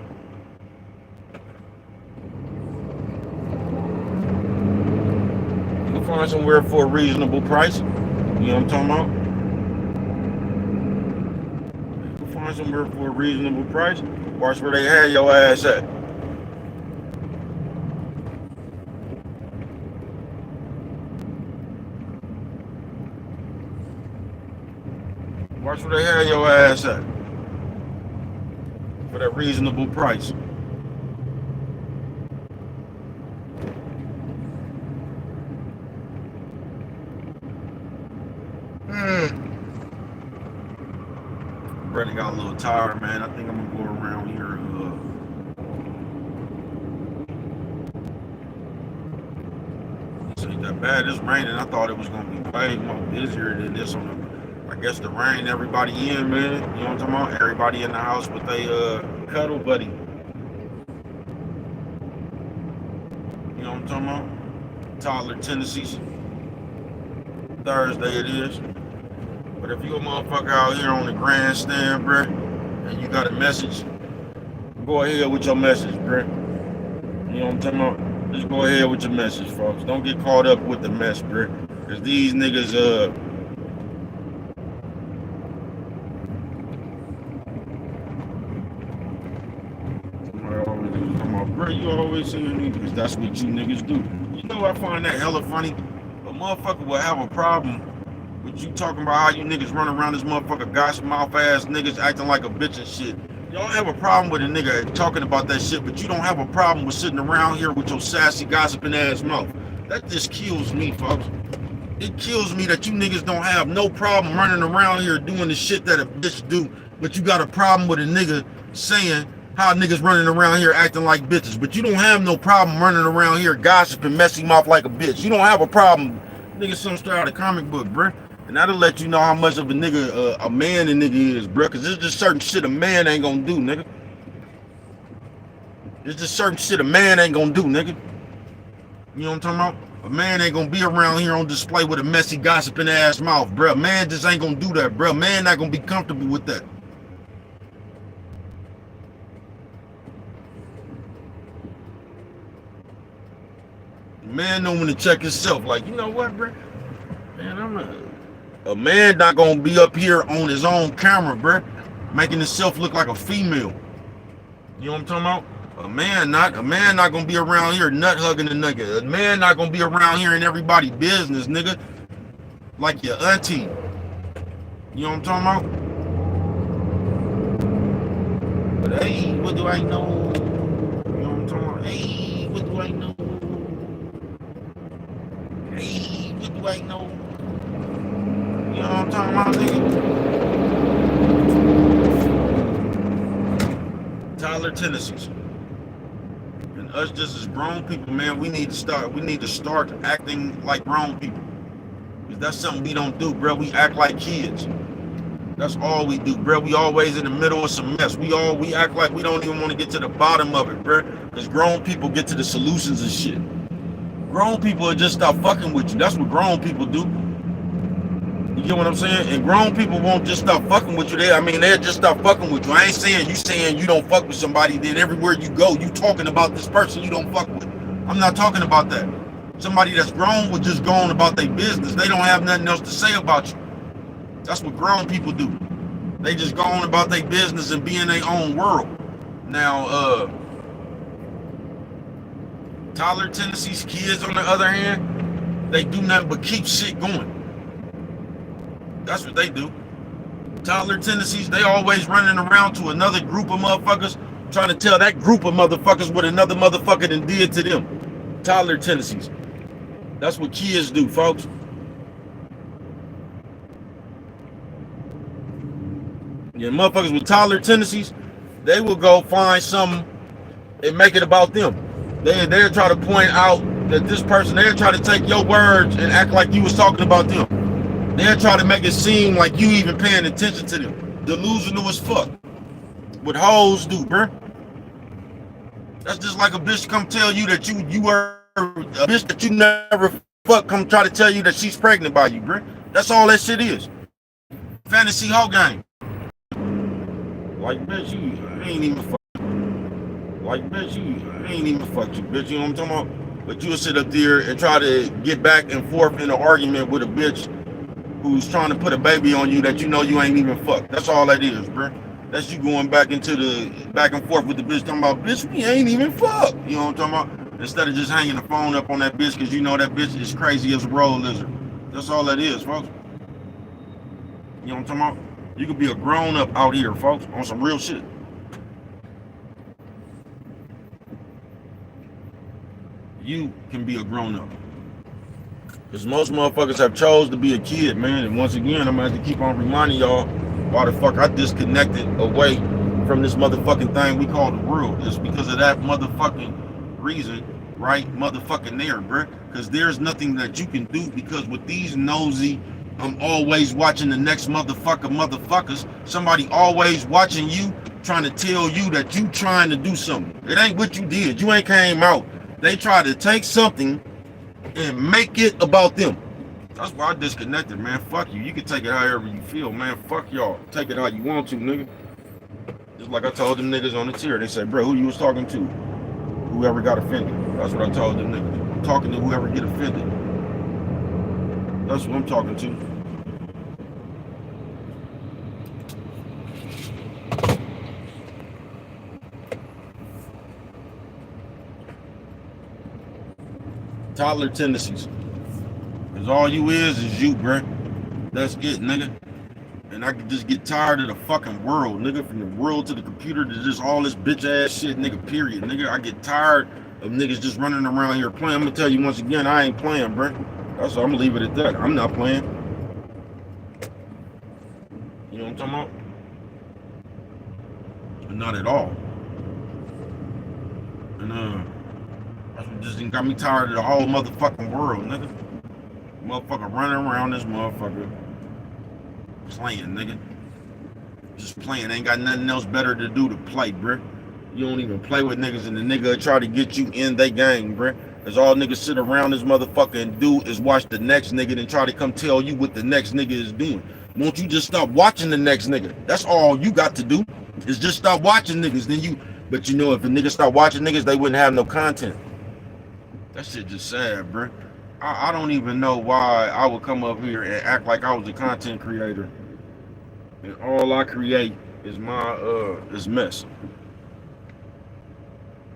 you can find somewhere for a reasonable price. You know what I'm talking about? You can find somewhere for a reasonable price. Watch where they had your ass at. Watch where they had your ass at. For that reasonable price. Brother got a little tired, man. I think I'm gonna go around here. This ain't that bad. It's raining. I thought it was gonna be way more busier than this on the. I guess the rain, everybody in, man. You know what I'm talking about? Everybody in the house with a cuddle buddy. You know what I'm talking about? Toddler tendencies. Thursday it is. But if you a motherfucker out here on the grandstand, bruh, and you got a message, go ahead with your message, bruh. You know what I'm talking about? Just go ahead with your message, folks. Don't get caught up with the mess, bruh. Because these niggas, bro, you always saying niggas, that's what you niggas do. You know I find that hella funny. A motherfucker will have a problem with you talking about how you niggas run around this motherfucker gosh mouth ass niggas acting like a bitch and shit. Y'all have a problem with a nigga talking about that shit, but you don't have a problem with sitting around here with your sassy gossiping ass mouth. That just kills me, folks. It kills me that you niggas don't have no problem running around here doing the shit that a bitch do, but you got a problem with a nigga saying how niggas running around here acting like bitches, but you don't have no problem running around here gossiping, messy mouth like a bitch. You don't have a problem, nigga, some straight out of comic book, bruh. And that'll let you know how much of a nigga, a man a nigga is, bruh. Cause there's just certain shit a man ain't gonna do, nigga. There's just certain shit a man ain't gonna do, nigga. You know what I'm talking about? A man ain't gonna be around here on display with a messy gossiping ass mouth, bruh. Man just ain't gonna do that, bruh. Man not gonna be comfortable with that. Man don't want to check himself. Like, you know what, bro? Man, a man not gonna be up here on his own camera, bro, making himself look like a female. You know what I'm talking about? A man not gonna be around here nut hugging a nigga. A man not gonna be around here in everybody's business, nigga. Like your auntie. You know what I'm talking about? But hey, what do I know? You know what I'm talking about? Hey, what do I know? Hey, what do I know? You know what I'm talking about, nigga? Tyler tendencies. And us just as grown people, man, we need to start acting like grown people. Because that's something we don't do, bro. We act like kids. That's all we do, bro. We always in the middle of some mess. We act like we don't even want to get to the bottom of it, bro. Because grown people get to the solutions and shit. Grown people will just stop fucking with you. That's what grown people do. You get what I'm saying? And grown people won't just stop fucking with you. They'll just stop fucking with you. I ain't saying you don't fuck with somebody, then everywhere you go, you talking about this person you don't fuck with. I'm not talking about that. Somebody that's grown will just go on about their business. They don't have nothing else to say about you. That's what grown people do. They just go on about their business and be in their own world. Now, Tyler, Tennessee's kids, on the other hand, they do nothing but keep shit going. That's what they do. Tyler, Tennessee's, they always running around to another group of motherfuckers, trying to tell that group of motherfuckers what another motherfucker done did to them. Tyler, Tennessee's. That's what kids do, folks. Yeah, motherfuckers with Tyler, Tennessee's, they will go find something and make it about them. They'll try to point out that this person, they'll try to take your words and act like you was talking about them. They'll try to make it seem like you even paying attention to them. Delusional as fuck. What hoes do, bruh. That's just like a bitch come tell you that you were a bitch that you never fuck come try to tell you that she's pregnant by you, bruh. That's all that shit is. Fantasy hoe game. Like, bitch, you ain't even fuck. Like, bitch, you ain't even fuck you, bitch. You know what I'm talking about? But you'll sit up there and try to get back and forth in an argument with a bitch who's trying to put a baby on you that you know you ain't even fuck. That's all that is, bro. That's you going back into the back and forth with the bitch talking about, bitch, we ain't even fuck. You know what I'm talking about? Instead of just hanging the phone up on that bitch because you know that bitch is crazy as a road lizard. That's all that is, folks. You know what I'm talking about? You could be a grown up out here, folks, on some real shit. You can be a grown up. Because most motherfuckers have chose to be a kid, man. And once again, I'm going to have to keep on reminding y'all why the fuck I disconnected away from this motherfucking thing we call the world. It's because of that motherfucking reason, right? Motherfucking there, bruh. Because there's nothing that you can do, because with these nosy, I'm always watching the next motherfuckers, somebody always watching you, trying to tell you that you trying to do something. It ain't what you did. You ain't came out. They try to take something and make it about them. That's why I disconnected, man. Fuck you. You can take it however you feel, man. Fuck y'all. Take it how you want to, nigga. Just like I told them niggas on the tier. They said, bro, who you was talking to? Whoever got offended. That's what I told them niggas. I'm talking to whoever get offended. That's what I'm talking to. Toddler tendencies. Cause all you is you, bruh. That's it, nigga. And I can just get tired of the fucking world, nigga. From the world to the computer to just all this bitch ass shit, nigga, period. Nigga, I get tired of niggas just running around here playing. I'm gonna tell you once again, I ain't playing, bruh. That's all, I'm gonna leave it at that. I'm not playing. You know what I'm talking about? Not at all. And just got me tired of the whole motherfucking world, nigga. Motherfucker running around this motherfucker playing, nigga. Just playing. Ain't got nothing else better to do to play, bruh. You don't even play with niggas, and the nigga try to get you in they gang, bruh. Cause all niggas sit around this motherfucker and do is watch the next nigga and try to come tell you what the next nigga is doing. Won't you just stop watching the next nigga? That's all you got to do, is just stop watching niggas. Then you, but you know, if a nigga stop watching niggas, they wouldn't have no content. That shit just sad, bro. I don't even know why I would come up here and act like I was a content creator, and all I create is my is mess.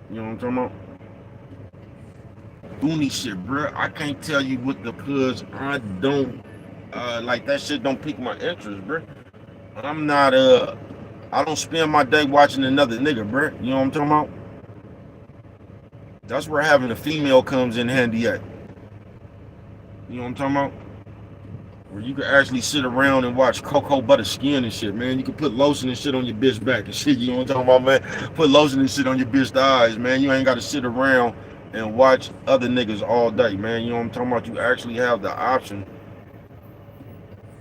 You know what I'm talking about? Goonie shit, bro. I can't tell you what the, cause I don't like that shit. Don't pique my interest, bro. I'm not I don't spend my day watching another nigga, bro. You know what I'm talking about? That's where having a female comes in handy at. You know what I'm talking about? Where you can actually sit around and watch cocoa butter skin and shit, man. You can put lotion and shit on your bitch back and shit. You know what I'm talking about, man? Put lotion and shit on your bitch eyes, man. You ain't got to sit around and watch other niggas all day, man. You know what I'm talking about? You actually have the option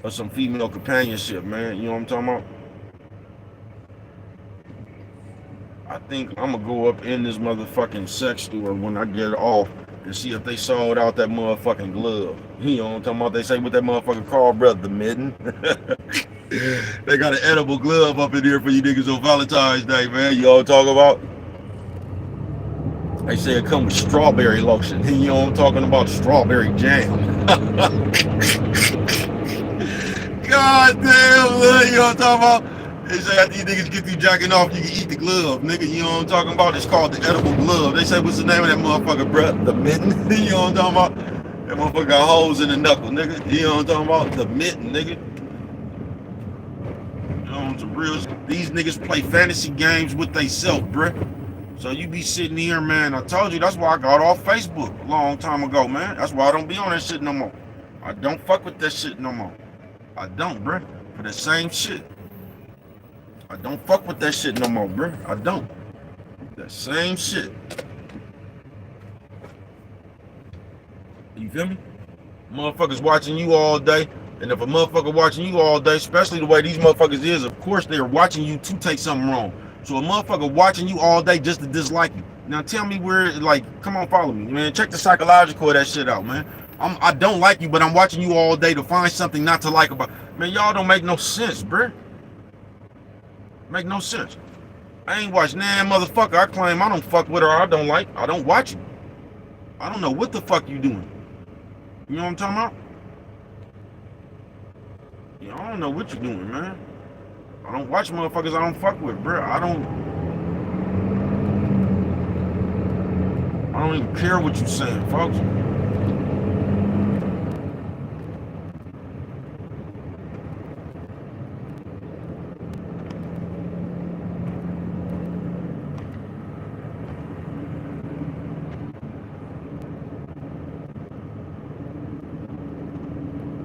of some female companionship, man. You know what I'm talking about? I think I'm gonna go up in this motherfucking sex store when I get off and see if they sold out that motherfucking glove. You know what I'm talking about? They say what that motherfucker called, brother, the mitten. They got an edible glove up in here for you niggas on Valentine's Day, man. You know what I'm talking about? They say it come with strawberry lotion. You know what I'm talking about? Strawberry jam. God damn, you know what I'm talking about? They say after you niggas get through jacking off, you can eat the glove, nigga. You know what I'm talking about? It's called the edible glove. They say, what's the name of that motherfucker, bruh? The mitten. You know what I'm talking about? That motherfucker got holes in the knuckle, nigga. You know what I'm talking about? The mitten, nigga. You know, some real. These niggas play fantasy games with they self, bruh. So you be sitting here, man. I told you that's why I got off Facebook a long time ago, man. That's why I don't be on that shit no more. I don't fuck with that shit no more. I don't, bruh. For the same shit. I don't fuck with that shit no more, bruh. I don't. That same shit. You feel me? Motherfuckers watching you all day. And if a motherfucker watching you all day, especially the way these motherfuckers is, of course they are watching you to take something wrong. So a motherfucker watching you all day just to dislike you. Now tell me where, like, come on, follow me, man. Check the psychological of that shit out, man. I don't like you, but I'm watching you all day to find something not to like about. Man, y'all don't make no sense, bruh. Make no sense. I ain't watching that motherfucker. I claim I don't fuck with her. I don't like. I don't watch you. I don't know what the fuck you doing. You know what I'm talking about? Yeah, I don't know what you doing, man. I don't watch motherfuckers I don't fuck with, bro. I don't even care what you saying, folks.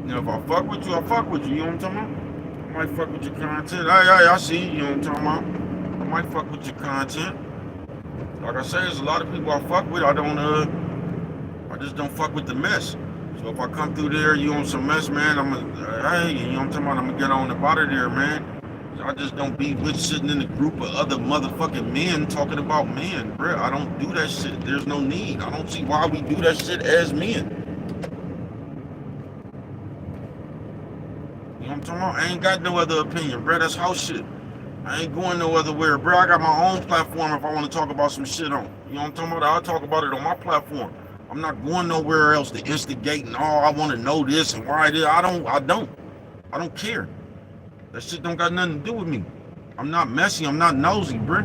Now, if I fuck with you, I fuck with you. You know what I'm talking about? I might fuck with your content. I see. You know what I'm talking about? I might fuck with your content. Like I say, there's a lot of people I fuck with. I just don't fuck with the mess. So if I come through there, you on some mess, man, hey, you know what I'm talking about? I'm gonna get on up out of there, man. I just don't be with sitting in a group of other motherfucking men talking about men, bro. I don't do that shit. There's no need. I don't see why we do that shit as men. You know what I'm talking about? I ain't got no other opinion, bro. That's house shit. I ain't going no other where, bro. I got my own platform if I want to talk about some shit on. You know what I'm talking about? I'll talk about it on my platform. I'm not going nowhere else to instigate and I want to know this and why it is. I don't care. That shit don't got nothing to do with me. I'm not messy. I'm not nosy, bro.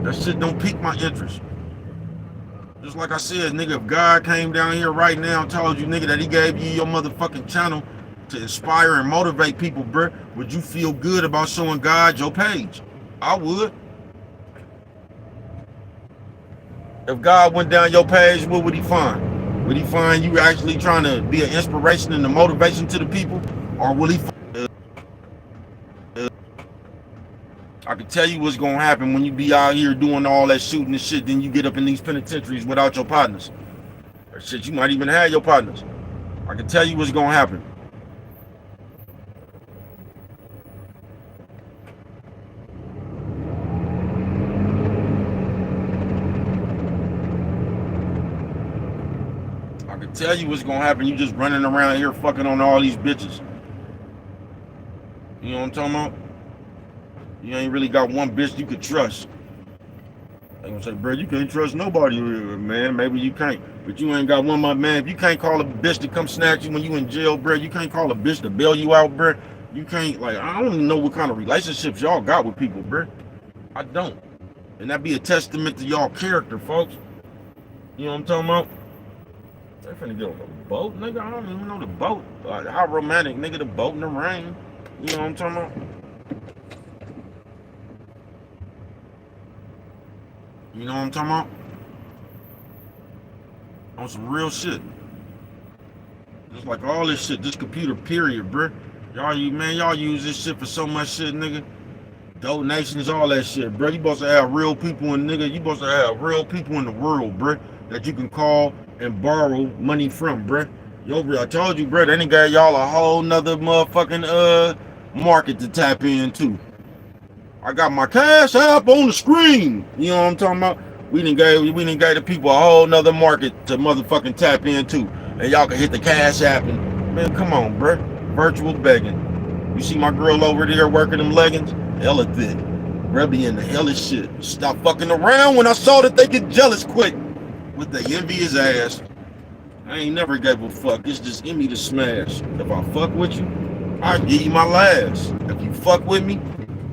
That shit don't pique my interest. Just like I said, nigga, if God came down here right now and told you, nigga, that he gave you your motherfucking channel to inspire and motivate people, bro, would you feel good about showing God your page? I would. If God went down your page, what would he find? Would he find you actually trying to be an inspiration and a motivation to the people? Or will he find... I can tell you what's gonna happen when you be out here doing all that shooting and shit, then you get up in these penitentiaries without your partners. Or shit, you might even have your partners. I can tell you what's gonna happen. I can tell you what's gonna happen. You just running around here fucking on all these bitches. You know what I'm talking about? You ain't really got one bitch you could trust. They gonna say, bro, you can't trust nobody, man. Maybe you can't, but you ain't got one, my man. If you can't call a bitch to come snatch you when you in jail, bro, you can't call a bitch to bail you out, bro. You can't, like, I don't even know what kind of relationships y'all got with people, bro. I don't. And that be a testament to y'all character, folks. You know what I'm talking about? They finna get on the boat, nigga. I don't even know the boat. How romantic, nigga, the boat in the rain. You know what I'm talking about? You know what I'm talking about? On some real shit. Just like all this shit, this computer period, bruh. Y'all use this shit for so much shit, nigga. Donations, all that shit, bruh. You supposed to have real people in, nigga. You supposed to have real people in the world, bruh, that you can call and borrow money from, bruh. Yo, bro, I told you, bruh, they done gave y'all a whole nother motherfucking market to tap into. I got my Cash App on the screen. You know what I'm talking about? We done gave the people a whole nother market to motherfucking tap into. And y'all can hit the Cash App and, man, come on, bruh. Virtual begging. You see my girl over there working them leggings? Hella thick. Bruh be in the hellish shit. Stop fucking around when I saw that they get jealous quick with the envious ass. I ain't never gave a fuck. It's just in me to smash. If I fuck with you, I give you my last. If you fuck with me,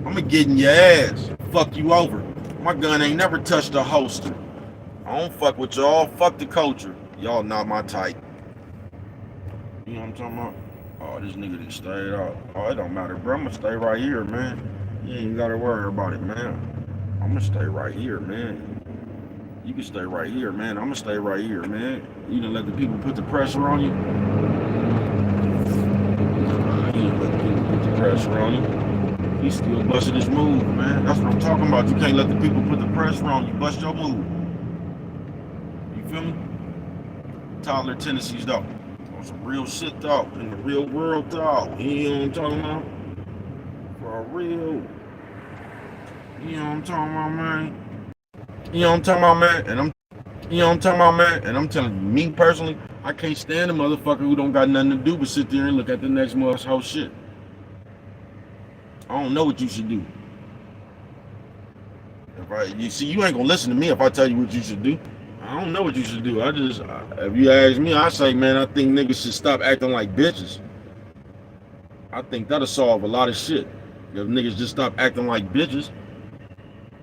I'ma get in your ass. Fuck you over. My gun ain't never touched a holster. I don't fuck with y'all. Fuck the culture. Y'all not my type. You know what I'm talking about? Oh, this nigga done stayed out. Oh, it don't matter, bro. I'ma stay right here, man. You ain't gotta worry about it, man. I'ma stay right here, man. You can stay right here, man. I'ma stay right here, man. You done let the people put the pressure on you. You done let the people put the pressure on you. He still busting his move, man. That's what I'm talking about. You can't let the people put the pressure on you. Bust your move. You feel me? Toddler tendencies, though. On some real shit, though. In the real world, though. You know what I'm talking about? For real. You know what I'm talking about, man? You know what I'm talking about, man? You know what I'm talking about, man? And I'm telling you, me personally, I can't stand a motherfucker who don't got nothing to do but sit there and look at the next month's whole shit. I don't know what you should do. You see, you ain't gonna listen to me if I tell you what you should do. I don't know what you should do. If you ask me, I say, man, I think niggas should stop acting like bitches. I think that'll solve a lot of shit. If niggas just stop acting like bitches.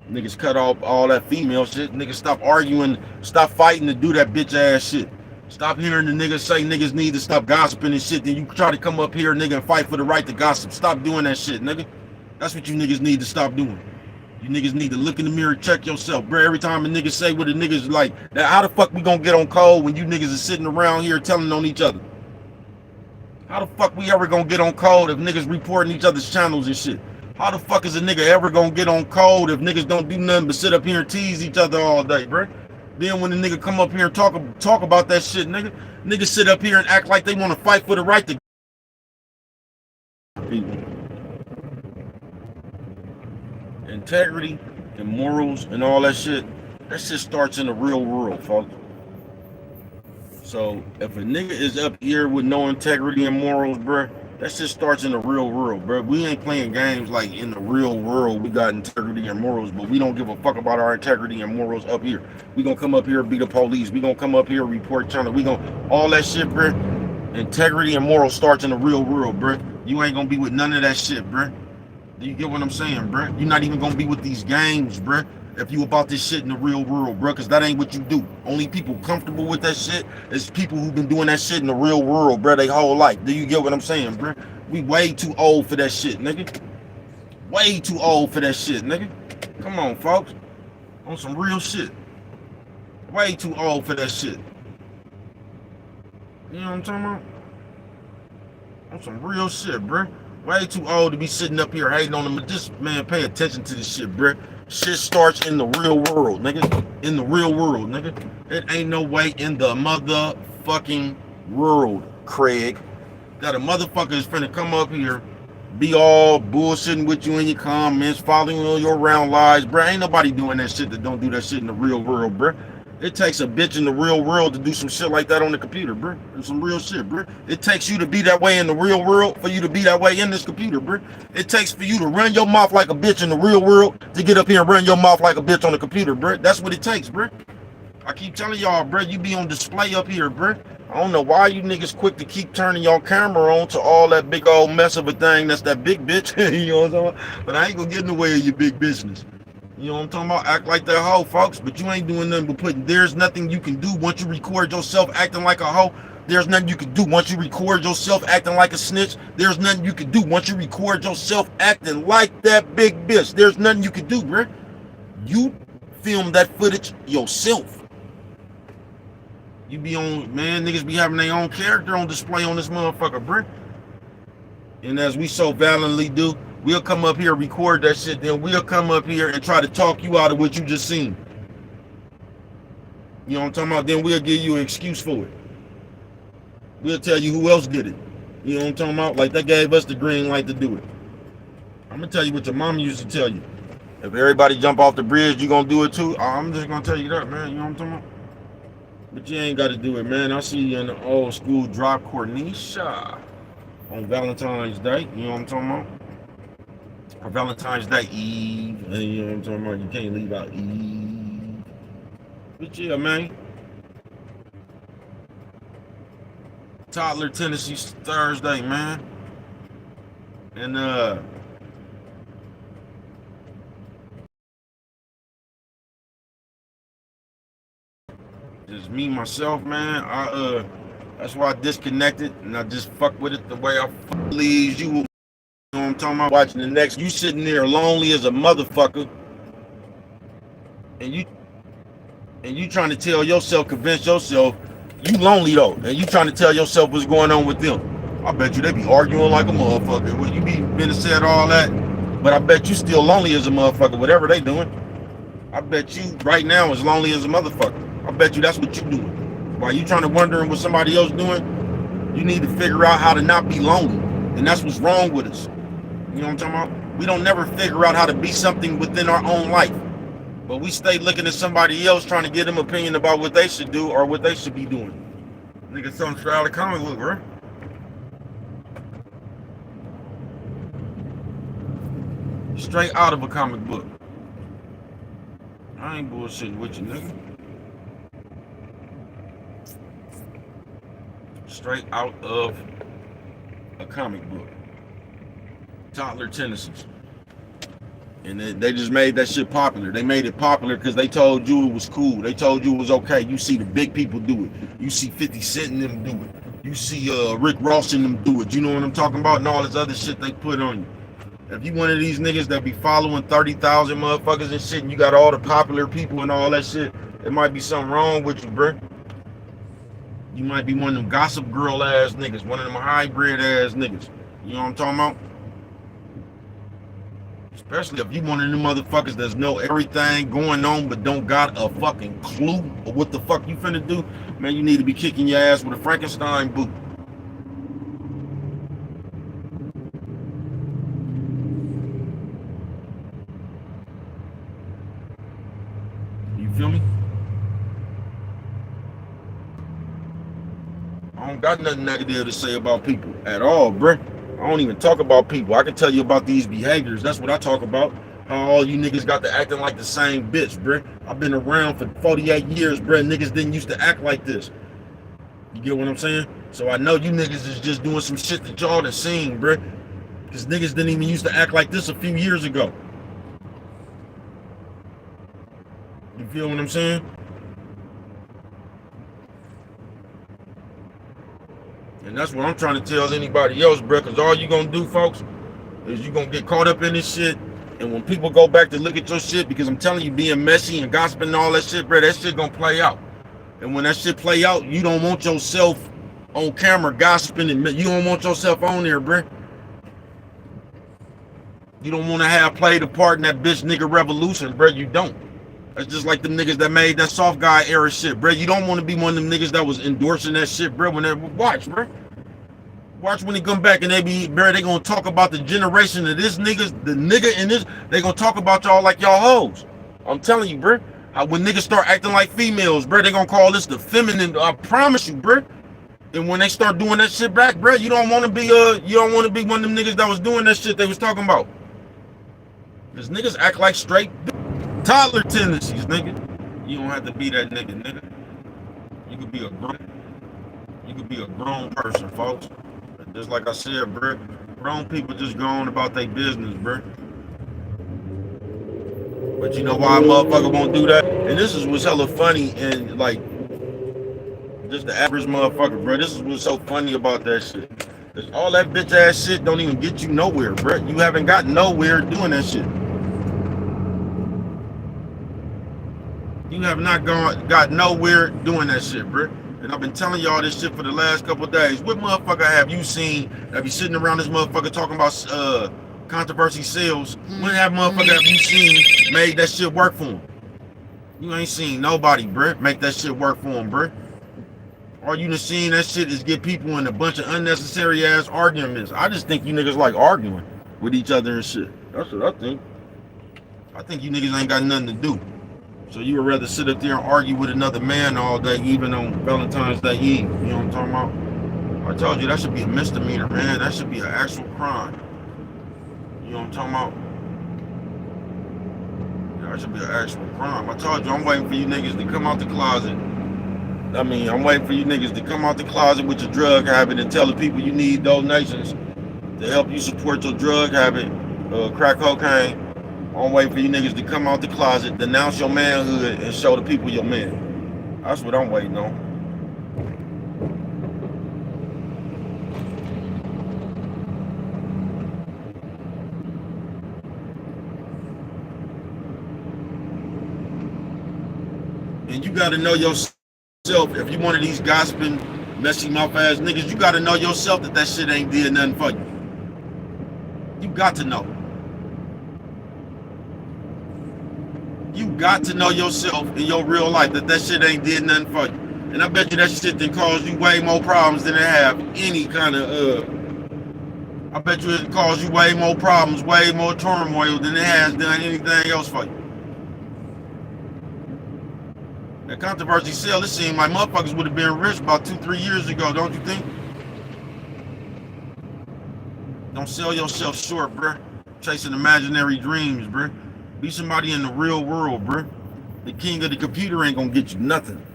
Niggas cut off all that female shit. Niggas stop arguing, stop fighting to do that bitch ass shit. Stop hearing the niggas say niggas need to stop gossiping and shit. Then you try to come up here, nigga, and fight for the right to gossip. Stop doing that shit, nigga. That's what you niggas need to stop doing. You niggas need to look in the mirror and check yourself, bro. Every time a nigga say what a nigga's like, now how the fuck we gonna get on code when you niggas are sitting around here telling on each other? How the fuck we ever gonna get on code if niggas reporting each other's channels and shit? How the fuck is a nigga ever gonna get on code if niggas don't do nothing but sit up here and tease each other all day, bro? Then when the nigga come up here and talk about that shit, niggas sit up here and act like they want to fight for the right to people. Integrity and morals and all that shit starts in the real world, folks. So if a nigga is up here with no integrity and morals, bro, that shit starts in the real world, bro. We ain't playing games like in the real world. We got integrity and morals, but we don't give a fuck about our integrity and morals up here. We gonna come up here and be the police. We gonna come up here and report China. We gonna all that shit, bro. Integrity and morals starts in the real world, bro. You ain't gonna be with none of that shit, bro. Do you get what I'm saying, bro? You're not even gonna be with these games, bro. If you about this shit in the real world, bro, because that ain't what you do. Only people comfortable with that shit is people who've been doing that shit in the real world, bro, their whole life. Do you get what I'm saying, bro? We way too old for that shit, nigga. Way too old for that shit, nigga. Come on, folks. On some real shit. Way too old for that shit. You know what I'm talking about? On some real shit, bro. Way too old to be sitting up here hating on them. Just, man, pay attention to this shit, bro. Shit starts in the real world, nigga. In the real world, nigga. It ain't no way in the motherfucking world, Craig, that a motherfucker is finna come up here, be all bullshitting with you in your comments, following you on your round lies, bro. Ain't nobody doing that shit that don't do that shit in the real world, bro. It takes a bitch in the real world to do some shit like that on the computer, bro. It's some real shit, bro. It takes you to be that way in the real world for you to be that way in this computer, bro. It takes for you to run your mouth like a bitch in the real world to get up here and run your mouth like a bitch on the computer, bro. That's what it takes, bro. I keep telling y'all, bro, you be on display up here, bro. I don't know why you niggas quick to keep turning your camera on to all that big old mess of a thing that's that big bitch. You know what I'm talking about? But I ain't gonna get in the way of your big business. You know what I'm talking about? Act like that hoe, folks, but you ain't doing nothing but putting, there's nothing you can do once you record yourself acting like a hoe. There's nothing you can do once you record yourself acting like a snitch. There's nothing you can do once you record yourself acting like that big bitch. There's nothing you can do, bro. You film that footage yourself. You be on, man, niggas be having their own character on display on this motherfucker, bro. And as we so valiantly do, we'll come up here, record that shit, then we'll come up here and try to talk you out of what you just seen. You know what I'm talking about? Then we'll give you an excuse for it. We'll tell you who else did it. You know what I'm talking about? Like they gave us the green light to do it. I'm gonna tell you what your mama used to tell you. If everybody jump off the bridge, you gonna do it too? I'm just gonna tell you that, man. You know what I'm talking about? But you ain't gotta do it, man. I see you in the old school drop Cornisha on Valentine's Day. You know what I'm talking about? Or Valentine's Day Eve. You know what I'm talking about? You can't leave out Eve. But yeah, man. Toddler Tennessee Thursday, man. And just me myself, man. That's why I disconnected and I just fuck with it the way I leaves you. You know what I'm talking about? Watching the next, you sitting there lonely as a motherfucker, and you trying to tell yourself, convince yourself, you lonely though, and you trying to tell yourself what's going on with them. I bet you they be arguing like a motherfucker. Well, you be been said all that, but I bet you still lonely as a motherfucker, whatever they doing. I bet you right now is lonely as a motherfucker. I bet you that's what you doing. While you trying to wondering what somebody else doing, you need to figure out how to not be lonely. And that's what's wrong with us. You know what I'm talking about? We don't never figure out how to be something within our own life. But we stay looking at somebody else trying to get them opinion about what they should do or what they should be doing. Nigga, something straight out of comic book, bro. Straight out of a comic book. I ain't bullshitting with you, nigga. Straight out of a comic book. Toddler tendencies. And they just made that shit popular. They made it popular because they told you it was cool. They told you it was okay. You see the big people do it. You see 50 Cent in them do it. You see Rick Ross in them do it. You know what I'm talking about? And all this other shit they put on you. If you one of these niggas that be following 30,000 motherfuckers and shit, and you got all the popular people and all that shit, it might be something wrong with you, bruh. You might be one of them gossip girl ass niggas, one of them hybrid ass niggas. You know what I'm talking about? Especially if you one of them motherfuckers that know everything going on but don't got a fucking clue of what the fuck you finna do, man, you need to be kicking your ass with a Frankenstein boot. You feel me? I don't got nothing negative to say about people at all, bruh. I don't even talk about people. I can tell you about these behaviors. That's what I talk about. How all you niggas got to acting like the same bitch, bruh. I've been around for 48 years, bruh. Niggas didn't used to act like this. You get what I'm saying? So I know you niggas is just doing some shit that y'all done seen, bruh. Because niggas didn't even used to act like this a few years ago. You feel what I'm saying? And that's what I'm trying to tell anybody else, bro, because all you gonna do, folks, is you gonna get caught up in this shit. And when people go back to look at your shit, because I'm telling you, being messy and gossiping and all that shit, bro, that shit gonna play out. And when that shit play out, you don't want yourself on camera gossiping, and you don't want yourself on there, bro. You don't want to have played a part in that bitch nigga revolution, bro. You don't. That's just like the niggas that made that soft guy era shit, bro. You don't want to be one of them niggas that was endorsing that shit, bro. When they watch, bro. Watch when they come back and they be, bro, they gonna talk about the generation of this niggas, the nigga in this, they gonna talk about y'all like y'all hoes. I'm telling you, bro. When niggas start acting like females, bro, they gonna call this the feminine, I promise you, bro. And when they start doing that shit back, bro, you don't wanna be one of them niggas that was doing that shit they was talking about. Cause niggas act like straight toddler tendencies, nigga. You don't have to be that nigga. You could be a grown person, folks. Just like I said, bro, grown people just go on about their business, bro. But you know why a motherfucker won't do that? And this is what's hella funny and like just the average motherfucker, bro. This is what's so funny about that shit. Cause all that bitch ass shit don't even get you nowhere, bro. You haven't got nowhere doing that shit. You have not got nowhere doing that shit, bro. And I've been telling y'all this shit for the last couple of days. What motherfucker have you seen that be sitting around this motherfucker talking about controversy sales? When have motherfucker have you seen made that shit work for him? You ain't seen nobody, bruh, make that shit work for him, bruh. All you done seen that shit is get people in a bunch of unnecessary ass arguments. I just think you niggas like arguing with each other and shit. That's what I think. I think you niggas ain't got nothing to do. So you would rather sit up there and argue with another man all day, even on Valentine's Day Eve. You know what I'm talking about? I told you that should be a misdemeanor, man. That should be an actual crime. You know what I'm talking about? Yeah, that should be an actual crime. I told you I'm waiting for you niggas to come out the closet. I'm waiting for you niggas to come out the closet with your drug habit and tell the people you need donations to help you support your drug habit, crack cocaine. I'm waiting for you niggas to come out the closet, denounce your manhood, and show the people your man. That's what I'm waiting on. And you gotta know yourself. If you one of these gossiping, messy mouth ass niggas, you gotta know yourself that shit ain't did nothing for you. You got to know. You got to know yourself in your real life that shit ain't did nothing for you. And I bet you that shit done caused you way more problems than it have any kind of, I bet you it caused you way more problems, way more turmoil than it has done anything else for you. That controversy sale, it seemed like motherfuckers would have been rich about 2-3 years ago, don't you think? Don't sell yourself short, bruh. Chasing imaginary dreams, bruh. Be somebody in the real world, bruh. The king of the computer ain't gonna get you nothing.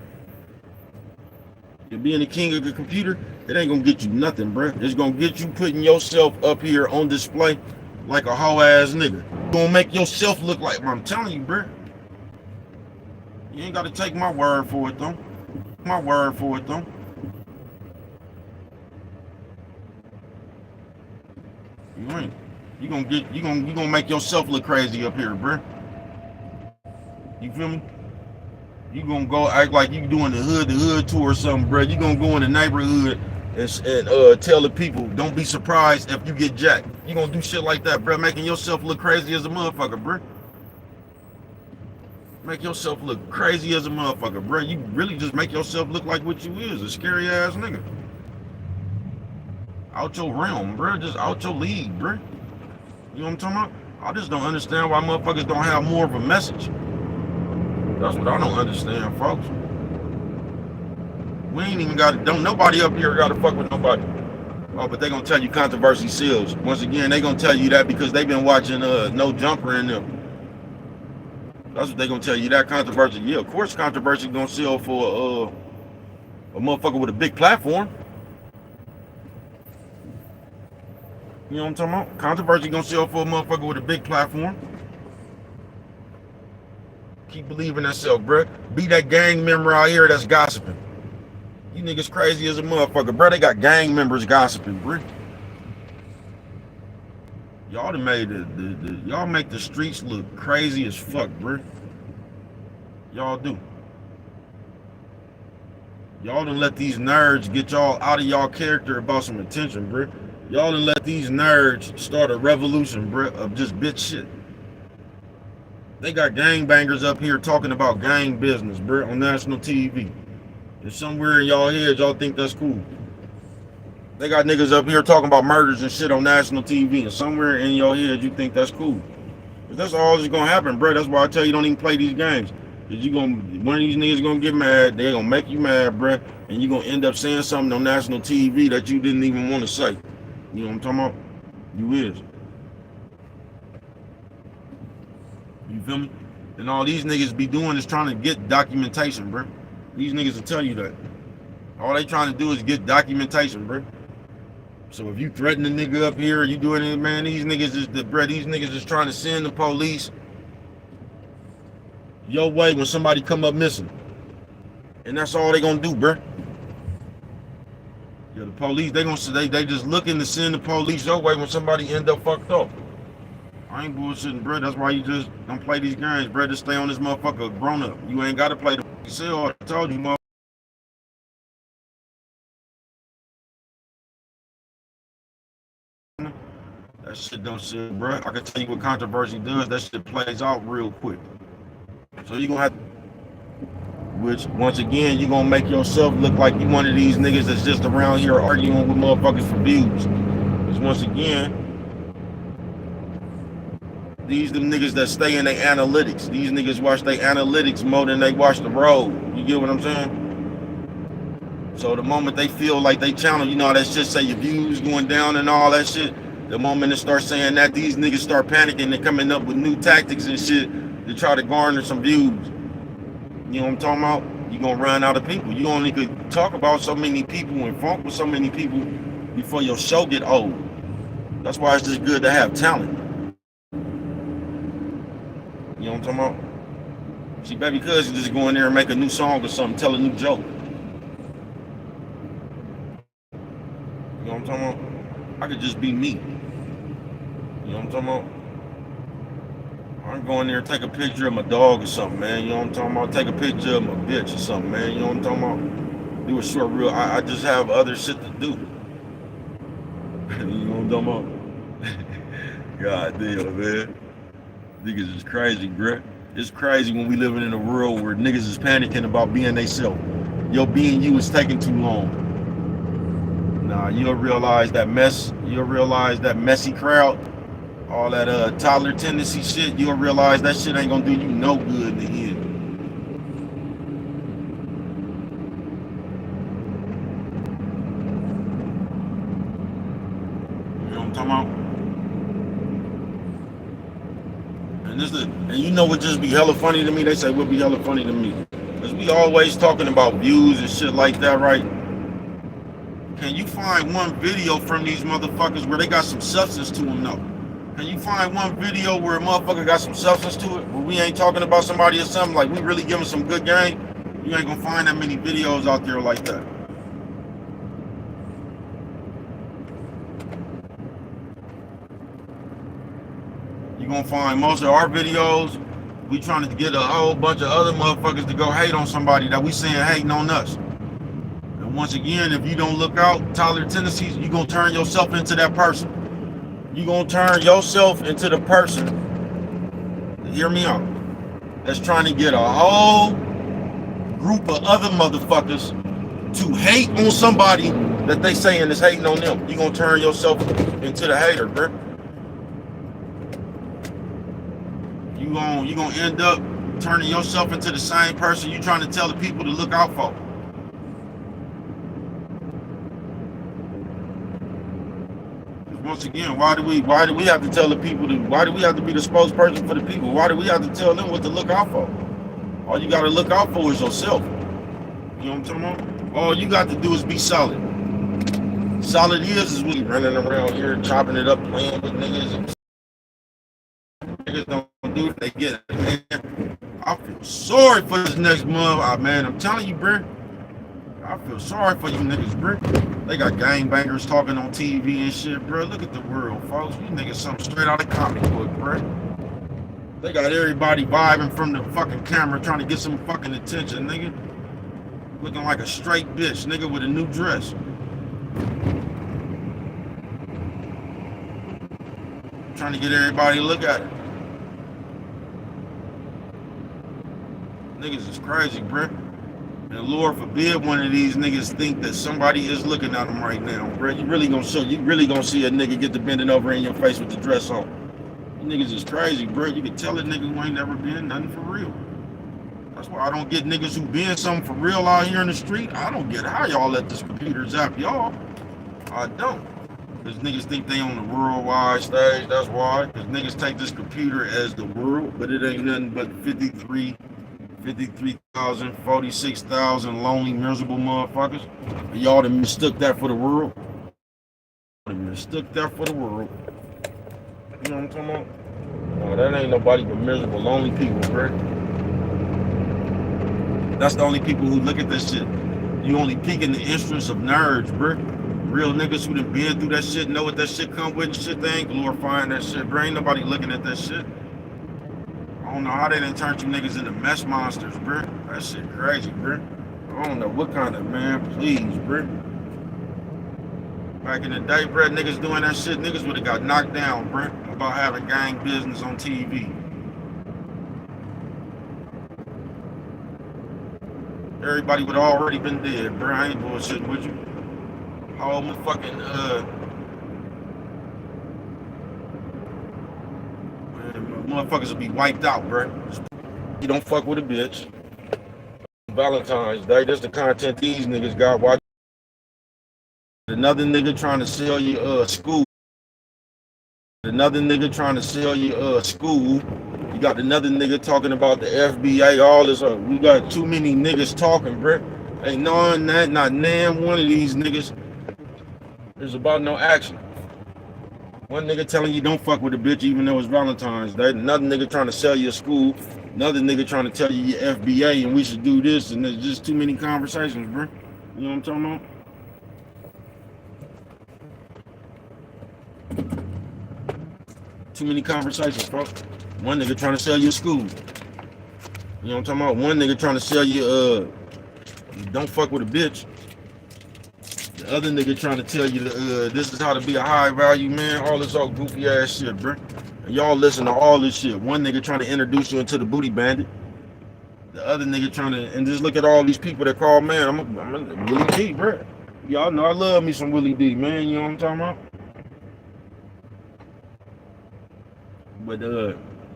You being the king of the computer, it ain't gonna get you nothing, bruh. It's gonna get you putting yourself up here on display like a hoe ass nigga. Gonna make yourself look like, I'm telling you, bruh. You ain't gotta take my word for it, though. My word for it, though. You ain't. You gonna make yourself look crazy up here, bruh. You feel me? You gonna go act like you doing the hood tour or something, bruh. You gonna go in the neighborhood and tell the people, don't be surprised if you get jacked. You gonna do shit like that, bruh, making yourself look crazy as a motherfucker, bruh. Make yourself look crazy as a motherfucker, bruh. You really just make yourself look like what you is, a scary ass nigga. Out your realm, bruh. Just out your league, bruh. You know what I'm talking about? I just don't understand why motherfuckers don't have more of a message. That's what I don't understand, folks. We ain't even got don't nobody up here got to fuck with nobody. Oh, but they gonna tell you controversy sells. Once again, they gonna tell you that because they been watching No Jumper in them. That's what they gonna tell you, that controversy. Yeah, of course controversy gonna sell for a motherfucker with a big platform. You know what I'm talking about? Controversy gonna sell for a motherfucker with a big platform. Keep believing that self, bruh. Be that gang member out here that's gossiping. You niggas crazy as a motherfucker, bruh. They got gang members gossiping, bruh. Y'all done made y'all make the streets look crazy as fuck, bruh. Y'all do. Y'all done let these nerds get y'all out of y'all character about some attention, bruh. Y'all done let these nerds start a revolution, bruh, of just bitch shit. They got gangbangers up here talking about gang business, bruh, on national TV. And somewhere in y'all heads, y'all think that's cool. They got niggas up here talking about murders and shit on national TV, and somewhere in your head, you think that's cool. But that's all that's gonna happen, bruh. That's why I tell you, don't even play these games. Cause one of these niggas gonna get mad, they're gonna make you mad, bruh, and you gonna end up saying something on national TV that you didn't even want to say. You know what I'm talking about? You is. You feel me? And all these niggas be doing is trying to get documentation, bro. These niggas will tell you that. All they trying to do is get documentation, bro. So if you threaten a nigga up here, you doing it, man, these niggas is trying to send the police your way when somebody come up missing. And that's all they gonna do, bro. Yeah, the police, they just looking to send the police your way when somebody end up fucked up. I ain't bullshitting, bro. That's why you just don't play these games, bro. Just stay on this motherfucker grown up. You ain't gotta play the cell. I told you, motherfucker. That shit don't shit, bro. I can tell you what controversy does. That shit plays out real quick. So you gonna have to, which once again, you gonna make yourself look like you one of these niggas that's just around here arguing with motherfuckers for views. Because once again, these them niggas that stay in their analytics. These niggas watch their analytics more than they watch the road. You get what I'm saying? So the moment they feel like they channel, you know, that shit say your views going down and all that shit. The moment they start saying that, these niggas start panicking and coming up with new tactics and shit to try to garner some views. You know what I'm talking about? You're gonna run out of people. You only could talk about so many people and funk with so many people before your show get old. That's why it's just good to have talent. You know what I'm talking about? See, baby cuz you just go in there and make a new song or something, tell a new joke. You know what I'm talking about? I could just be me. You know what I'm talking about? I can go in there and take a picture of my dog or something, man. You know what I'm talking about? Take a picture of my bitch or something, man. You know what I'm talking about? Do a short reel. I just have other shit to do. You know what I'm talking about? God damn, man. Niggas is crazy, bruh. It's crazy when we living in a world where niggas is panicking about being they self. Your being you is taking too long. Nah, you'll realize that mess. You'll realize that messy crowd. All that toddler tendency shit. You'll realize that shit ain't gonna do you no good in the end. You know what I'm talking about? And you know what just be hella funny to me? They say what be hella funny to me. Because we always talking about views and shit like that, right? Can you find one video from these motherfuckers where they got some substance to them, though? Can you find one video where a motherfucker got some substance to it? Where we ain't talking about somebody or something, like we really giving some good game? You ain't gonna find that many videos out there like that. You gonna find most of our videos, we trying to get a whole bunch of other motherfuckers to go hate on somebody that we saying hating on us. And once again, if you don't look out, toddler tendencies, you gonna turn yourself into that person. You gonna turn yourself into the person, hear me out, that's trying to get a whole group of other motherfuckers to hate on somebody that they saying is hating on them. You gonna turn yourself into the hater, bro. You gonna end up turning yourself into the same person you trying to tell the people to look out for. Once again, why do we have to tell the people why do we have to be the spokesperson for the people? Why do we have to tell them what to look out for? All you gotta look out for is yourself. You know what I'm talking about? All you got to do is be solid. Solid is we running around here chopping it up, playing with niggas, and niggas don't do it, they get it, man. I feel sorry for this next month, man. I'm telling you, bro. I feel sorry for you niggas, bro. They got gangbangers talking on TV and shit, bro. Look at the world, folks. You niggas something straight out of comic book, bro. They got everybody vibing from the fucking camera trying to get some fucking attention, nigga. Looking like a straight bitch, nigga, with a new dress. Trying to get everybody to look at it. Niggas is crazy, bro. And Lord forbid one of these niggas think that somebody is looking at them right now, bro. You really gonna see a nigga get to bending over in your face with the dress on. You niggas is crazy, bro. You can tell a nigga who ain't never been nothing for real. That's why I don't get niggas who been something for real out here in the street. I don't get how y'all let this computer zap y'all. I don't. Because niggas think they on the worldwide stage, that's why. Because niggas take this computer as the world, but it ain't nothing but 53,000, 46,000 lonely, miserable motherfuckers. And y'all done mistook that for the world. Mistook that for the world. You know what I'm talking about? No, that ain't nobody but miserable, lonely people, bro. That's the only people who look at this shit. You only peeking the interests of nerds, bro. Real niggas who done been through that shit, know what that shit come with and shit. They ain't glorifying that shit, bro. Ain't nobody looking at that shit. I don't know how they done turned you niggas into mesh monsters, bro. That shit crazy, bro. I don't know what kind of, man, please, bro. Back in the day, bro, niggas doing that shit, niggas would have got knocked down, bro, about having gang business on TV. Everybody would have already been dead, bro. I ain't bullshitting with you. All my fucking, motherfuckers will be wiped out, bro. You don't fuck with a bitch. Valentine's Day, that's the content these niggas got. Watch another nigga trying to sell you school. Another nigga trying to sell you school. You got another nigga talking about the FBA, all this. We got too many niggas talking, bro. Ain't knowing that, not nan one of these niggas is about no action. One nigga telling you don't fuck with a bitch even though it's Valentine's Day. Another nigga trying to sell you a school. Another nigga trying to tell you your FBA and we should do this. And there's just too many conversations, bro. You know what I'm talking about? Too many conversations, folks. One nigga trying to sell you a school. You know what I'm talking about? One nigga trying to sell you, don't fuck with a bitch. The other nigga trying to tell you, this is how to be a high value man. All this old goofy ass shit, bro. And y'all listen to all this shit. One nigga trying to introduce you into the booty bandit. The other nigga trying to, and just look at all these people that call, man, I'm a Willie D, bro. Y'all know I love me some Willie D, man. You know what I'm talking about? But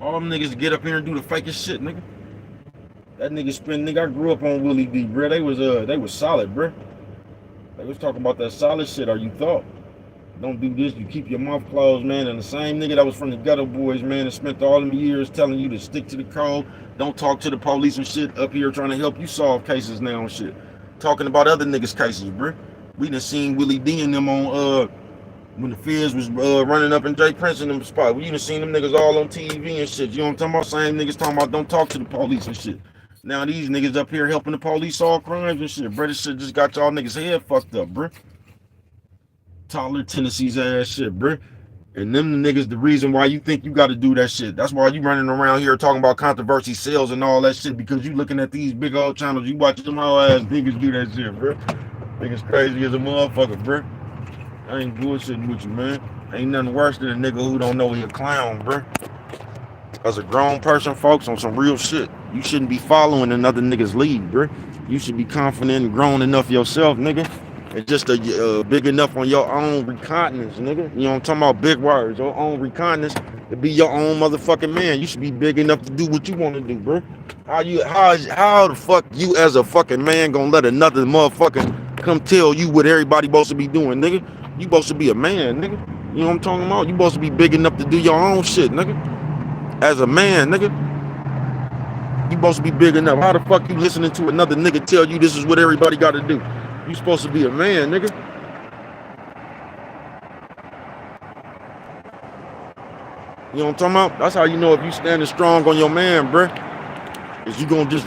all them niggas get up here and do the fakest shit, nigga. That nigga, I grew up on Willie D, bro. They was solid, bro. They was talking about that solid shit, or you thought. Don't do this, you keep your mouth closed, man. And the same nigga that was from the Ghetto Boys, man, and spent all them years telling you to stick to the code, don't talk to the police and shit, up here trying to help you solve cases now and shit. Talking about other niggas' cases, bro. We done seen Willie D and them on, when the Fizz was running up in Jay Prince in them spot. We done seen them niggas all on TV and shit. You know what I'm talking about? Same niggas talking about don't talk to the police and shit. Now these niggas up here helping the police solve crimes and shit. Bro, this shit just got y'all niggas head fucked up, bro. Tyler Tennessee's ass shit, bro. And them the niggas the reason why you think you got to do that shit. That's why you running around here talking about controversy sales and all that shit, because you looking at these big old channels. You watch them whole ass niggas do that shit, bro. Niggas crazy as a motherfucker, bro. I ain't bullshitting with you, man. Ain't nothing worse than a nigga who don't know he a clown, bro. As a grown person, folks, on some real shit, you shouldn't be following another nigga's lead, bro. You should be confident and grown enough yourself, nigga. And just big enough on your own reconnaissance, nigga. You know what I'm talking about? Big words, your own reconnaissance to be your own motherfucking man. You should be big enough to do what you want to do, bro. How the fuck you as a fucking man gonna let another motherfucker come tell you what everybody supposed to be doing, nigga? You supposed to be a man, nigga. You know what I'm talking about? You supposed to be big enough to do your own shit, nigga. As a man, nigga. You supposed to be big enough. How the fuck you listening to another nigga tell you this is what everybody got to do? You supposed to be a man, nigga. You know what I'm talking about? That's how you know if you standing strong on your man, bruh. Is you gonna just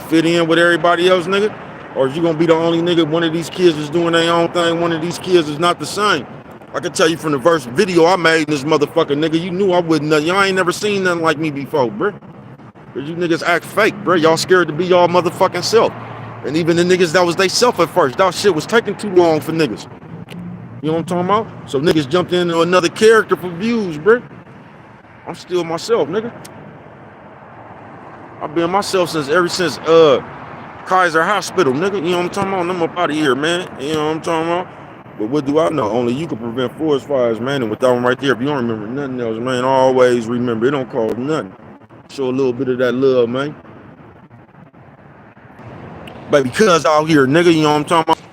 fit in with everybody else, nigga? Or is you gonna be the only nigga, one of these kids is doing their own thing, one of these kids is not the same? I can tell you from the first video I made in this motherfucker, nigga, you knew I wouldn't, y'all ain't never seen nothing like me before, bruh. Cause you niggas act fake, bruh. Y'all scared to be y'all motherfucking self. And even the niggas that was they self at first, that shit was taking too long for niggas. You know what I'm talking about? So niggas jumped into another character for views, bruh. I'm still myself, nigga. I've been myself ever since Kaiser Hospital, nigga. You know what I'm talking about? I'm up out of here, man. You know what I'm talking about? But what do I know? Only you can prevent forest fires, man. And with that one right there, if you don't remember nothing else, man, always remember, it don't cost nothing. Show a little bit of that love, man. But because out here, nigga, you know what I'm talking about?